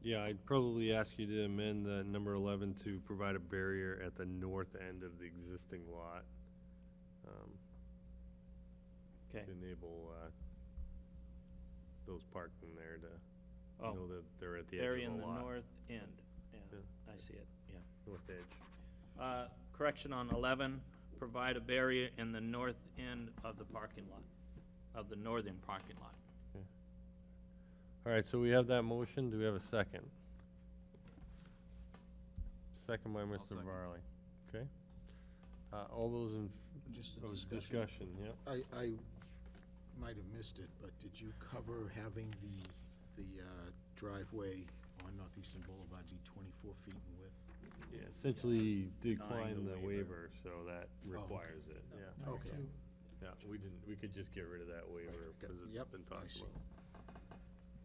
Speaker 2: Yeah, I'd probably ask you to amend the number 11 to provide a barrier at the north end of the existing lot.
Speaker 12: Okay.
Speaker 2: To enable those parking there to
Speaker 12: Oh,
Speaker 2: know that they're at the edge
Speaker 12: barrier
Speaker 2: of
Speaker 12: in
Speaker 2: the
Speaker 12: the
Speaker 2: lot.
Speaker 12: north end, yeah,
Speaker 2: Yeah.
Speaker 12: I see it, yeah.
Speaker 2: North edge.
Speaker 12: Correction on 11, provide a barrier in the north end of the parking lot, of the northern parking lot.
Speaker 2: All right, so we have that motion. Do we have a second? Second by Mr.
Speaker 4: second.
Speaker 2: Varley. Okay. All those in,
Speaker 6: Just a
Speaker 2: oh,
Speaker 6: discussion.
Speaker 2: yep.
Speaker 6: I might have missed it, but did you cover having the driveway on Northeastern Boulevard be 24 feet in width?
Speaker 2: Yeah, essentially
Speaker 12: Denying
Speaker 2: decline
Speaker 12: the
Speaker 2: the
Speaker 12: waiver.
Speaker 2: waiver, so that requires it, yeah.
Speaker 16: Number
Speaker 6: Okay.
Speaker 16: 2.
Speaker 2: Yeah, we could just get rid of that waiver because it's
Speaker 6: Yep,
Speaker 2: been
Speaker 6: I
Speaker 2: talked
Speaker 6: see.
Speaker 2: about.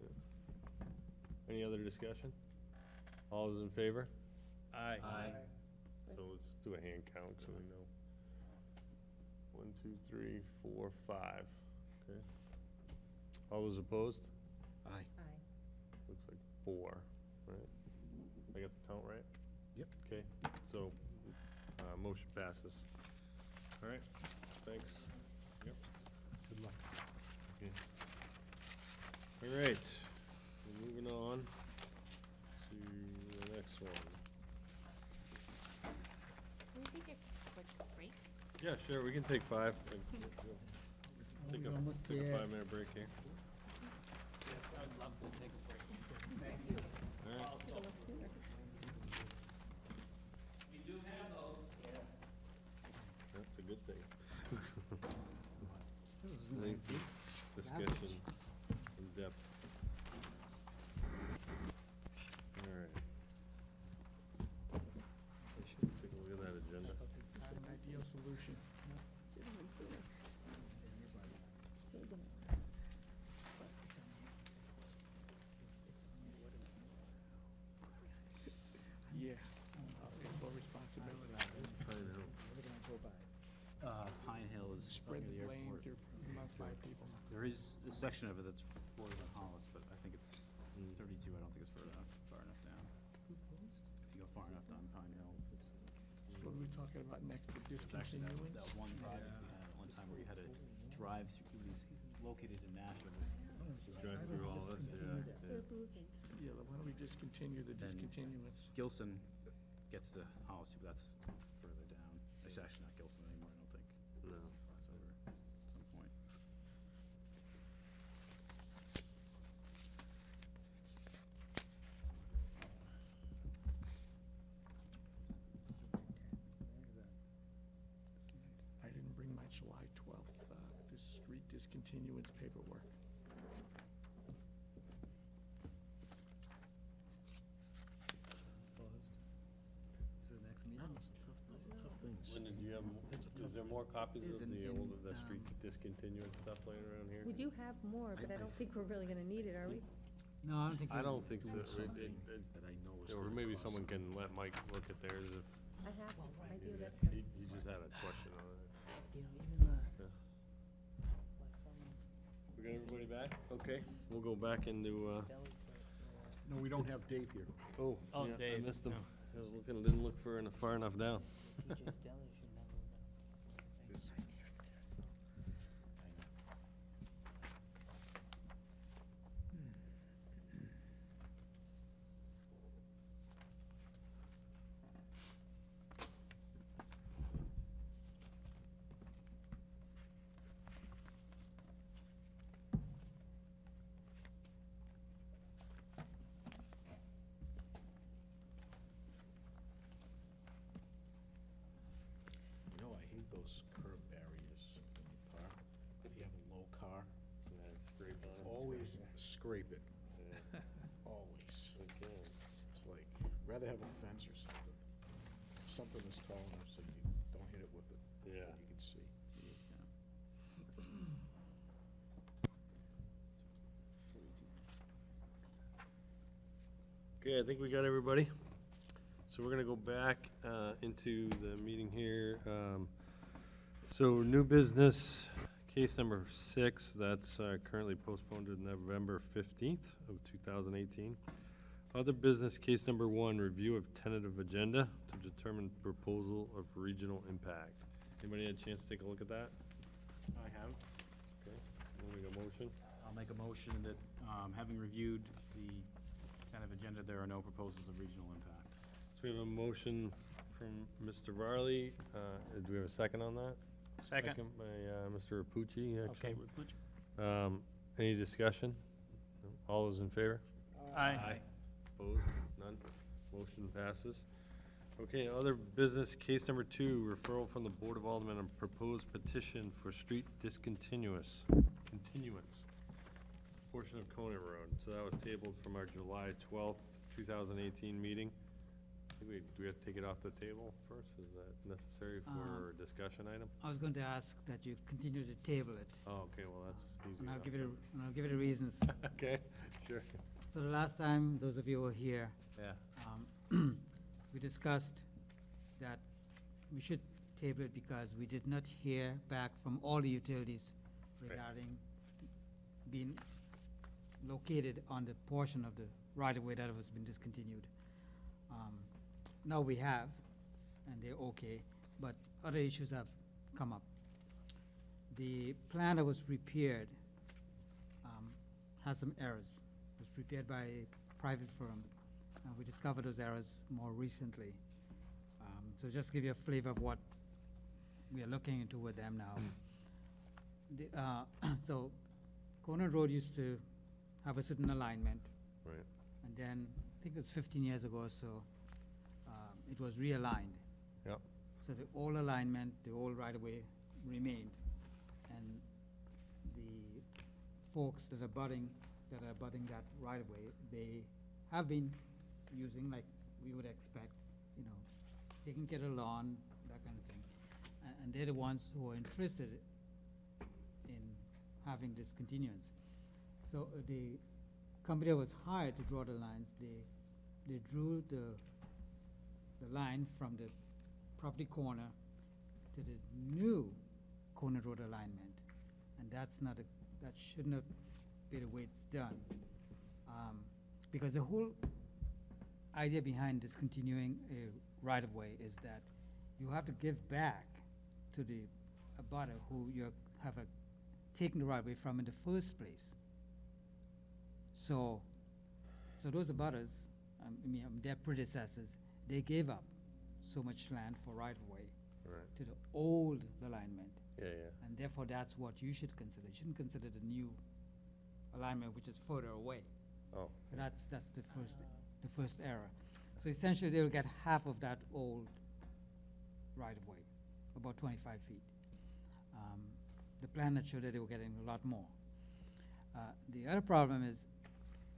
Speaker 2: Yeah. Any other discussion? All those in favor?
Speaker 12: Aye.
Speaker 2: So let's do a hand count so we know. 1, 2, 3, 4, 5. Okay. All those opposed?
Speaker 6: Aye.
Speaker 2: Looks like 4, right? I got the count right?
Speaker 6: Yep.
Speaker 2: Okay, so, motion passes. All right, thanks. Yep. Good luck. Okay. All right, we're moving on to the next one.
Speaker 14: Can we take a quick break?
Speaker 2: Yeah, sure, we can take 5. Take
Speaker 8: We're almost
Speaker 2: a
Speaker 8: there.
Speaker 2: 5-minute break here.
Speaker 12: Yes, I'd love to take a break.
Speaker 2: All right.
Speaker 12: We do have those.
Speaker 2: That's a good thing. Lengthy discussion, in depth. All right. Take a look at that agenda.
Speaker 16: Not an ideal solution. Yeah. Okay, full responsibility.
Speaker 4: Pine Hill is
Speaker 16: Spread
Speaker 4: near
Speaker 16: the blame
Speaker 4: airport.
Speaker 16: among 5 people.
Speaker 4: There is a section of it that's borders on Hollis, but I think it's 32, I don't think it's far enough down. If you go far enough down Pine Hill.
Speaker 16: So what are we talking about next, the
Speaker 4: Actually,
Speaker 16: discontinuance?
Speaker 4: that one project we had at one time where you had to drive through, it was located in Nashville.
Speaker 2: Just drive through all this, yeah.
Speaker 16: Yeah, why don't we discontinue the
Speaker 4: Then-
Speaker 16: discontinuance?
Speaker 4: Gilson gets to Hollis too, but that's further down. It's actually not Gilson anymore, I don't think.
Speaker 2: No.
Speaker 4: Crossover at some point.
Speaker 16: I didn't bring my July 12th, this street discontinuance paperwork.
Speaker 2: Linda, do you have, is there more copies of
Speaker 8: Isn't
Speaker 2: the
Speaker 8: in,
Speaker 2: old, the street discontinuance stuff laying around here?
Speaker 7: We do have more, but I don't think we're really gonna need it, are we?
Speaker 8: No, I don't think.
Speaker 2: I
Speaker 8: we-
Speaker 2: don't think so.
Speaker 6: Something that I know is
Speaker 2: Or
Speaker 6: gonna
Speaker 2: maybe
Speaker 6: cost
Speaker 2: someone can let Mike look at theirs if,
Speaker 7: I have, I do,
Speaker 2: he
Speaker 7: that's right.
Speaker 2: he just had a question on it.
Speaker 9: You know, even the,
Speaker 2: Yeah.
Speaker 9: like some
Speaker 2: We got everybody back? Okay, we'll go back into,
Speaker 6: No, we don't have Dave here.
Speaker 2: oh,
Speaker 12: Oh,
Speaker 2: yeah, I
Speaker 12: Dave,
Speaker 2: missed him.
Speaker 12: no.
Speaker 2: I was looking, didn't look far enough down.
Speaker 6: You know, I hate those curb barriers when you park. If you have a low car,
Speaker 2: Yeah, scrape on it.
Speaker 6: always scrape it,
Speaker 2: Yeah,
Speaker 6: always.
Speaker 2: okay.
Speaker 6: It's like, rather have a fence or something. Something that's tall enough so you don't hit it with it.
Speaker 2: Yeah.
Speaker 6: That you can see.
Speaker 2: Okay, I think we got everybody. So we're gonna go back into the meeting here. So new business, case number 6, that's currently postponed to November 15th of 2018. Other business, case number 1, review of tentative agenda to determine proposal of regional impact. Anybody had a chance to take a look at that?
Speaker 4: I have.
Speaker 2: Okay, we'll make a motion.
Speaker 4: I'll make a motion that, having reviewed the tentative agenda, there are no proposals of regional impact.
Speaker 2: So we have a motion from Mr. Reilly. Do we have a second on that?
Speaker 12: Second.
Speaker 2: By Mr. Rapucci, actually.
Speaker 12: Okay, Rapucci.
Speaker 2: Any discussion? No? All those in favor?
Speaker 12: Aye.
Speaker 2: Opposed? None? Motion passes. Okay, other business, case number 2, referral from the Board of Aldermen on proposed petition for street continuance, portion of Conant Road. So that was tabled from our July 12th, 2018 meeting. Do we have to take it off the table first? Is that necessary for a discussion item?
Speaker 8: I was going to ask that you continue to table it,
Speaker 2: Oh, okay, well, that's easy
Speaker 8: and I'll
Speaker 2: enough.
Speaker 8: give it a reasons.
Speaker 2: Okay, sure.
Speaker 8: So the last time, those of you who were here,
Speaker 2: Yeah.
Speaker 8: we discussed that we should table it because we did not hear back from all the utilities regarding being located on the portion of the right-of-way that has been discontinued. Now we have, and they're okay, but other issues have come up. The plan that was prepared has some errors. It was prepared by a private firm. We discovered those errors more recently. So just to give you a flavor of what we are looking into with them now. So Conant Road used to have a certain alignment,
Speaker 2: Right.
Speaker 8: and then, I think it was 15 years ago or so, it was realigned.
Speaker 2: Yep.
Speaker 8: So the old alignment, the old right-of-way remained, and the folks that are budding that right-of-way, they have been using, like we would expect, you know, taking care of lawn, that kind of thing. And they're the ones who are interested in having this continuance. So the company that was hired to draw the lines, they drew the line from the property corner to the new Conant Road alignment. And that's not that should not be the way it's done. Because the whole idea behind discontinuing a right-of-way is that you have to give back to the abutter who you have taken the right-of-way from in the first place. So those abutters, their predecessors, they gave up so much land for right-of-way
Speaker 2: Right.
Speaker 8: to the old alignment.
Speaker 2: Yeah, yeah.
Speaker 8: And therefore, that's what you should consider. You shouldn't consider the new alignment, which is further away.
Speaker 2: Oh.
Speaker 8: So that's the first error. So essentially, they will get half of that old right-of-way, about 25 feet. The plan that showed that they were getting a lot more. The other problem is,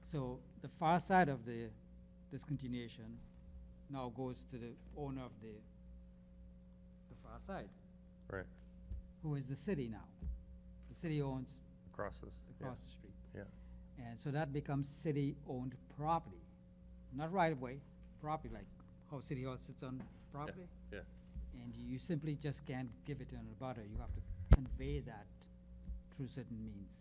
Speaker 8: so the far side of the discontinuation now goes to the owner of the far side,
Speaker 2: Right.
Speaker 8: who is the city now. The city owns
Speaker 2: Across this.
Speaker 8: across the street.
Speaker 2: Yeah.
Speaker 8: And so that becomes city-owned property, not right-of-way, property, like how City Hall sits on property.
Speaker 2: Yeah.
Speaker 8: And you simply just can't give it to an abutter. You have to convey that through certain means.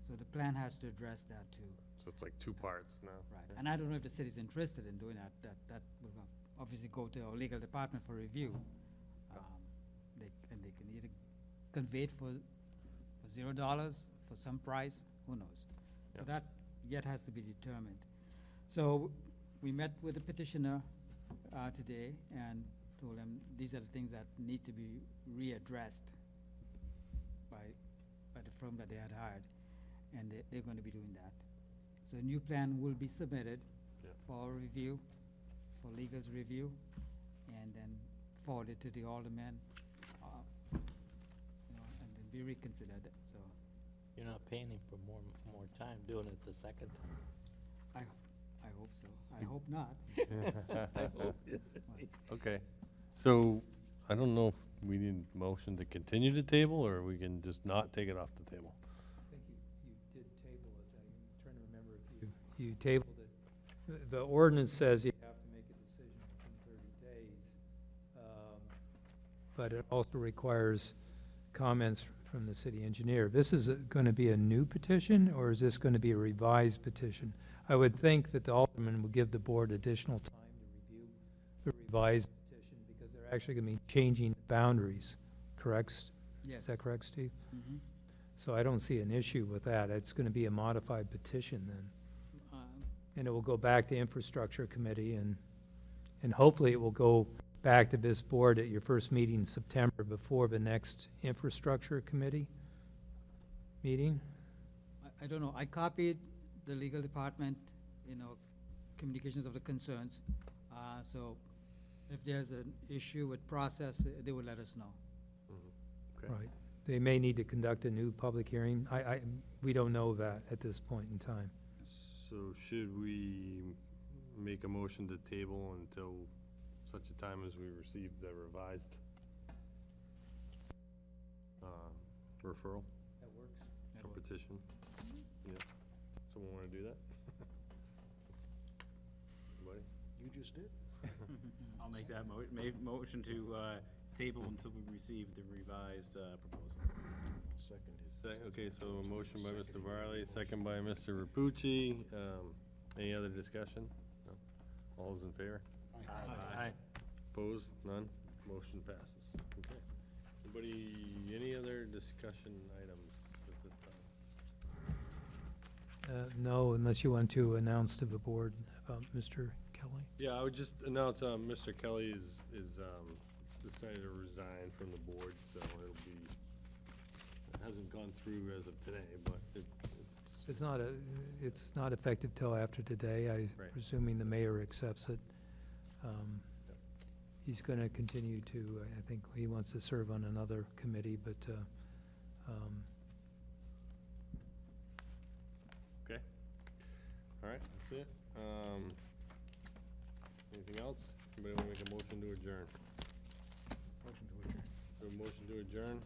Speaker 8: So the plan has to address that too.
Speaker 2: So it's like two parts now.
Speaker 8: Right, and I don't know if the city's interested in doing that, that will obviously go to our legal department for review. And they can either convey it for $0, for some price, who knows? So
Speaker 2: Yep.
Speaker 8: that yet has to be determined. So we met with the petitioner today and told him these are the things that need to be readdressed by the firm that they had hired, and they're going to be doing that. So a new plan will be submitted for review, for legal's review, and then forwarded to the aldermen, and then be reconsidered, so.
Speaker 12: You're not paying him for more time doing it the second time.
Speaker 8: I hope so. I hope not.
Speaker 2: Okay, so I don't know if we need a motion to continue to table, or we can just not take it off the table.
Speaker 1: I think you did table it. I'm trying to remember if you tabled it. The ordinance says you have to make a decision within 30 days. But it also requires comments from the city engineer. This is going to be a new petition, or is this going to be a revised petition? I would think that the alderman would give the board additional time to review the revised petition, because they're actually going to be changing boundaries, correct?
Speaker 8: Yes.
Speaker 1: Is that correct, Steve?
Speaker 8: Mhm.
Speaker 1: So I don't see an issue with that. It's going to be a modified petition then. And it will go back to infrastructure committee, and hopefully it will go back to this board at your first meeting in September before the next infrastructure committee meeting.
Speaker 8: I don't know. I copied the legal department, communications of the concerns. So if there's an issue with process, they will let us know.
Speaker 2: Okay.
Speaker 1: Right. They may need to conduct a new public hearing. We don't know that at this point in time.
Speaker 2: So should we make a motion to table until such a time as we receive the revised referral?
Speaker 1: That works.
Speaker 2: Or petition? Yeah. Someone want to do that? Anybody?
Speaker 6: You just did.
Speaker 4: I'll make that motion to table until we receive the revised proposal.
Speaker 2: Okay, so a motion by Mr. Reilly, second by Mr. Rapucci. Any other discussion? No? All those in favor?
Speaker 12: Aye.
Speaker 2: Opposed? None? Motion passes. Okay. Any other discussion items at this time?
Speaker 1: No, unless you want to announce to the board about Mr. Kelly.
Speaker 2: Yeah, I would just announce, Mr. Kelly is decided to resign from the board, so it hasn't gone through as of today, but
Speaker 1: It's not effective till after today.
Speaker 2: Right.
Speaker 1: Presuming the mayor accepts it. He's going to continue to, I think he wants to serve on another committee, but,
Speaker 2: okay. All right, that's it. Anything else? Anybody want to make a motion to adjourn?
Speaker 6: Motion to adjourn.
Speaker 2: So a motion to adjourn.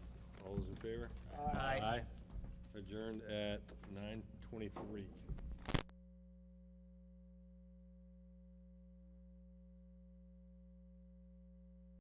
Speaker 2: All those in favor?
Speaker 12: Aye.
Speaker 2: Adjourned at 9:23.